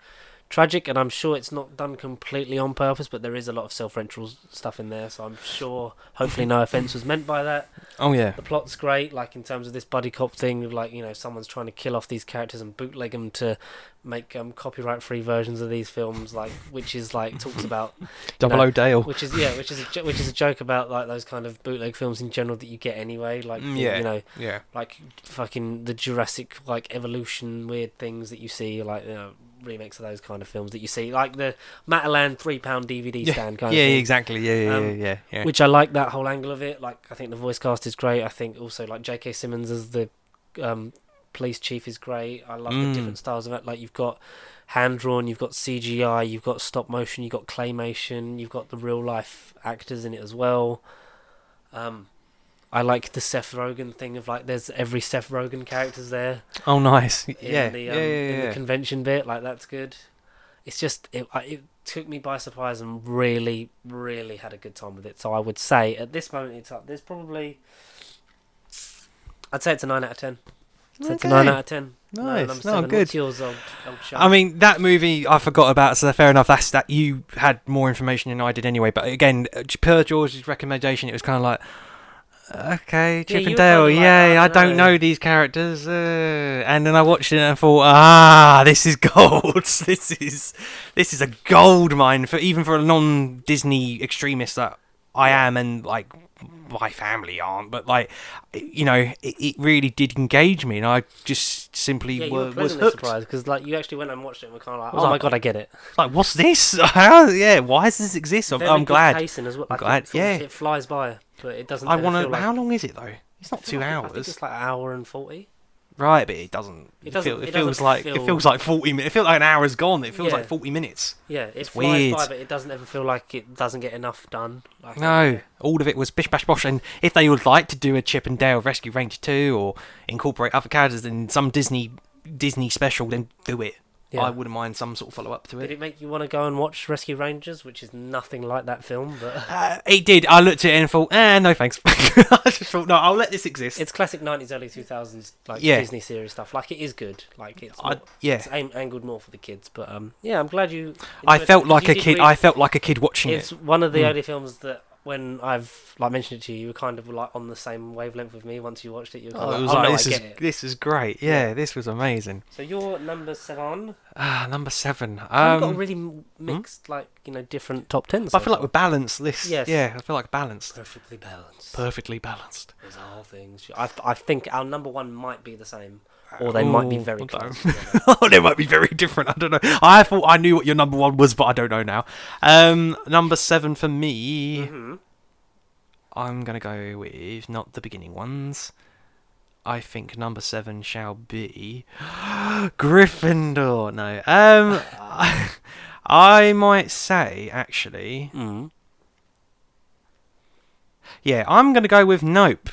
Speaker 1: tragic. And I'm sure it's not done completely on purpose, but there is a lot of self-referential stuff in there, so I'm sure, hopefully no offence was meant by that.
Speaker 2: Oh yeah.
Speaker 1: The plot's great, like, in terms of this buddy cop thing of, like, you know, someone's trying to kill off these characters and bootleg them to make copyright-free versions of these films, like, which is, like, talks about
Speaker 2: Double O Dale,
Speaker 1: which is a joke about, like, those kind of bootleg films in general that you get anyway, like, you know, like fucking the Jurassic, like, evolution weird things that you see, like, you know, remakes of those kind of films that you see, like the Matalan £3 DVD stand kind of thing.
Speaker 2: Yeah, exactly. Yeah.
Speaker 1: Which I like that whole angle of it. Like, I think the voice cast is great. I think also, like, J.K. Simmons as the police chief is great. I love the different styles of it. Like, you've got hand drawn, you've got CGI, you've got stop motion, you've got claymation, you've got the real life actors in it as well. I like the Seth Rogen thing of, like, there's every Seth Rogen character's there.
Speaker 2: Oh, nice.
Speaker 1: In the convention bit, like, that's good. It's just, it took me by surprise and really, really had a good time with it. So I would say, at this moment in time, there's probably... I'd say it's a 9 out of 10. It's a 9 out of 10.
Speaker 2: Nice.
Speaker 1: No,
Speaker 2: good.
Speaker 1: What's yours, old show?
Speaker 2: I mean, that movie I forgot about, so fair enough. That's that you had more information than I did anyway. But again, per George's recommendation, it was kind of like, okay, Chip 'n Dale, yay, I don't know these characters. And then I watched it and I thought, this is gold. this is a gold mine, even for a non-Disney extremist that I am, and, like, my family aren't, but, like, you know, it really did engage me, and I just simply was hooked.
Speaker 1: Surprised, because, like, you actually went and watched it and were kind of like, my god, I get it.
Speaker 2: Like, what's this? Why does this exist? I'm glad.
Speaker 1: Pacing as well. Like,
Speaker 2: I'm glad.
Speaker 1: It flies by, but it doesn't.
Speaker 2: How long is it though? It's not 2 hours.
Speaker 1: I think it's like an hour and 40.
Speaker 2: Right, but it doesn't. It feels like 40 minutes. It feels like an hour has gone. It feels like 40 minutes.
Speaker 1: Yeah, it flies by, but it doesn't ever feel like it doesn't get enough done. Like,
Speaker 2: no, all of it was bish bash bosh. And if they would like to do a Chip 'n Dale Rescue Ranger 2 or incorporate other characters in some Disney special, then do it. I wouldn't mind some sort of follow-up to it.
Speaker 1: Did it make you want to go and watch Rescue Rangers, which is nothing like that film? But
Speaker 2: it did. I looked at it and thought, no thanks. I just thought, no, I'll let this exist.
Speaker 1: It's classic 90s, early 2000s, like Disney series stuff. Like, it is good. Like, it's angled more for the kids. But I'm glad you.
Speaker 2: I felt like a kid. I felt like a kid watching it.
Speaker 1: It's one of the only films that, when I've mentioned it to you, you were kind of like on the same wavelength with me. Once you watched it, you were like,
Speaker 2: this is great. Yeah, this was amazing.
Speaker 1: So you're number 7.
Speaker 2: Number 7.
Speaker 1: I've got a really mixed, different top 10s.
Speaker 2: But I feel like we're balanced lists.
Speaker 1: Yes.
Speaker 2: Yeah, I feel like balanced.
Speaker 1: Perfectly balanced.
Speaker 2: Perfectly balanced.
Speaker 1: There's all things. I think our number 1 might be the same. Or they might be very close.
Speaker 2: Oh, they might be very different. I don't know. I thought I knew what your number 1 was, but I don't know now. Number 7 for me.
Speaker 1: Mm-hmm.
Speaker 2: I'm gonna go with not the beginning ones. I think number 7 shall be Gryffindor. No. I might say actually. Yeah, I'm gonna go with Nope.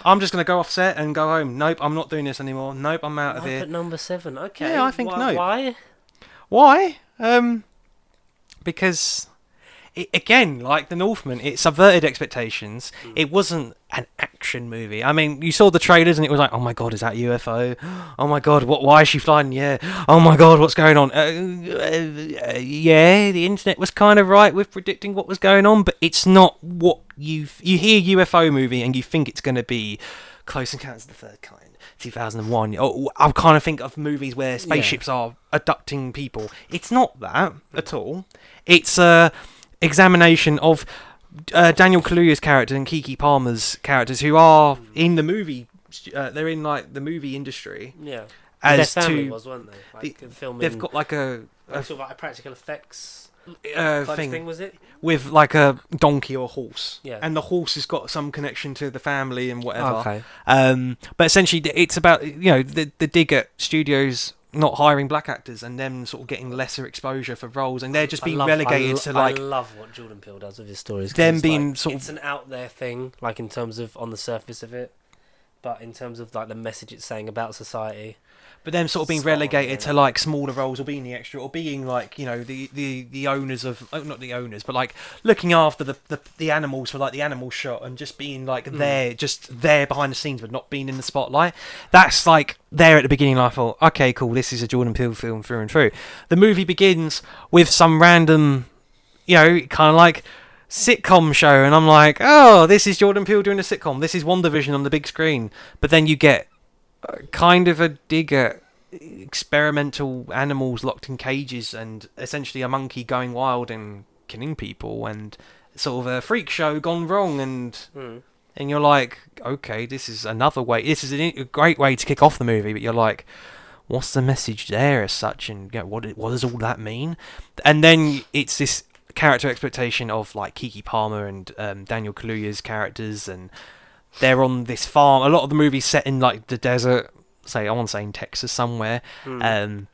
Speaker 2: I'm just going to go off set and go home. Nope, I'm not doing this anymore. Nope, I'm out of here.
Speaker 1: At number 7, okay.
Speaker 2: Yeah, I think Nope.
Speaker 1: Why?
Speaker 2: Because, again, like The Northman, it subverted expectations. It wasn't an action movie. I mean, you saw the trailers and it was like, oh my god, is that a UFO? Oh my god, why is she flying? Yeah. Oh my god, what's going on? Yeah, the internet was kind of right with predicting what was going on, but it's not what you hear UFO movie and you think it's going to be Close Encounters of the Third Kind, 2001. I kind of think of movies where spaceships are abducting people. It's not that at all. It's a examination of Daniel Kaluuya's character and Keke Palmer's characters, who are in the movie. They're in like the movie industry.
Speaker 1: Yeah.
Speaker 2: As
Speaker 1: their family
Speaker 2: to
Speaker 1: was, weren't they? Like,
Speaker 2: they've got like a
Speaker 1: sort of like a practical effects
Speaker 2: thing,
Speaker 1: was it?
Speaker 2: With like a donkey or horse.
Speaker 1: Yeah.
Speaker 2: And the horse has got some connection to the family and whatever.
Speaker 1: Okay.
Speaker 2: But essentially, it's about the dig at studios not hiring black actors and them sort of getting lesser exposure for roles, and they're just being relegated to like.
Speaker 1: I love what Jordan Peele does with his stories.
Speaker 2: Them being sort of.
Speaker 1: It's an out there thing, like in terms of on the surface of it, but in terms of like the message it's saying about society.
Speaker 2: But them sort of being relegated to like smaller roles, or being the extra, or being like the owners of not the owners, but like looking after the animals for like the animal shot, and just being like there behind the scenes, but not being in the spotlight. That's like there at the beginning. I thought, okay, cool, this is a Jordan Peele film through and through. The movie begins with some random, kind of like sitcom show, and I'm like, oh, this is Jordan Peele doing a sitcom. This is WandaVision on the big screen. But then you get kind of a dig at experimental animals locked in cages, and essentially a monkey going wild and killing people, and sort of a freak show gone wrong, and you're like, okay, this is another way. This is a great way to kick off the movie, but you're like, what's the message there as such, and what does all that mean? And then it's this character expectation of like Keke Palmer and Daniel Kaluuya's characters, and they're on this farm. A lot of the movie's set in like the desert, I want to say in Texas somewhere, in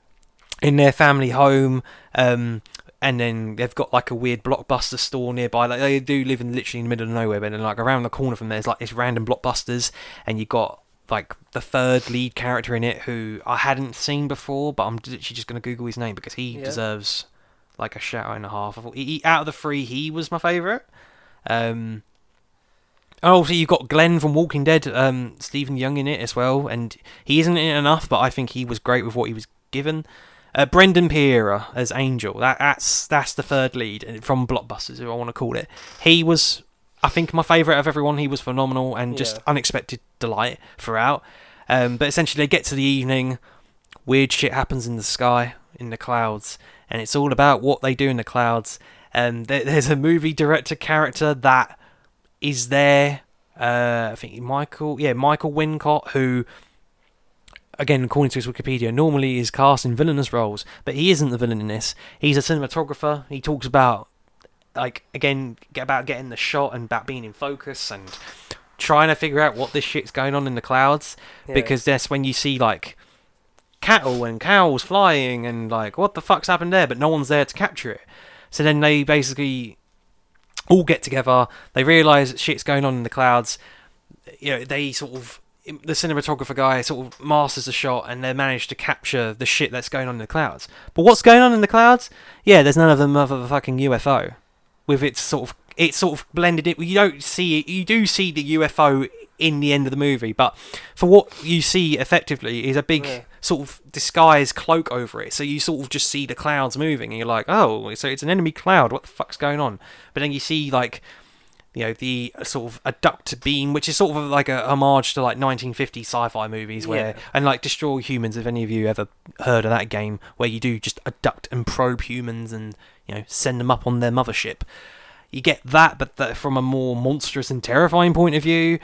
Speaker 2: their family home, and then they've got like a weird Blockbuster store nearby. Like they do live literally in the middle of nowhere, but then like around the corner from there's like this random Blockbusters, and you got like the third lead character in it who I hadn't seen before, but I'm literally just going to Google his name because he deserves like a shout out and a half. I thought out of the 3, he was my favourite. And also you've got Glenn from Walking Dead, Stephen Young in it as well, and he isn't in it enough, but I think he was great with what he was given. Brendan Pereira as Angel, that's the third lead from Blockbusters, if I want to call it. He was, I think, my favourite of everyone. He was phenomenal and just unexpected delight throughout. But essentially they get to the evening, weird shit happens in the sky, in the clouds, and it's all about what they do in the clouds. And there's a movie director character that is there, I think Michael Wincott, who, again, according to his Wikipedia, normally is cast in villainous roles, but he isn't the villain in this. He's a cinematographer. He talks about, getting the shot and about being in focus and trying to figure out what this shit's going on in the clouds, because that's when you see, like, cattle and cows flying and, like, what the fuck's happened there, but no one's there to capture it. So then they basically all get together, they realise that shit's going on in the clouds, they sort of the cinematographer guy sort of masters the shot, and they manage to capture the shit that's going on in the clouds. But what's going on in the clouds? Yeah, there's none of the motherfucking UFO, with it's sort of blended it. You don't see it. You do see the UFO in the end of the movie, but for what you see effectively is a big sort of disguise cloak over it. So you sort of just see the clouds moving, and you're like, oh, so it's an enemy cloud. What the fuck's going on? But then you see like, the sort of abduct beam, which is sort of like a homage to like 1950 sci-fi movies where, and like Destroy Humans, if any of you ever heard of that game, where you do just abduct and probe humans and, send them up on their mothership. You get that, but from a more monstrous and terrifying point of view.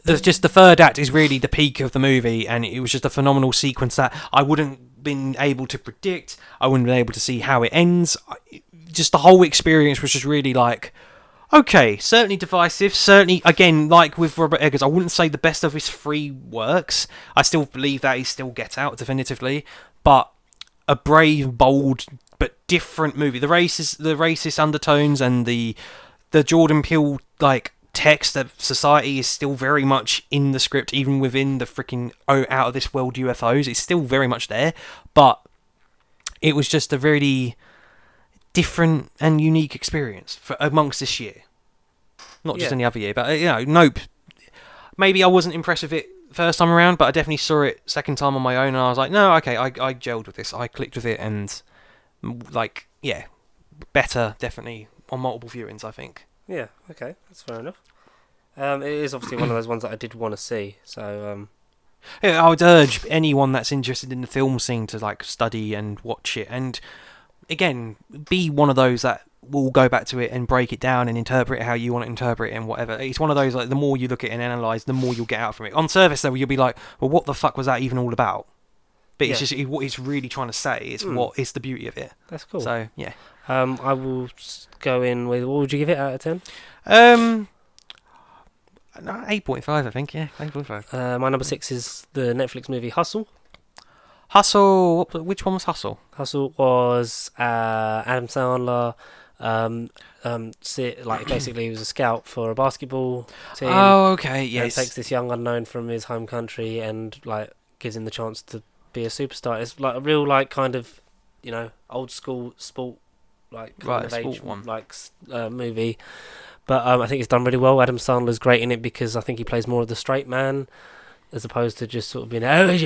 Speaker 2: There's just the third act is really the peak of the movie, and it was just a phenomenal sequence that I wouldn't been able to predict. I wouldn't been able to see how it ends. Just the whole experience was just really like, okay, certainly divisive, certainly, again, like with Robert Eggers, I wouldn't say the best of his 3 works. I still believe that he's still Get Out, definitively, but a brave, bold, but different movie. The racist undertones and the Jordan Peele, like, text of society is still very much in the script, even within the freaking out of this world UFOs. It's still very much there, but it was just a really different and unique experience for amongst this year. Not just any other year, but Nope. Maybe I wasn't impressed with it first time around, but I definitely saw it second time on my own, and I was like, no, okay, I gelled with this, I clicked with it, and better definitely on multiple viewings, I think.
Speaker 1: Yeah, okay, that's fair enough. It is obviously one of those ones that I did want to see, so
Speaker 2: I would urge anyone that's interested in the film scene to like study and watch it, and again, be one of those that will go back to it and break it down and interpret it how you want to interpret it and whatever. It's one of those, like, the more you look at it and analyse, the more you'll get out from it. On surface level, you'll be like, well, what the fuck was that even all about? But it's just what it's really trying to say. It's what is the beauty of it.
Speaker 1: That's cool.
Speaker 2: So, yeah.
Speaker 1: I will go in with, what would you give it out of 10?
Speaker 2: 8.5, I think, yeah. 8.5.
Speaker 1: My number 6 is the Netflix movie Hustle.
Speaker 2: Hustle, which one was Hustle?
Speaker 1: Hustle was Adam Sandler. Basically, he was a scout for a basketball team.
Speaker 2: Oh, okay, yes.
Speaker 1: And takes this young unknown from his home country and like gives him the chance to be a superstar. It's like a real kind of old school sport kind of age
Speaker 2: one
Speaker 1: movie. But I think it's done really well. Adam Sandler's great in it because I think he plays more of the straight man, as opposed to just sort of being I think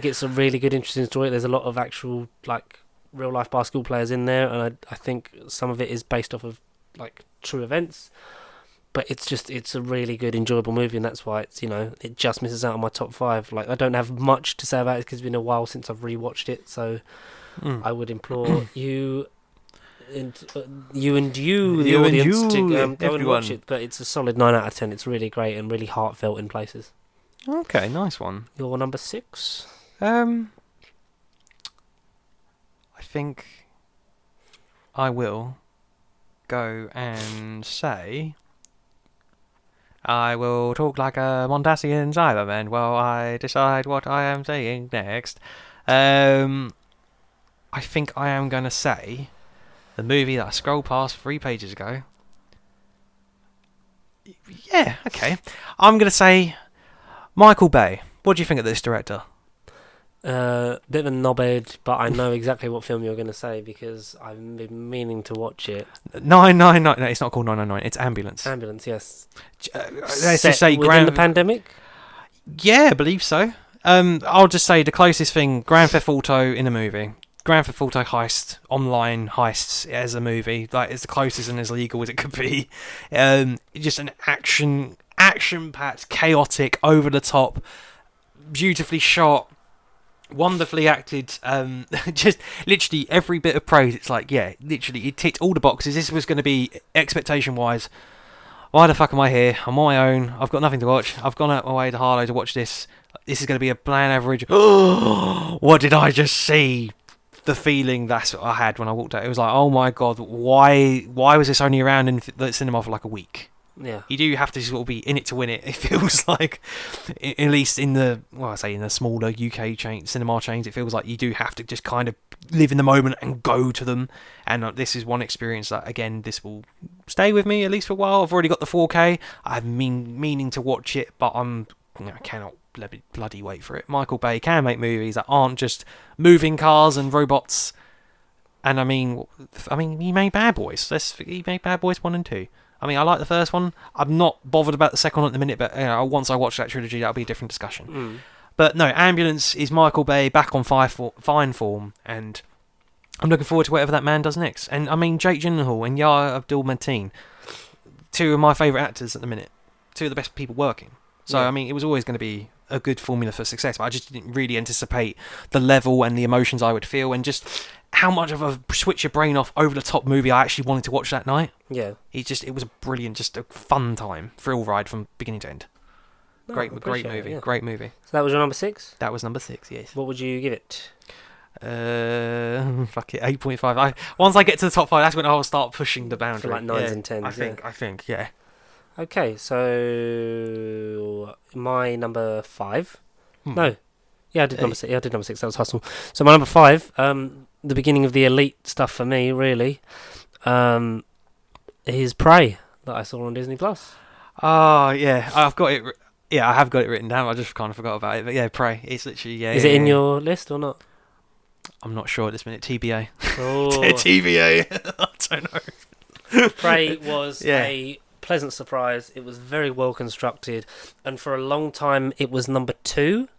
Speaker 1: it's a really good, interesting story. There's a lot of actual real life basketball players in there, and I think some of it is based off of true events. But it's a really good, enjoyable movie, and that's why it's it just misses out on my top 5. I don't have much to say about it because it's been a while since I've rewatched it, so I would implore you. The audience, to go and watch it. But it's a solid 9 out of 10. It's really great and really heartfelt in places.
Speaker 2: Okay, nice one.
Speaker 1: Your number 6?
Speaker 2: I think I will go and say I will talk like a Mondasian Cyberman while I decide what I am saying next. I think I am going to say the movie that I scrolled past 3 pages ago. Yeah, okay. I'm going to say Michael Bay. What do you think of this director?
Speaker 1: Bit of a knobhead, but I know exactly what film you're going to say because I've been meaning to watch it.
Speaker 2: 999. No, it's not called 999. It's Ambulance.
Speaker 1: Ambulance, yes.
Speaker 2: Let's just say
Speaker 1: within the pandemic?
Speaker 2: Yeah, I believe so. I'll just say the closest thing, Grand Theft Auto in a movie. Grand Theft Auto heist, online heists as a movie, it's the closest and as legal as it could be. Just an action-packed, chaotic, over-the-top, beautifully shot, wonderfully acted. Just literally every bit of praise. It's literally it ticked all the boxes. This was going to be expectation-wise. Why the fuck am I here? I'm on my own. I've got nothing to watch. I've gone out my way to Harlow to watch this. This is going to be a bland average. What did I just see? The feeling that's what I had when I walked out. It was like, oh my god, why was this only around in the cinema for a week?
Speaker 1: Yeah.
Speaker 2: You do have to sort of be in it to win it. It feels like, at least in the in the smaller UK cinema chains, it feels like you do have to just kind of live in the moment and go to them. And this is one experience that, again, this will stay with me at least for a while. I've already got the 4K. I've meaning to watch it, but I cannot bloody wait for it. Michael Bay can make movies that aren't just moving cars and robots. And I mean, he made Bad Boys. He made Bad Boys 1 and 2. I mean, I like the first one. I'm not bothered about the second one at the minute, but once I watch that trilogy, that'll be a different discussion. But no, Ambulance is Michael Bay back on fine form, and I'm looking forward to whatever that man does next. And I mean, Jake Gyllenhaal and Yahya Abdul-Mateen, two of my favourite actors at the minute, two of the best people working. So I mean, it was always going to be a good formula for success, but I just didn't really anticipate the level and the emotions I would feel, and just how much of a switch your brain off over the top movie I actually wanted to watch that night.
Speaker 1: Yeah.
Speaker 2: It was a brilliant, just a fun time, thrill ride from beginning to end. Great movie,
Speaker 1: yeah.
Speaker 2: Great movie.
Speaker 1: So that was your number 6?
Speaker 2: That was number 6, yes.
Speaker 1: What would you give it?
Speaker 2: Fuck it, 8.5. Once I get to the top 5, that's when I'll start pushing the boundary.
Speaker 1: For like 9s and 10s.
Speaker 2: I think, yeah.
Speaker 1: Okay, so my number 5. No. Yeah, I did number 6. Yeah, I did number 6. That was Hustle. So my number 5, the beginning of the elite stuff for me, really, is Prey that I saw on Disney Plus.
Speaker 2: Oh, yeah. I've got it. Yeah, I have got it written down. I just kind of forgot about it. But yeah, Prey. It's literally, yeah.
Speaker 1: Is it in your list or not?
Speaker 2: I'm not sure at this minute. TBA.
Speaker 1: Oh.
Speaker 2: TBA. I don't know.
Speaker 1: Prey was a pleasant surprise. It was very well constructed. And for a long time, it was number 2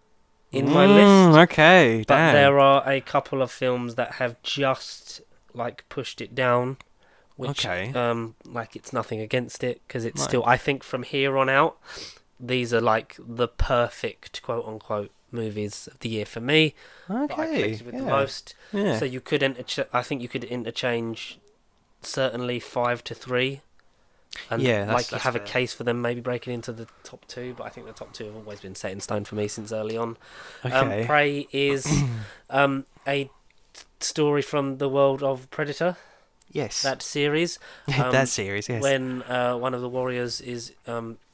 Speaker 1: in my list.
Speaker 2: Okay,
Speaker 1: but
Speaker 2: damn.
Speaker 1: There are a couple of films that have just pushed it down, which like it's nothing against it, because it's still, I think from here on out, these are like the perfect quote unquote movies of the year for me. That I connected with the most. So you could I think you could interchange certainly 5 to 3. And you have fair. A case for them maybe breaking into the top 2, but I think the top 2 have always been set in stone for me since early on.
Speaker 2: Okay.
Speaker 1: Prey is a story from the world of Predator.
Speaker 2: Yes.
Speaker 1: That series.
Speaker 2: That series, yes.
Speaker 1: When one of the warriors is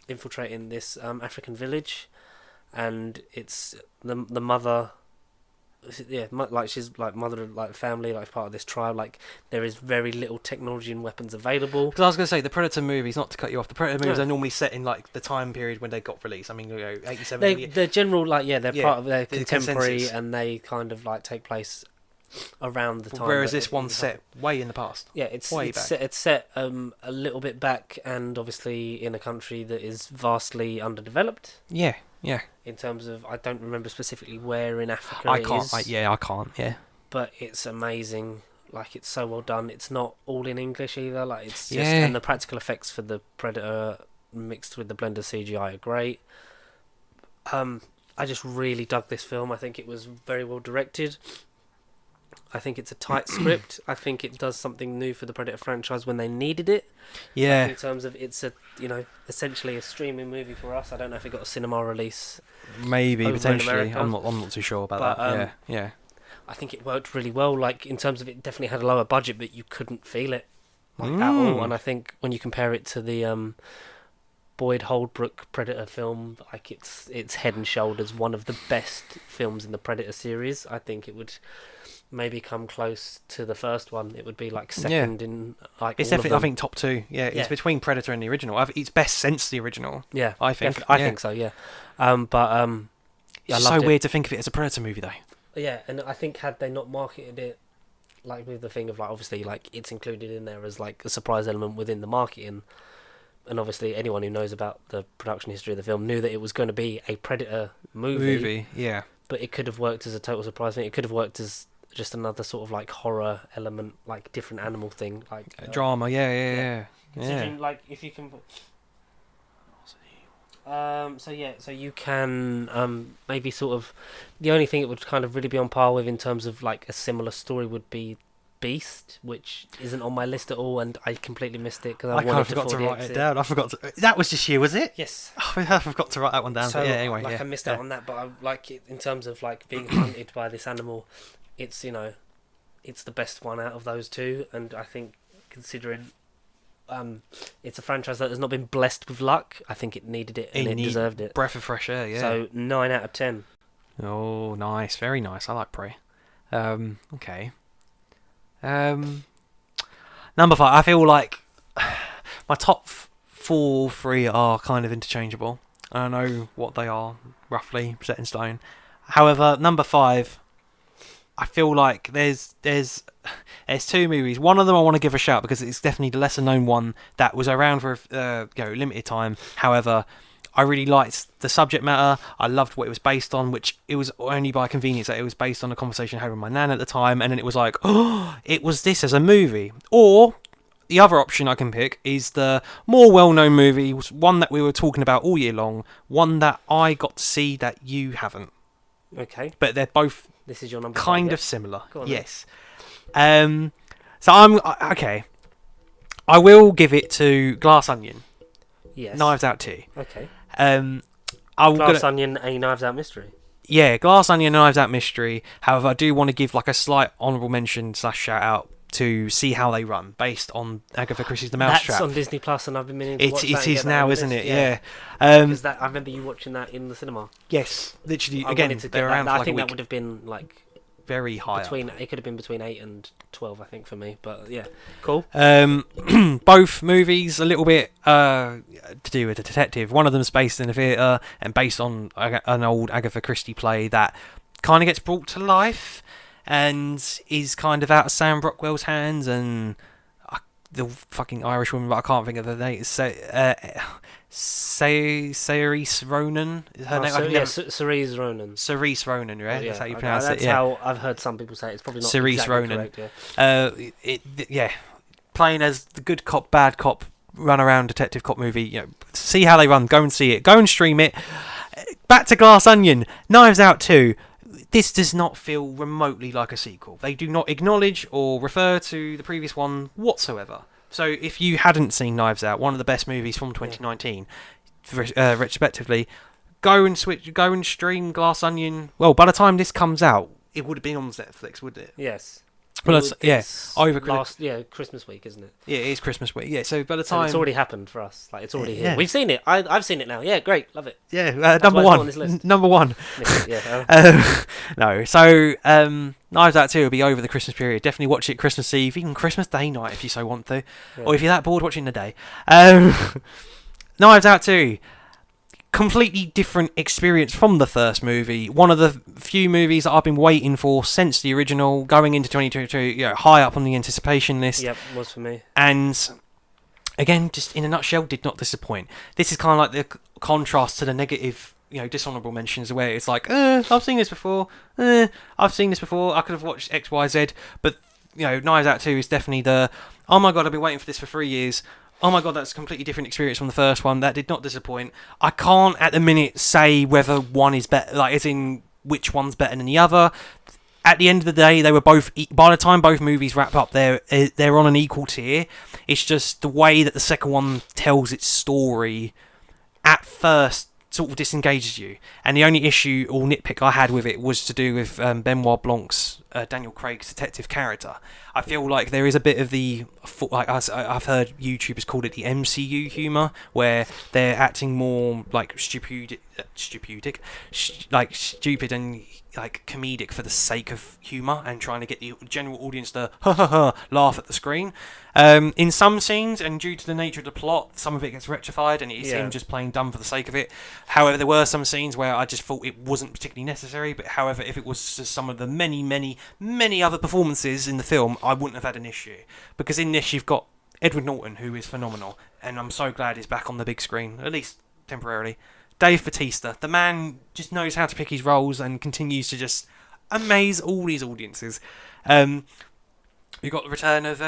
Speaker 1: infiltrating this African village, and it's the mother. Yeah, like she's like mother of like family, like part of this tribe. Like there is very little technology and weapons available.
Speaker 2: Because I was going to say the Predator movies, not to cut you off, the Predator movies are normally set in like the time period when they got released. I mean, 87.
Speaker 1: They're general they're part of their contemporary, consensus. And they kind of like take place around the time.
Speaker 2: Whereas this one's set way in the past.
Speaker 1: Yeah, it's set a little bit back, and obviously in a country that is vastly underdeveloped.
Speaker 2: Yeah. Yeah.
Speaker 1: In terms of, I don't remember specifically where in Africa
Speaker 2: I
Speaker 1: can't.
Speaker 2: I can't. Yeah.
Speaker 1: But it's amazing. Like, it's so well done. It's not all in English either. Like, it's just, and the practical effects for the Predator mixed with the blend of CGI are great. I just really dug this film. I think it was very well directed. I think it's a tight script. I think it does something new for the Predator franchise when they needed it.
Speaker 2: Yeah.
Speaker 1: In terms of it's essentially a streaming movie for us. I don't know if it got a cinema release.
Speaker 2: Maybe potentially. I'm not too sure about that. Yeah.
Speaker 1: I think it worked really well. Like in terms of it, definitely had a lower budget, but you couldn't feel it at all. And I think when you compare it to the Boyd Holbrook Predator film, like it's head and shoulders one of the best films in the Predator series. I think it would maybe come close to the first one. It would be like second in like.
Speaker 2: It's definitely, I think, top 2. Yeah, it's between Predator and the original. It's best since the original.
Speaker 1: Yeah,
Speaker 2: I think.
Speaker 1: I think so. Yeah,
Speaker 2: it's so weird to think of it as a Predator movie though.
Speaker 1: Yeah, and I think had they not marketed it like with the thing of like obviously like it's included in there as like a surprise element within the marketing, and obviously anyone who knows about the production history of the film knew that it was going to be a Predator movie.
Speaker 2: Yeah.
Speaker 1: But it could have worked as a total surprise thing. It could have worked as just another sort of like horror element, like different animal thing, like
Speaker 2: drama. Yeah.
Speaker 1: Considering like if you can. So you can maybe sort of the only thing it would kind of really be on par with in terms of like a similar story would be Beast, which isn't on my list at all, and I completely missed it because I
Speaker 2: forgot to write it down. I forgot to. That was this year, was it?
Speaker 1: Yes.
Speaker 2: I forgot to write that one down.
Speaker 1: So
Speaker 2: anyway,
Speaker 1: I missed out on that, but I like it in terms of like being hunted by this animal. It's it's the best one out of those two, and I think considering it's a franchise that has not been blessed with luck. I think it needed it and it deserved it.
Speaker 2: Breath of fresh air, yeah.
Speaker 1: So 9 out of 10.
Speaker 2: Oh, nice, very nice. I like Prey. Okay. Number 5. I feel like my top 3 are kind of interchangeable. I don't know what they are roughly set in stone. However, number 5, I feel like there's 2 movies. One of them I want to give a shout because it's definitely the lesser known one that was around for limited time. However, I really liked the subject matter. I loved what it was based on, which it was only by convenience that it was based on a conversation I had with my nan at the time, and then it was like, oh, it was this as a movie. Or the other option I can pick is the more well-known movie, one that we were talking about all year long, one that I got to see that you haven't.
Speaker 1: Okay.
Speaker 2: But they're both
Speaker 1: this is your number
Speaker 2: kind
Speaker 1: 5,
Speaker 2: of similar.
Speaker 1: Go on,
Speaker 2: yes. So I'm okay. I will give it to Glass Onion.
Speaker 1: Yes.
Speaker 2: Knives Out 2.
Speaker 1: Okay.
Speaker 2: Glass
Speaker 1: Onion, a Knives Out mystery.
Speaker 2: Yeah, Glass Onion, Knives Out mystery. However, I do want to give like a slight honourable mention / shout out to See How They Run, based on Agatha Christie's The Mousetrap.
Speaker 1: That's on Disney Plus, and I've been meaning to watch that.
Speaker 2: It is now, isn't it? Yeah.
Speaker 1: Because I remember you watching that in the cinema.
Speaker 2: Yes, literally.
Speaker 1: I
Speaker 2: again, they're around for like
Speaker 1: I think
Speaker 2: a week.
Speaker 1: That would have been like
Speaker 2: very high.
Speaker 1: It could have been between 8 and 12, I think, for me. But yeah, cool.
Speaker 2: Both movies a little bit to do with a detective. One of them's based in a theatre and based on an old Agatha Christie play that kind of gets brought to life and is kind of out of Sam Rockwell's hands, and the fucking Irish woman, but I can't think of her name. Saoirse Ronan is her name.
Speaker 1: Saoirse Ronan.
Speaker 2: Saoirse Ronan, right?
Speaker 1: Yeah,
Speaker 2: that's how you pronounce
Speaker 1: that's
Speaker 2: it. Yeah.
Speaker 1: How I've heard some people say it. It's probably not
Speaker 2: Saoirse
Speaker 1: exactly
Speaker 2: Ronan.
Speaker 1: Correct,
Speaker 2: yeah. Playing as the good cop, bad cop, run around detective cop movie. You know, See How They Run. Go and see it. Go and stream it. Back to Glass Onion. Knives Out 2. This does not feel remotely like a sequel. They do not acknowledge or refer to the previous one whatsoever. So if you hadn't seen Knives Out, one of the best movies from 2019, retrospectively, go and stream Glass Onion. Well, by the time this comes out, it would have been on Netflix, wouldn't it?
Speaker 1: Yes.
Speaker 2: Well, over
Speaker 1: Christmas week, isn't it?
Speaker 2: Yeah, it is Christmas week. Yeah, so by the time
Speaker 1: it's already happened for us, like it's already here. We've seen it. I've seen it now. Yeah, great, love it.
Speaker 2: Yeah, number one. Number one. No, so Knives Out 2 will be over the Christmas period. Definitely watch it Christmas Eve, even Christmas Day night if you so want to, or if you're that bored watching the day. Knives Out 2. Completely different experience from the first movie. One of the few movies that I've been waiting for since the original, going into 2022, high up on the anticipation list.
Speaker 1: Yep, was for me.
Speaker 2: And again, just in a nutshell, did not disappoint. This is kind of like the contrast to the negative, dishonourable mentions, where it's like, I've seen this before. I've seen this before. I could have watched X, Y, Z. But Knives Out 2 is definitely the, oh my god, I've been waiting for this for 3 years. Oh my god, that's a completely different experience from the first one. That did not disappoint. I can't at the minute say whether one is better, like as in which one's better than the other. At the end of the day, they were both. By the time both movies wrap up, they're on an equal tier. It's just the way that the second one tells its story at first sort of disengages you. And the only issue or nitpick I had with it was to do with Benoit Blanc's Daniel Craig's detective character. I feel like there is a bit of the, like I've heard YouTubers call it the MCU humour, where they're acting more like stupid and like comedic for the sake of humour and trying to get the general audience to laugh at the screen. In some scenes, and due to the nature of the plot, some of it gets rectified and it's him just playing dumb for the sake of it. However, there were some scenes where I just thought it wasn't particularly necessary, but however, if it was just some of the many other performances in the film, I wouldn't have had an issue. Because in this, you've got Edward Norton, who is phenomenal, and I'm so glad he's back on the big screen, at least temporarily. Dave Bautista, the man just knows how to pick his roles and continues to just amaze all these audiences. We've got the return of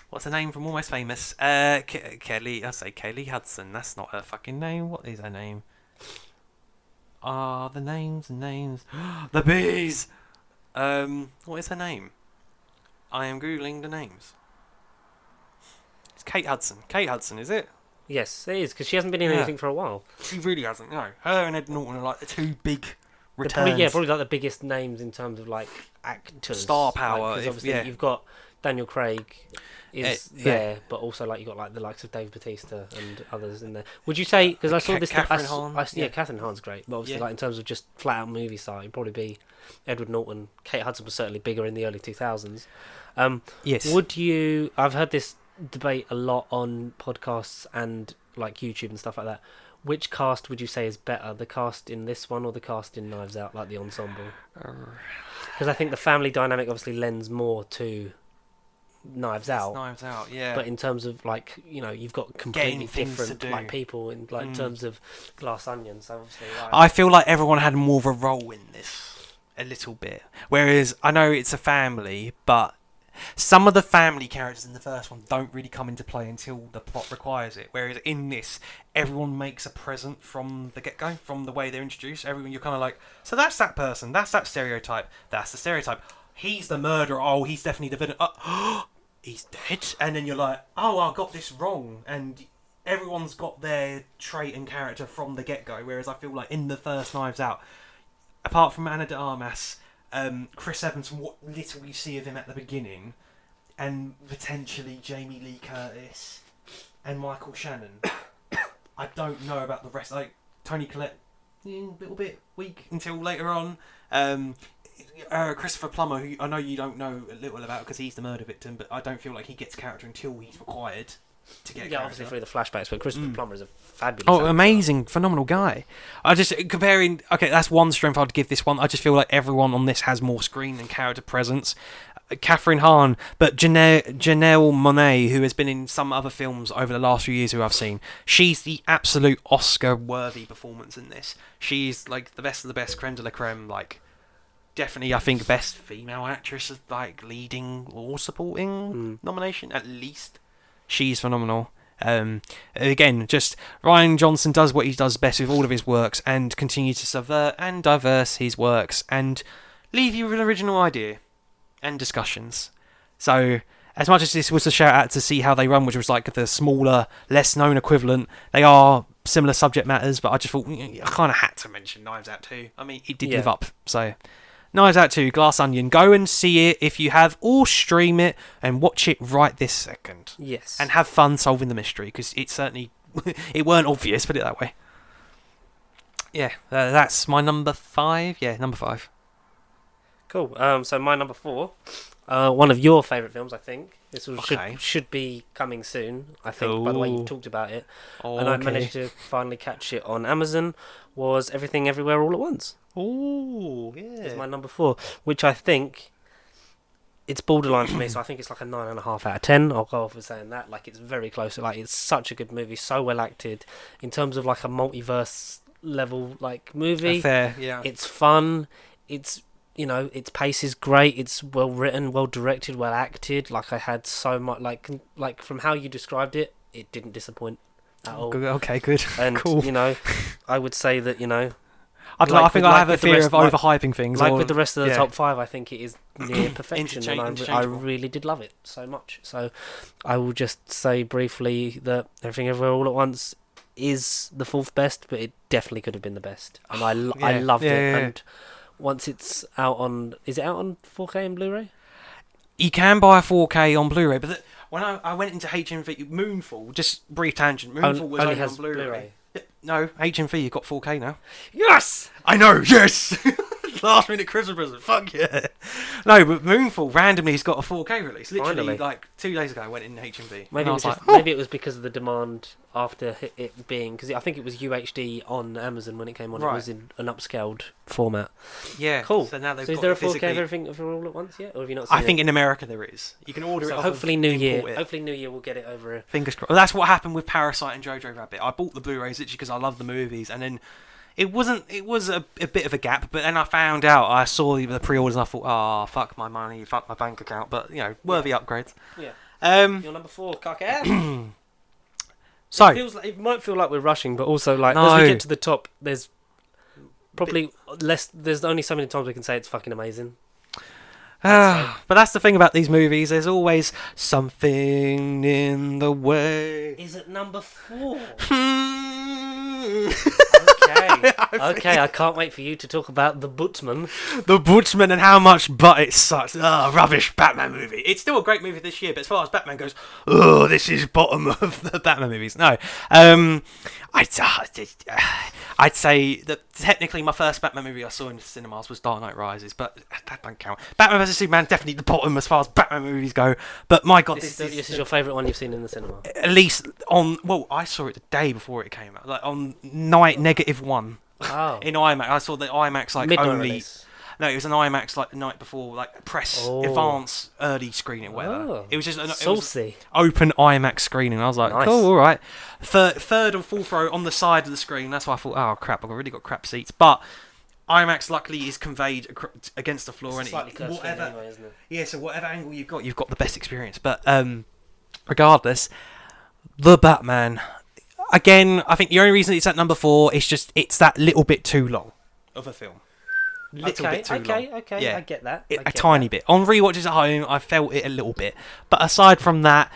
Speaker 2: what's her name from Almost Famous? Kelly. I say Kelly Hudson. That's not her fucking name. What is her name? The names. The bees. What is her name? I am googling the names. It's Kate Hudson. Kate Hudson, is it?
Speaker 1: Yes, it is, because she hasn't been in anything for a while.
Speaker 2: She really hasn't, no. Her and Ed Norton are like the two big returns.
Speaker 1: Probably like the biggest names in terms of like actors.
Speaker 2: Star power.
Speaker 1: Because obviously you've got Daniel Craig is there, but also like you got like the likes of Dave Bautista and others in there. Would you say, because I saw this,
Speaker 2: Catherine Hahn?
Speaker 1: Catherine Hahn's great, but obviously like in terms of just flat out movie star, it'd probably be Edward Norton. Kate Hudson was certainly bigger in the early 2000s.
Speaker 2: Yes.
Speaker 1: Would you? I've heard this debate a lot on podcasts and like YouTube and stuff like that. Which cast would you say is better, the cast in this one or the cast in Knives Out, like the ensemble? Because I think the family dynamic obviously lends more to Knives Out.
Speaker 2: Knives Out, yeah.
Speaker 1: But in terms of like, you know, you've got completely different like people in like terms of Glass Onion. So obviously, like,
Speaker 2: I feel like everyone had more of a role in this, a little bit. Whereas I know it's a family, but some of the family characters in the first one don't really come into play until the plot requires it. Whereas in this, everyone makes a present from the get-go, from the way they're introduced. Everyone, you're kind of like, so that's that person, that's that stereotype, that's the stereotype. He's the murderer. Oh, he's definitely the villain. He's dead. And then you're like, oh, I got this wrong. And everyone's got their trait and character from the get-go. Whereas I feel like in the first Knives Out, apart from Ana de Armas, Chris Evans, what little we see of him at the beginning, and potentially Jamie Lee Curtis and Michael Shannon, I don't know about the rest. Like Toni Collette, a little bit weak until later on. Christopher Plummer, who I know you don't know a little about because he's the murder victim, but I don't feel like he gets character until he's required to get character.
Speaker 1: obviously through the flashbacks, but Christopher Plummer is a fabulous
Speaker 2: Oh,
Speaker 1: actor.
Speaker 2: amazing, phenomenal guy. I just, comparing, okay, that's one strength I'd give this one. I just feel like everyone on this has more screen and character presence. Catherine Hahn, but Janelle Monáe, who has been in some other films over the last few years who I've seen, she's the absolute Oscar-worthy performance in this. She's like the best of the best, creme de la creme, like definitely, I think, best female actress, like leading or supporting nomination at least. She's phenomenal. Again, just Rian Johnson does what he does best with all of his works and continue to subvert and diverse his works and leave you with an original idea and discussions. So, as much as this was a shout out to See How They Run, which was like the smaller, less known equivalent, they are similar subject matters, but I just thought I kind of had to mention Knives Out 2. I mean, it did live up, so Knives Out 2, Glass Onion. Go and see it if you have, or stream it and watch it right this second.
Speaker 1: Yes.
Speaker 2: And have fun solving the mystery, because it certainly, it weren't obvious, put it that way. Yeah, that's my number 5. Yeah, number 5.
Speaker 1: Cool. So my number 4, one of your favourite films, I think. This should be coming soon, I think, by the way you talked about it.
Speaker 2: Oh,
Speaker 1: and I managed to finally catch it on Amazon, was Everything Everywhere All at Once.
Speaker 2: Oh, yeah.
Speaker 1: It's my number 4, which I think it's borderline for me, so I think it's like a 9.5 out of 10. I'll go off with saying that. Like, it's very close. Like, it's such a good movie, so well acted. In terms of like a multiverse level like movie,
Speaker 2: Fair, yeah.
Speaker 1: It's fun. It's, you know, its pace is great. It's well written, well directed, well acted. Like, I had so much like from how you described it, it didn't disappoint at all.
Speaker 2: Okay, good.
Speaker 1: And
Speaker 2: cool.
Speaker 1: You know, I would say that, you know,
Speaker 2: I think I have a fear of overhyping things.
Speaker 1: Like with the rest of the top 5, I think it is near perfection, and I really did love it so much. So I will just say briefly that Everything Everywhere All at Once is the 4th best, but it definitely could have been the best, and I loved it.
Speaker 2: Yeah.
Speaker 1: And once it's out on, is it out on 4K and Blu-ray?
Speaker 2: You can buy a 4K on Blu-ray, but when I went into HMV, Moonfall, just brief tangent, Moonfall was only on Blu-ray. No, HMV, you've got 4K now.
Speaker 1: Yes!
Speaker 2: I know, yes! Last minute Christmas present, fuck yeah. No, but Moonfall randomly has got a 4K release. Literally,
Speaker 1: Finally.
Speaker 2: like 2 days ago, I went in HMV.
Speaker 1: Maybe it was because of the demand after it being, because I think it was UHD on Amazon when it came on. Right. It was in an upscaled format.
Speaker 2: Yeah,
Speaker 1: cool.
Speaker 2: So now they've
Speaker 1: is
Speaker 2: got
Speaker 1: there a 4K
Speaker 2: physically...
Speaker 1: of Everything All at Once yet, or have you not seen it?
Speaker 2: I think in America there is. You can order it.
Speaker 1: Hopefully New Year. Hopefully New Year we'll get it over.
Speaker 2: Fingers crossed. Well, that's what happened with Parasite and Jojo Rabbit. I bought the Blu-rays literally because I love the movies, and then it was a bit of a gap, but then I found out, I saw the pre-orders and I thought, oh, fuck my money, fuck my bank account, but, you know, worthy upgrades.
Speaker 1: Yeah. Your number 4, cockhead.
Speaker 2: So
Speaker 1: it might feel like we're rushing, but also, like, as we get to the top, there's probably less, there's only so many times we can say it's fucking amazing.
Speaker 2: But that's the thing about these movies, there's always something in the way.
Speaker 1: Is it number 4? Okay, I can't wait for you to talk about The Butchman.
Speaker 2: The Butchman and how much butt it sucks. Rubbish Batman movie. It's still a great movie this year, but as far as Batman goes, this is bottom of the Batman movies. No, I'd say that technically my first Batman movie I saw in the cinemas was Dark Knight Rises, but that don't count. Batman vs Superman definitely the bottom as far as Batman movies go. But my God,
Speaker 1: this is your favourite one you've seen in the cinema.
Speaker 2: At least on I saw it the day before it came out, like on night -1.
Speaker 1: Oh.
Speaker 2: In IMAX, I saw the IMAX like
Speaker 1: Midnight
Speaker 2: only.
Speaker 1: release.
Speaker 2: No, it was an IMAX like the night before, like press advance early screening, whatever.
Speaker 1: Oh.
Speaker 2: It was just
Speaker 1: saucy.
Speaker 2: Open IMAX screening. I was like,
Speaker 1: Nice.
Speaker 2: cool, all right. Third and fourth row on the side of the screen. That's why I thought, oh crap, I've really got crap seats. But IMAX luckily is conveyed against the floor,
Speaker 1: It's
Speaker 2: and
Speaker 1: whatever anyway, isn't it?
Speaker 2: Yeah, so whatever angle you've got the best experience. But regardless, the Batman. Again, I think the only reason it's at number 4 is just it's that little bit too long of a film.
Speaker 1: Okay,
Speaker 2: Yeah.
Speaker 1: I get that.
Speaker 2: A tiny bit. On rewatches at home, I felt it a little bit. But aside from that,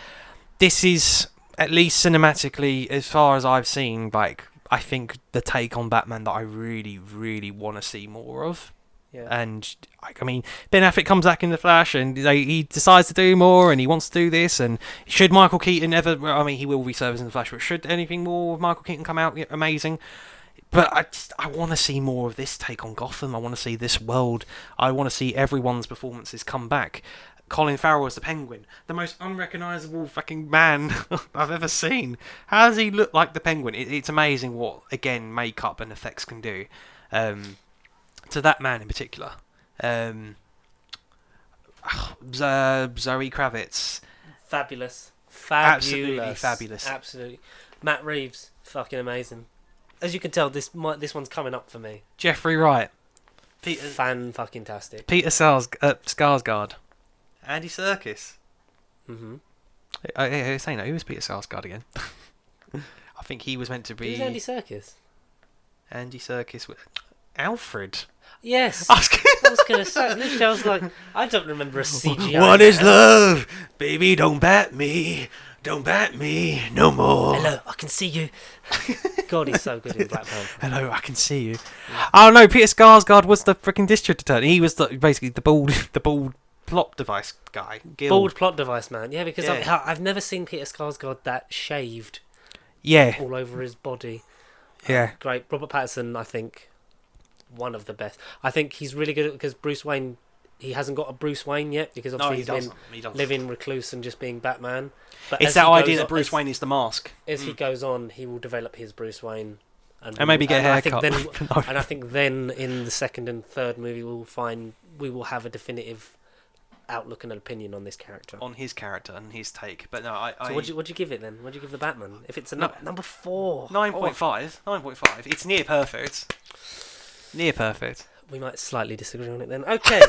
Speaker 2: this is, at least cinematically, as far as I've seen, like, I think the take on Batman that I really, really want to see more of.
Speaker 1: Yeah.
Speaker 2: And, I mean, Ben Affleck comes back in The Flash and he decides to do more and he wants to do this. And should Michael Keaton ever... I mean, he will resurface in The Flash, but should anything more of Michael Keaton come out, amazing. But I want to see more of this take on Gotham. I want to see this world. I want to see everyone's performances come back. Colin Farrell as the Penguin, the most unrecognisable fucking man I've ever seen. How does he look like the Penguin? It's amazing what, again, makeup and effects can do to that man in particular. Zoe Kravitz.
Speaker 1: Fabulous.
Speaker 2: Absolutely fabulous.
Speaker 1: Absolutely. Matt Reeves, fucking amazing. As you can tell, this one's coming up for me.
Speaker 2: Jeffrey Wright.
Speaker 1: Fan-fucking-tastic.
Speaker 2: Peter Skarsgård. Andy Serkis.
Speaker 1: Mm-hmm.
Speaker 2: Say no, who was Peter Skarsgård again? I think he was meant to be...
Speaker 1: Who's Andy Serkis?
Speaker 2: Andy Serkis. Alfred.
Speaker 1: Yes.
Speaker 2: I
Speaker 1: was going to say, literally, I was like, I don't remember a CGI.
Speaker 2: What is love? Baby, don't bat me. Don't bat me no more.
Speaker 1: Hello, I can see you. God, he's so good in Black Panther.
Speaker 2: Hello, I can see you. Yeah. Oh no, Peter Skarsgård was the freaking district attorney. He was basically the bald plot device guy.
Speaker 1: Bald plot device man. Yeah, because I've never seen Peter Skarsgård that shaved.
Speaker 2: Yeah.
Speaker 1: All over his body.
Speaker 2: Yeah.
Speaker 1: Great. Robert Pattinson, I think, one of the best. I think he's really good because Bruce Wayne. He hasn't got a Bruce Wayne yet because obviously he's been living recluse and just being Batman. But
Speaker 2: it's that idea that Bruce Wayne is the mask.
Speaker 1: As he goes on, he will develop his Bruce Wayne,
Speaker 2: and maybe get a haircut.
Speaker 1: And I think then in the second and third movie we will have a definitive outlook and an opinion on this character,
Speaker 2: on his character and his take. But no,
Speaker 1: So what'd you give it then? What'd you give the Batman? If it's number 4,
Speaker 2: 9.5. 9.5. It's near perfect. Near perfect.
Speaker 1: We might slightly disagree on it then. Okay.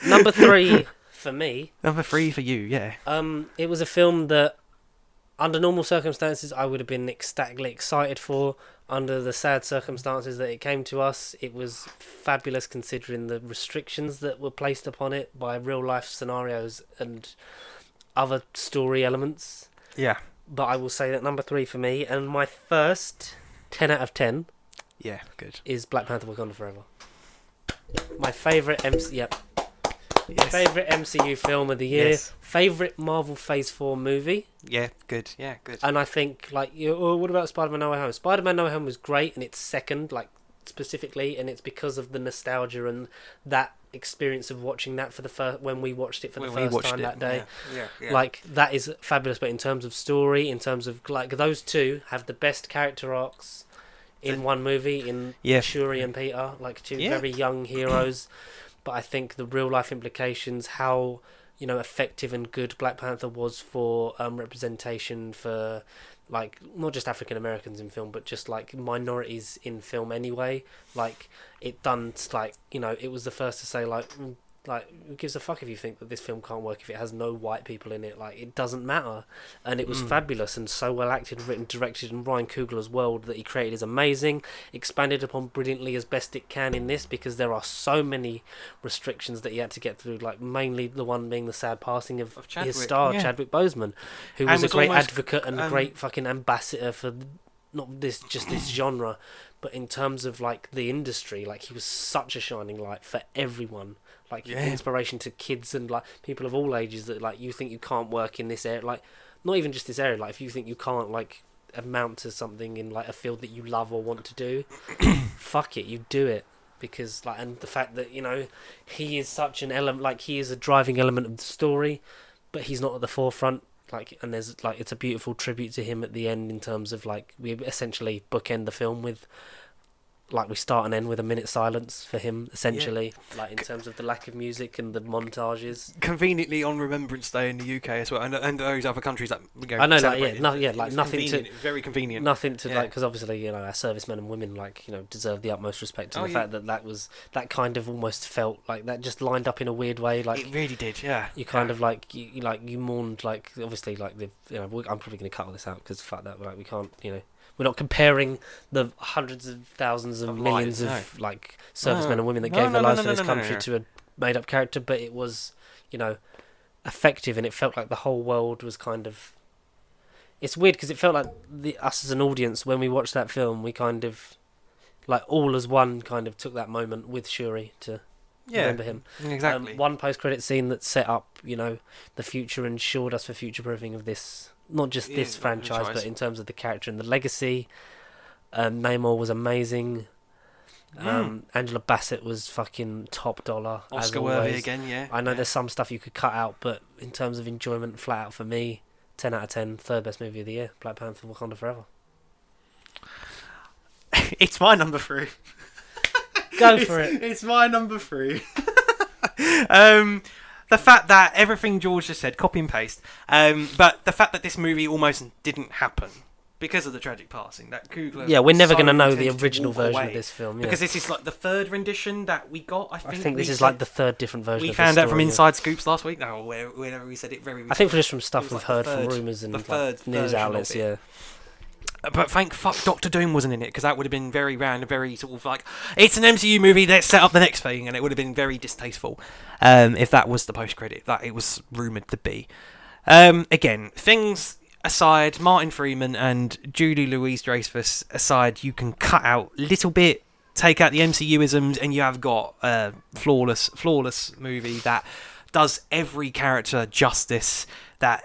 Speaker 1: Number 3 for me.
Speaker 2: Number 3 for you, yeah.
Speaker 1: It was a film that, under normal circumstances, I would have been ecstatically excited for. Under the sad circumstances that it came to us, it was fabulous considering the restrictions that were placed upon it by real-life scenarios and other story elements.
Speaker 2: Yeah.
Speaker 1: But I will say that number 3 for me, and my first 10 out of 10...
Speaker 2: Yeah, good.
Speaker 1: ...is Black Panther Wakanda Forever. My favourite
Speaker 2: Yes.
Speaker 1: Favourite MCU film of the year.
Speaker 2: Yes.
Speaker 1: Favourite Marvel Phase 4 movie.
Speaker 2: Yeah, good. Yeah, good.
Speaker 1: And I think, like, what about Spider-Man No Way Home? Spider-Man No Way Home was great, and it's second, like, specifically, and it's because of the nostalgia and that experience of watching that for the first, when we watched it for the first time that day.
Speaker 2: Yeah.
Speaker 1: Like, that is fabulous, but in terms of story, in terms of, like, those two have the best character arcs in one movie, in Shuri and Peter, like, two very young heroes. But I think the real life implications, how, effective and good Black Panther was for representation for, like, not just African Americans in film, but just like minorities in film anyway. Like, it done, like, it was the first to say, like, who gives a fuck if you think that this film can't work if it has no white people in it? Like, it doesn't matter. And it was fabulous and so well acted, written, directed, and Ryan Coogler's world that he created is amazing. Expanded upon brilliantly as best it can in this, because there are so many restrictions that he had to get through, like, mainly the one being the sad passing of his star, Chadwick Boseman, who was a great advocate and a great fucking ambassador for not this, just this genre, but in terms of like the industry, like he was such a shining light for everyone. Like inspiration to kids and like people of all ages that like you think you can't work in this area, like not even just this area. Like if you think you can't like amount to something in like a field that you love or want to do, fuck it, you do it. Because like, and the fact that, you know, he is such an element, like he is a driving element of the story, but he's not at the forefront. Like, and there's like, it's a beautiful tribute to him at the end in terms of like, we essentially bookend the film with, like, we start and end with a minute silence for him, essentially, like in terms of the lack of music and the montages.
Speaker 2: Conveniently on Remembrance Day in the UK as well, and those other countries that
Speaker 1: I know, like, like nothing to,
Speaker 2: very convenient,
Speaker 1: nothing to like, because obviously, you know, our servicemen and women, like, you know, deserve the utmost respect, and the fact that that was, that kind of almost felt like that just lined up in a weird way, like
Speaker 2: it really did, yeah.
Speaker 1: You kind of like, you mourned, like, obviously, like the, you know, I'm probably going to cut all this out because fuck that, but like we can't, you know. We're not comparing the hundreds of thousands of millions of like servicemen and women that gave their lives for this country to a made-up character, but it was, you know, effective, and it felt like the whole world was kind of. It's weird because it felt like us as an audience when we watched that film, we kind of, like all as one, kind of took that moment with Shuri to remember him.
Speaker 2: Exactly.
Speaker 1: One post-credit scene that set up, you know, the future and assured us for future-proofing of this. Not just this franchise, but in terms of the character and the legacy. Namor was amazing. Angela Bassett was fucking top dollar.
Speaker 2: Oscar worthy again, yeah.
Speaker 1: I know there's some stuff you could cut out, but in terms of enjoyment, flat out for me, 10 out of 10, third best movie of the year, Black Panther: Wakanda Forever.
Speaker 2: It's my number 3.
Speaker 1: Go for it.
Speaker 2: It's my number 3. The fact that everything George just said, copy and paste, but the fact that this movie almost didn't happen because of the tragic passing, that Coogler...
Speaker 1: Yeah, we're never going to know the original version of this film. Yeah.
Speaker 2: Because this is like the third rendition that we got, I think.
Speaker 1: This is like the third different version of
Speaker 2: this story. We found out from Inside Scoops last week, whenever we said it very recently.
Speaker 1: I think just from stuff we've heard from rumours and like, news outlets, yeah.
Speaker 2: But thank fuck Doctor Doom wasn't in it, because that would have been very round, very sort of like, it's an MCU movie, let's set up the next thing, and it would have been very distasteful if that was the post-credit that it was rumoured to be. Again, things aside, Martin Freeman and Julie Louis-Dreyfus aside, you can cut out a little bit, take out the MCU-isms, and you have got a flawless movie that does every character justice, that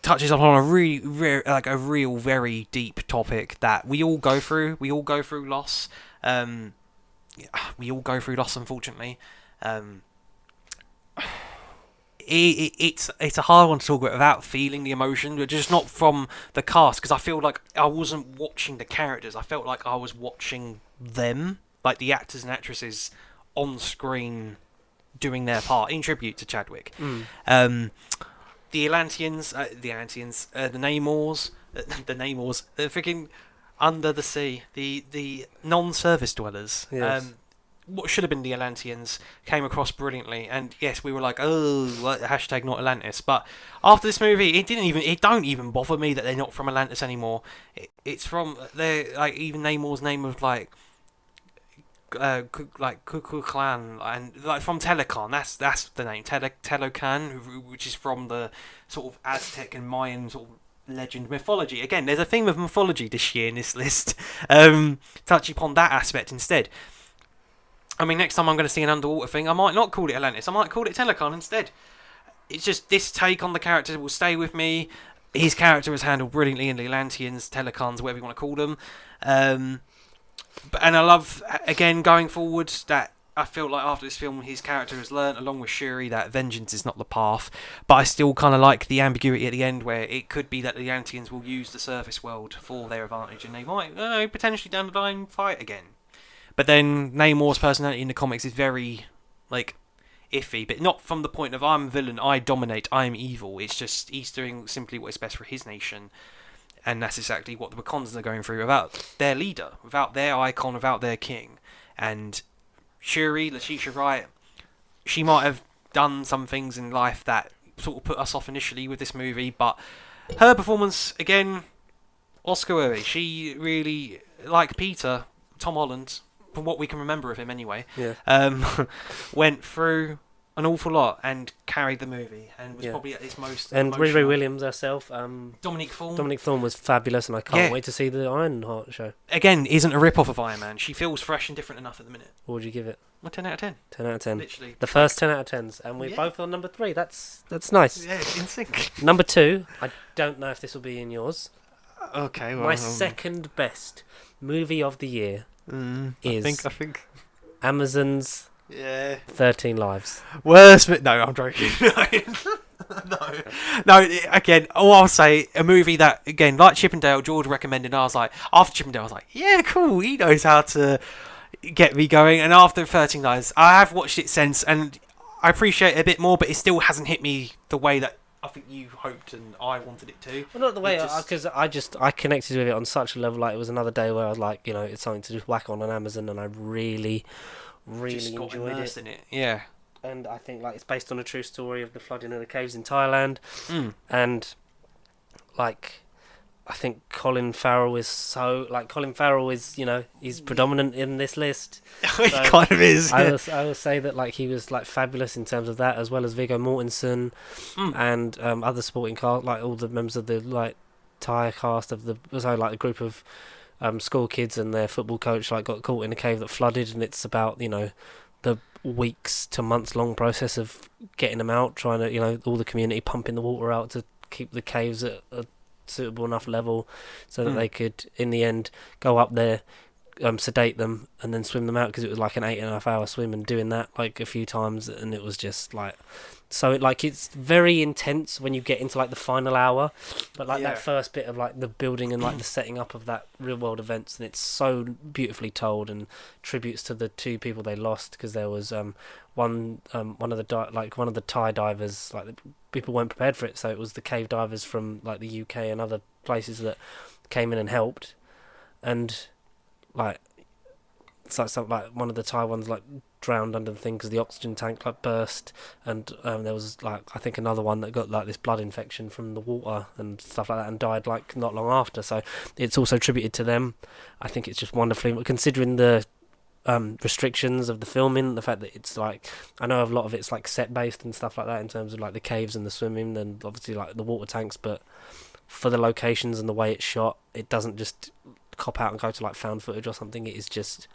Speaker 2: touches upon a real very deep topic that we all go through. We all go through loss. We all go through loss, unfortunately. It's a hard one to talk about without feeling the emotion, but just not from the cast, because I feel like I wasn't watching the characters. I felt like I was watching them, like the actors and actresses on screen doing their part in tribute to Chadwick. The Atlanteans, the Namors, the freaking under the sea, the non-surface dwellers.
Speaker 1: Yes.
Speaker 2: What should have been the Atlanteans came across brilliantly, and yes, we were like, oh, hashtag not Atlantis. But after this movie, it don't even bother me that they're not from Atlantis anymore. It's from like even Namor's name of like Cuckoo Clan, and like from Talokan, that's the name, Talokan, which is from the sort of Aztec and Mayan sort of legend mythology. Again, there's a theme of mythology this year in this list, touching upon that aspect instead. I mean, next time I'm going to see an underwater thing, I might not call it Atlantis, I might call it Talokan instead. It's just this take on the character will stay with me. His character was handled brilliantly in the Atlanteans, Talokans, whatever you want to call them. And I love, again, going forward, that I feel like after this film, his character has learnt, along with Shuri, that vengeance is not the path. But I still kind of like the ambiguity at the end, where it could be that the Atlanteans will use the surface world for their advantage, and they might potentially down the line fight again. But then Namor's personality in the comics is very, like, iffy, but not from the point of I'm a villain, I dominate, I'm evil. It's just he's doing simply what is best for his nation. And that's exactly what the Wakandans are going through without their leader, without their icon, without their king. And Shuri, Letitia Wright, she might have done some things in life that sort of put us off initially with this movie, but her performance, again, Oscar worthy. She really, like Peter, Tom Holland, from what we can remember of him anyway, went through an awful lot and carried the movie and was probably at its most
Speaker 1: and
Speaker 2: emotional.
Speaker 1: Riri Williams herself,
Speaker 2: Dominic Thorne.
Speaker 1: Dominic Thorne was fabulous, and I can't wait to see the Ironheart show.
Speaker 2: Again, isn't a rip-off of Iron Man. She feels fresh and different enough at the minute.
Speaker 1: What would you give it?
Speaker 2: Well, 10 out of 10.
Speaker 1: 10 out of 10.
Speaker 2: Literally.
Speaker 1: The first 10 out of 10s, and we're both on number 3. That's nice.
Speaker 2: Yeah, in sync.
Speaker 1: Number 2, I don't know if this will be in yours.
Speaker 2: Okay, well...
Speaker 1: My second best movie of the year is...
Speaker 2: I think...
Speaker 1: Amazon's...
Speaker 2: Yeah.
Speaker 1: 13 Lives.
Speaker 2: Worst, but no, I'm joking. No. Again, all I'll say, a movie that, again, like Chippendale, George recommended, and I was like, after Chippendale, I was like, yeah, cool, he knows how to get me going. And after 13 Lives, I have watched it since, and I appreciate it a bit more, but it still hasn't hit me the way that I think you hoped and I wanted it to.
Speaker 1: Well, not the way, because I connected with it on such a level, like, it was another day where I was like, you know, it's something to just whack on Amazon, and I really
Speaker 2: just got
Speaker 1: enjoyed
Speaker 2: immersed in it. Yeah.
Speaker 1: And I think like it's based on a true story of the flooding of the caves in Thailand, and like I think Colin Farrell is you know, he's predominant in this list.
Speaker 2: He kind of is.
Speaker 1: I will say that like he was like fabulous in terms of that, as well as Viggo Mortensen and other supporting cast, like all the members of the like Thai cast of the like a group of school kids and their football coach like got caught in a cave that flooded, and it's about, you know, the weeks to months long process of getting them out, trying to, you know, all the community pumping the water out to keep the caves at a suitable enough level so that they could in the end go up there, sedate them and then swim them out, because it was like an 8.5 hour swim, and doing that like a few times, and it was just like so it's very intense when you get into like the final hour, but like that first bit of like the building and like the setting up of that real world events, and it's so beautifully told, and tributes to the two people they lost, because there was one of the Thai divers, like the people weren't prepared for it, so it was the cave divers from like the UK and other places that came in and helped, and like it's like something like one of the Thai ones like drowned under the thing because the oxygen tank like burst, and there was like I think another one that got like this blood infection from the water and stuff like that and died like not long after, so it's also attributed to them. I think it's just wonderfully, considering the restrictions of the filming, the fact that it's like, I know a lot of it's like set based and stuff like that in terms of like the caves and the swimming and obviously like the water tanks, but for the locations and the way it's shot, it doesn't just cop out and go to like found footage or something. It is just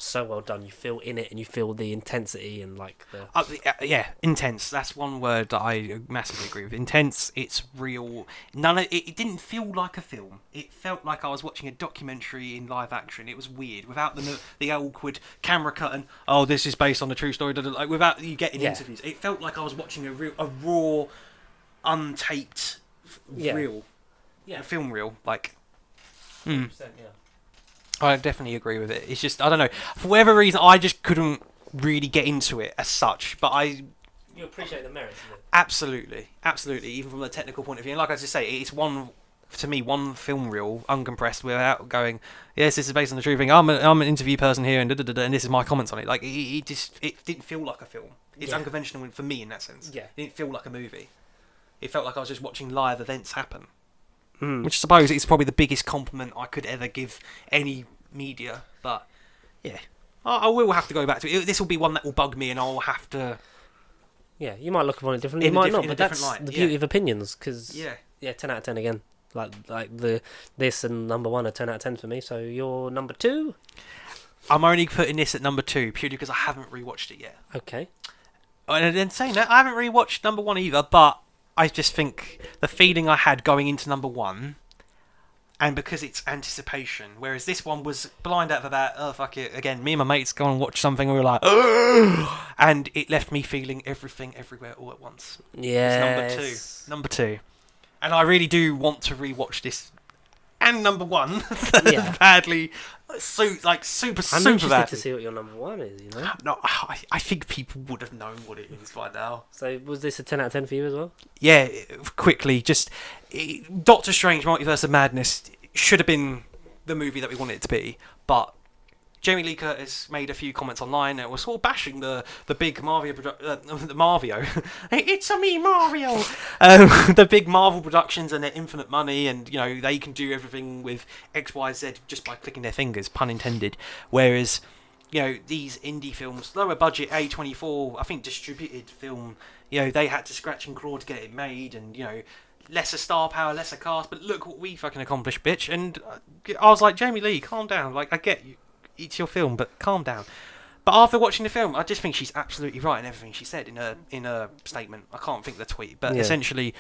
Speaker 1: so well done. You feel in it and you feel the intensity and like the
Speaker 2: intense. That's one word that I massively agree with. Intense. It's real. It didn't feel like a film. It felt like I was watching a documentary in live action. It was weird without the awkward camera cut and this is based on a true story. Like without you getting interviews, it felt like I was watching a raw, untaped reel. Yeah, a film reel. Like.
Speaker 1: 100%,
Speaker 2: I definitely agree with it. It's just, I don't know, for whatever reason, I just couldn't really get into it as such. But
Speaker 1: you appreciate the merits of it.
Speaker 2: Absolutely, even from a technical point of view. And like I just say, it's one film reel, uncompressed, without going, yes, this is based on the true thing. I'm an interview person here, and and this is my comments on it. Like it didn't feel like a film. It's unconventional for me in that sense.
Speaker 1: Yeah,
Speaker 2: it didn't feel like a movie. It felt like I was just watching live events happen. Which I suppose is probably the biggest compliment I could ever give any media. But yeah, I will have to go back to it. This will be one that will bug me, and I'll have to.
Speaker 1: Yeah, you might look upon it differently. You might not, but that's the beauty of opinions. Because 10 out of 10 again. Like this and number 1 are 10 out of 10 for me. So you're number 2.
Speaker 2: I'm only putting this at number 2 purely because I haven't rewatched it yet.
Speaker 1: Okay.
Speaker 2: And then saying that, I haven't rewatched number 1 either, but I just think the feeling I had going into number 1, and because it's anticipation, whereas this one was blind out of about, fuck it, again, me and my mates go and watch something and we were like, and it left me feeling everything, everywhere, all at once.
Speaker 1: Yeah.
Speaker 2: Number 2. And I really do want to rewatch this, and number 1, badly, super
Speaker 1: I'm interested
Speaker 2: badly.
Speaker 1: To see what your number 1 is, you know?
Speaker 2: No, I think people would have known what it is by now.
Speaker 1: So was this a 10 out of 10 for you as well?
Speaker 2: Yeah, quickly, Doctor Strange Multiverse of Madness should have been the movie that we wanted it to be, but Jamie Lee Curtis made a few comments online and was sort of bashing the big Mario the Mario. It's a me, Mario! The big Marvel productions and their infinite money, and, you know, they can do everything with X, Y, Z just by clicking their fingers, pun intended. Whereas these indie films, lower budget A24, I think distributed film, they had to scratch and claw to get it made, and lesser star power, lesser cast, but look what we fucking accomplished, bitch. And I was like, Jamie Lee, calm down. Like, I get you, it's your film, but calm down. But after watching the film, I just think she's absolutely right in everything she said in her statement. I can't think of the tweet, but essentially,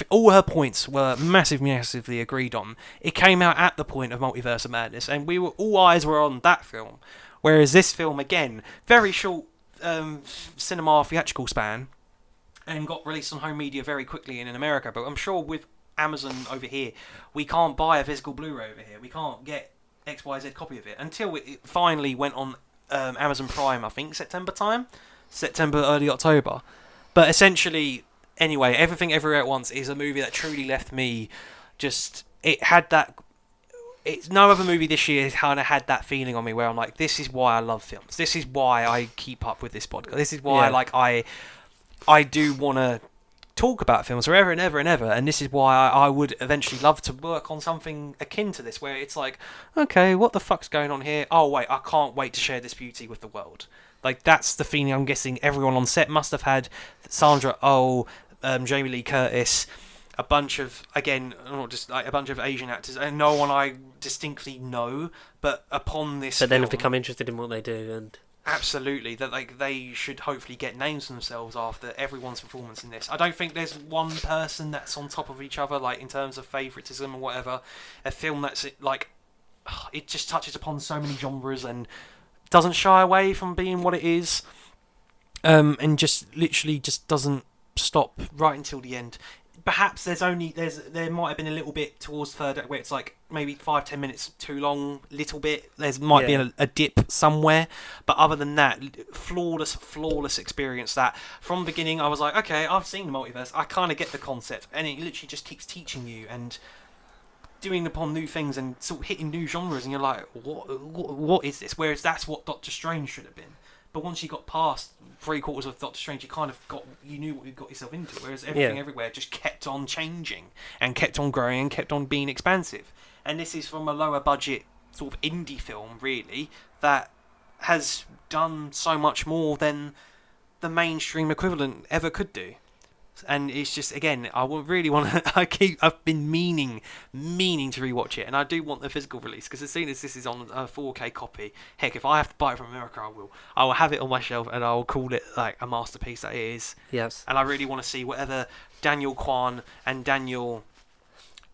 Speaker 2: all her points were massively agreed on. It came out at the point of Multiverse of Madness, and all eyes were on that film. Whereas this film, again, very short cinema theatrical span, and got released on home media very quickly in America. But I'm sure with Amazon over here, we can't buy a physical Blu-ray over here. We can't get XYZ copy of it until it finally went on Amazon Prime, I think September, early October. But essentially, anyway, Everything Everywhere at Once is a movie that truly left me just... It had that... no other movie this year kind of had that feeling on me where I'm like, this is why I love films. This is why I keep up with this podcast. This is why I do want to talk about films forever and ever and ever, and this is why I would eventually love to work on something akin to this, where it's like, okay, what the fuck's going on here? Oh wait, I can't wait to share this beauty with the world. Like, that's the feeling I'm guessing everyone on set must have had. Sandra Oh, Jamie Lee Curtis, a bunch of, again, not just like a bunch of Asian actors, and no one I distinctly know, but upon this
Speaker 1: but then have become interested in what they do, and
Speaker 2: absolutely, that they should hopefully get names for themselves after everyone's performance in this. I don't think there's one person that's on top of each other, like in terms of favouritism or whatever. A film that's like, it just touches upon so many genres and doesn't shy away from being what it is, and just literally just doesn't stop right until the end. Perhaps there might have been a little bit towards third act where it's like maybe 5-10 minutes too long, little bit. Might be a dip somewhere, but other than that, flawless experience. That from the beginning, I was like, okay, I've seen the multiverse, I kind of get the concept, and it literally just keeps teaching you and doing upon new things and sort of hitting new genres, and you're like, what is this? Whereas that's what Doctor Strange should have been. But once you got past 3/4 of Doctor Strange, you knew what you got yourself into. Whereas Everything Everywhere just kept on changing and kept on growing and kept on being expansive. And this is from a lower budget sort of indie film, really, that has done so much more than the mainstream equivalent ever could do. And it's just, again, I really want to... I've been meaning to rewatch it, and I do want the physical release, because as soon as this is on a 4K copy, heck, if I have to buy it from America, I will. I will have it on my shelf, and I will call it like a masterpiece that it is.
Speaker 1: Yes.
Speaker 2: And I really want to see whatever Daniel Kwan and Daniel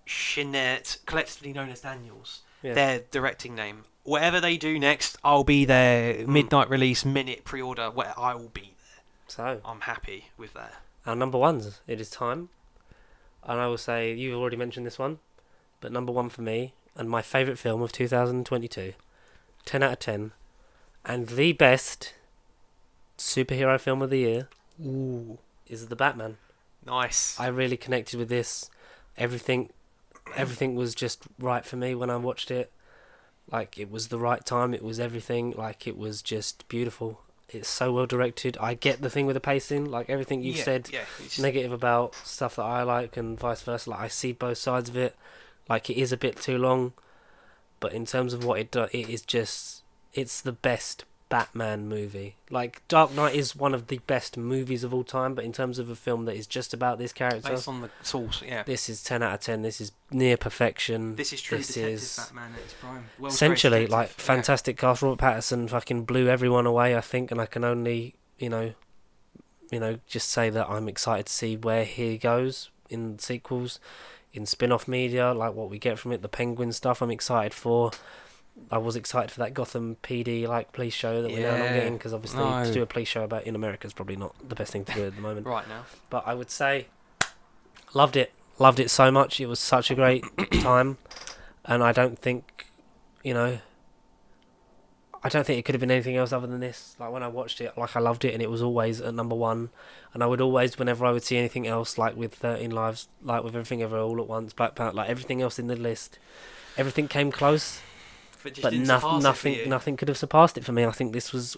Speaker 2: Shinnert, collectively known as Daniels, their directing name, whatever they do next, I'll be there. Midnight release, minute pre-order, where I will be there.
Speaker 1: So
Speaker 2: I'm happy with that.
Speaker 1: Our number ones, it is time. And I will say, you've already mentioned this one, but number one for me, and my favourite film of 2022, 10 out of 10, and the best superhero film of the year, is The Batman.
Speaker 2: Nice.
Speaker 1: I really connected with this. Everything was just right for me when I watched it. Like, it was the right time, it was everything, like, it was just beautiful. It's so well directed. I get the thing with the pacing, like everything you've said negative about stuff that I like and vice versa. Like, I see both sides of it. Like, it is a bit too long, but in terms of what it does, it's the best Batman movie. Like, Dark Knight is one of the best movies of all time, but in terms of a film that is just about this character,
Speaker 2: based on the source,
Speaker 1: this is 10 out of 10. This is near perfection.
Speaker 2: This is true detective Batman at its prime.
Speaker 1: Essentially, like, fantastic cast. Robert Pattinson fucking blew everyone away, I think, and I can only, just say that I'm excited to see where he goes in sequels, in spin-off media, like what we get from it, the Penguin stuff I'm excited for. I was excited for that Gotham PD police show that we're now not getting, because obviously to do a police show about in America is probably not the best thing to do at the moment.
Speaker 2: Right now.
Speaker 1: But I would say, loved it so much. It was such a great time, and I don't think it could have been anything else other than this. Like, when I watched it, like, I loved it, and it was always at number one. And I would always, whenever I would see anything else, like with 13 Lives, like with Everything Ever All at Once, Black Panther, like everything else in the list, everything came close. But nothing could have surpassed it for me. I think this was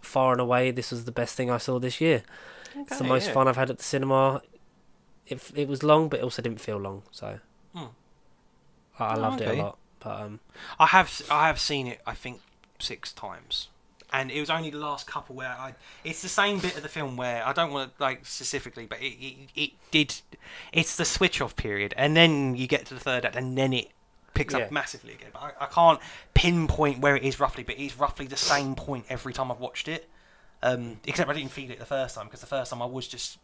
Speaker 1: far and away. This was the best thing I saw this year. Okay, it's the most fun I've had at the cinema. It was long, but it also didn't feel long. So I loved it a lot. But
Speaker 2: I have seen it, I think, 6 times. and it was only the last couple where it's the same bit of the film where I don't want to like specifically, but it's the switch off period, and then you get to the third act, and then it picks up massively again. But I can't pinpoint where it is roughly, but it's roughly the same point every time I've watched it. Except I didn't feel it the first time, because the first time I was just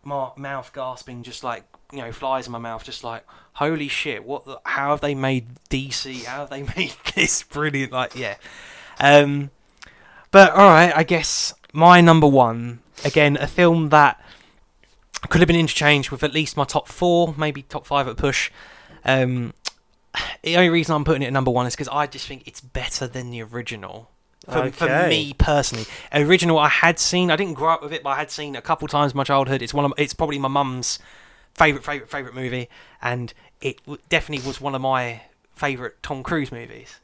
Speaker 2: mouth gasping, just like, you know, flies in my mouth, just like, holy shit, how have they made DC, how have they made this brilliant, like, yeah. But alright, I guess my number one, again, a film that could have been interchanged with at least my top 4, maybe top 5 at push. The only reason I'm putting it at number 1 is because I just think it's better than the original. For me personally, original I had seen. I didn't grow up with it, but I had seen it a couple times in my childhood. It's probably my mum's favorite movie, and it definitely was one of my favorite Tom Cruise movies.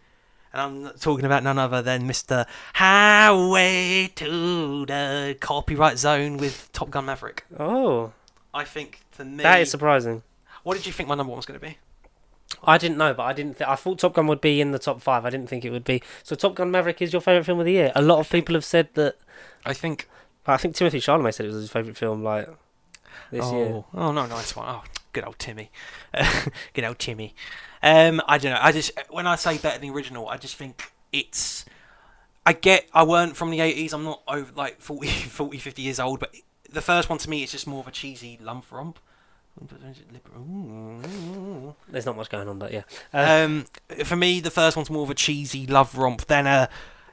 Speaker 2: And I'm talking about none other than Mr. Highway to the Copyright Zone with Top Gun Maverick.
Speaker 1: Oh,
Speaker 2: I think for me
Speaker 1: that is surprising.
Speaker 2: What did you think my number 1 was going to be?
Speaker 1: I didn't know, but I thought Top Gun would be in the top 5. I didn't think it would be. So Top Gun Maverick is your favourite film of the year. A lot of people have said that.
Speaker 2: I think
Speaker 1: Timothy Chalamet said it was his favourite film, like, this year.
Speaker 2: Oh no, nice one. Oh, good old Timmy. Good old Timmy. I don't know. I just, when I say better than the original, I just think it's. I weren't from the 80s. I'm not over like 40, 50 years old, but the first one to me is just more of a cheesy lump romp.
Speaker 1: There's not much going on, but yeah.
Speaker 2: For me, the first one's more of a cheesy love romp than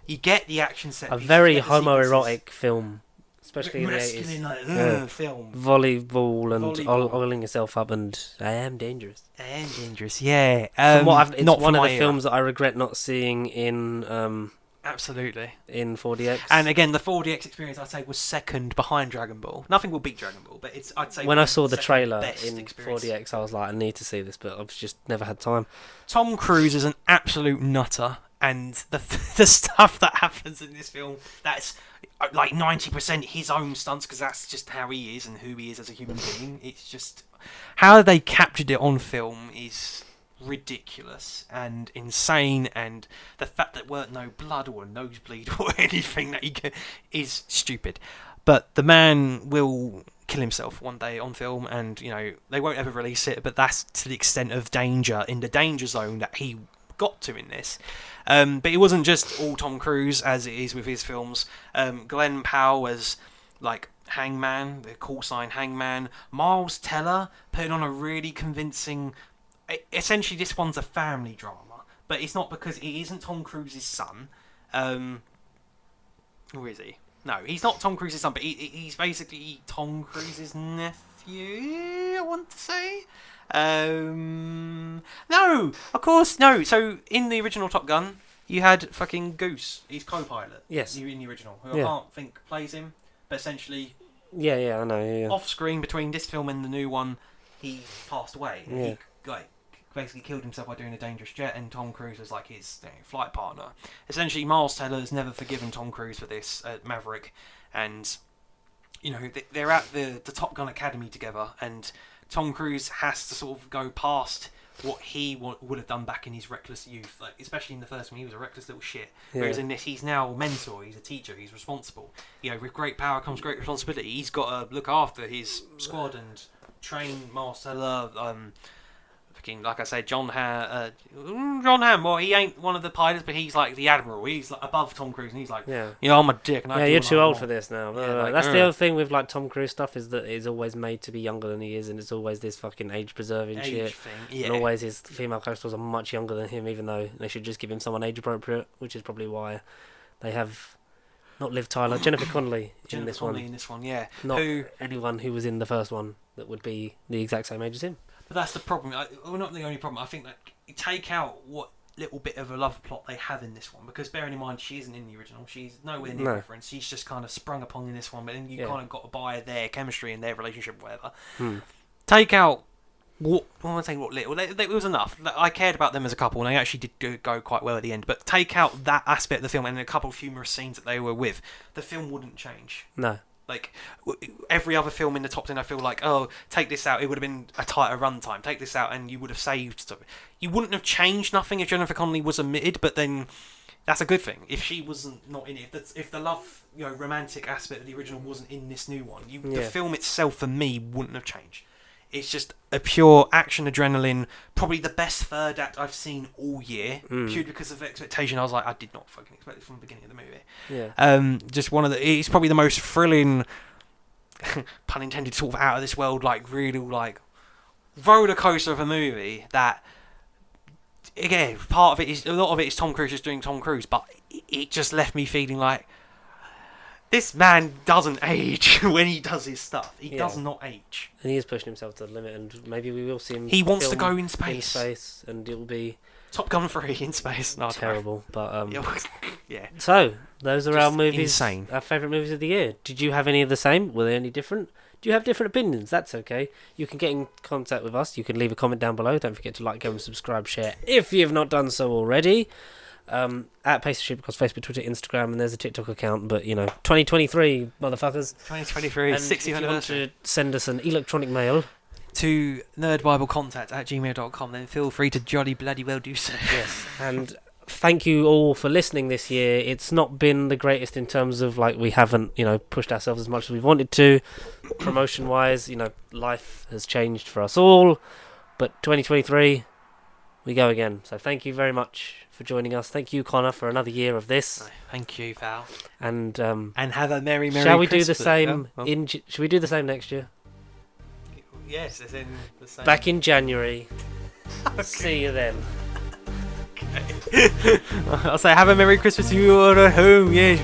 Speaker 2: you get the action set.
Speaker 1: A very homoerotic film, especially in the 80s.
Speaker 2: Like, film.
Speaker 1: Volleyball and oiling yourself up, and I am dangerous.
Speaker 2: Yeah.
Speaker 1: It's not one of the films that I regret not seeing in.
Speaker 2: Absolutely.
Speaker 1: In 4DX.
Speaker 2: And again, the 4DX experience, I'd say, was second behind Dragon Ball. Nothing will beat Dragon Ball, but I'd say...
Speaker 1: When I saw the trailer in
Speaker 2: experience.
Speaker 1: 4DX, I was like, I need to see this, but I've just never had time.
Speaker 2: Tom Cruise is an absolute nutter, and the stuff that happens in this film, that's like 90% his own stunts, because that's just how he is and who he is as a human being. It's just... How they captured it on film is... ridiculous and insane, and the fact that weren't no blood or a nosebleed or anything that is stupid. But the man will kill himself one day on film, and you know they won't ever release it, but that's to the extent of danger in the danger zone that he got to in this. But it wasn't just all Tom Cruise as it is with his films. Glenn Powell as like Hangman, the call sign Hangman. Miles Teller putting on a really convincing. Essentially, this one's a family drama, but it's not because it isn't Tom Cruise's son. Or is he? No, he's not Tom Cruise's son, but he's basically Tom Cruise's nephew, I want to say. No, of course, no. So, in the original Top Gun, you had fucking Goose, his co-pilot.
Speaker 1: Yes.
Speaker 2: In the original, who I can't think plays him, but essentially...
Speaker 1: Yeah, I know, yeah.
Speaker 2: Off-screen, between this film and the new one, he passed away.
Speaker 1: Yeah.
Speaker 2: He, basically killed himself by doing a dangerous jet, and Tom Cruise was like his flight partner. Essentially, Miles Teller has never forgiven Tom Cruise for this at Maverick, and you know they're at the Top Gun Academy together, and Tom Cruise has to sort of go past what he would have done back in his reckless youth, like especially in the first one, he was a reckless little shit. Yeah. Whereas in this, he's now a mentor, he's a teacher, he's responsible. You know, with great power comes great responsibility. He's got to look after his squad and train Miles Teller. Like I said, John Hamm. Well, he ain't one of the pilots, but he's like the admiral. He's like above Tom Cruise, and he's like, you know, I'm a dick. And
Speaker 1: you're too old for this now. That's the other thing with like Tom Cruise stuff is that it's always made to be younger than he is, and it's always this fucking age-preserving shit.
Speaker 2: Thing, yeah.
Speaker 1: And always his female co-stars are much younger than him, even though they should just give him someone age-appropriate, which is probably why they have not Liv Tyler, Jennifer Connelly in this one,
Speaker 2: yeah.
Speaker 1: Not anyone who was in the first one that would be the exact same age as him.
Speaker 2: But that's the problem. Well, not the only problem. I think that you take out what little bit of a love plot they have in this one, because bearing in mind she isn't in the original, she's nowhere near reference. She's just kind of sprung upon in this one, but then you kind of got to buy their chemistry and their relationship, whatever. Take out what little. It was enough. I cared about them as a couple, and they actually did go quite well at the end. But take out that aspect of the film and a couple of humorous scenes that they were with, the film wouldn't change.
Speaker 1: No.
Speaker 2: Like, every other film in the top 10, I feel like, take this out, it would have been a tighter runtime. Take this out, and you would have saved stuff. You wouldn't have changed nothing if Jennifer Connelly was omitted, but then that's a good thing. If she wasn't not in it, if the love, romantic aspect of the original wasn't in this new one, the film itself for me wouldn't have changed. It's just a pure action adrenaline, probably the best third act I've seen all year, purely because of expectation. I was like, I did not fucking expect this from the beginning of the movie.
Speaker 1: Yeah.
Speaker 2: Just it's probably the most thrilling, pun intended, sort of out of this world, like really like roller coaster of a movie that. Again, a lot of it is Tom Cruise just doing Tom Cruise, but it just left me feeling like this man doesn't age when he does his stuff. He does not age.
Speaker 1: And he is pushing himself to the limit, and maybe we will see him.
Speaker 2: He wants to go in space.
Speaker 1: And it'll be
Speaker 2: Top Gun 3 in space. No,
Speaker 1: terrible, but
Speaker 2: yeah.
Speaker 1: So those are our movies.
Speaker 2: Insane.
Speaker 1: Our favourite movies of the year. Did you have any of the same? Were they any different? Do you have different opinions? That's okay. You can get in contact with us. You can leave a comment down below. Don't forget to like, comment, subscribe, share if you have not done so already. At Pace of Shit across Facebook, Twitter, Instagram, and there's a TikTok account. But 2023, motherfuckers.
Speaker 2: 2023, 60th anniversary.
Speaker 1: Want to send us an electronic mail
Speaker 2: to nerdbiblecontact@gmail.com, then feel free to jolly bloody well do so.
Speaker 1: Yes, and thank you all for listening this year. It's not been the greatest in terms of we haven't pushed ourselves as much as we wanted to, promotion wise. Life has changed for us all, but 2023 we go again. So thank you very much for joining us. Thank you, Connor, for another year of this.
Speaker 2: Thank you, Val.
Speaker 1: And
Speaker 2: have a merry
Speaker 1: shall we
Speaker 2: Christmas.
Speaker 1: do the same should we do the same next year?
Speaker 2: Yes, it's in the same.
Speaker 1: Back in January. Okay. See you then.
Speaker 2: Okay. I'll say have a merry Christmas to you all at home. Yes.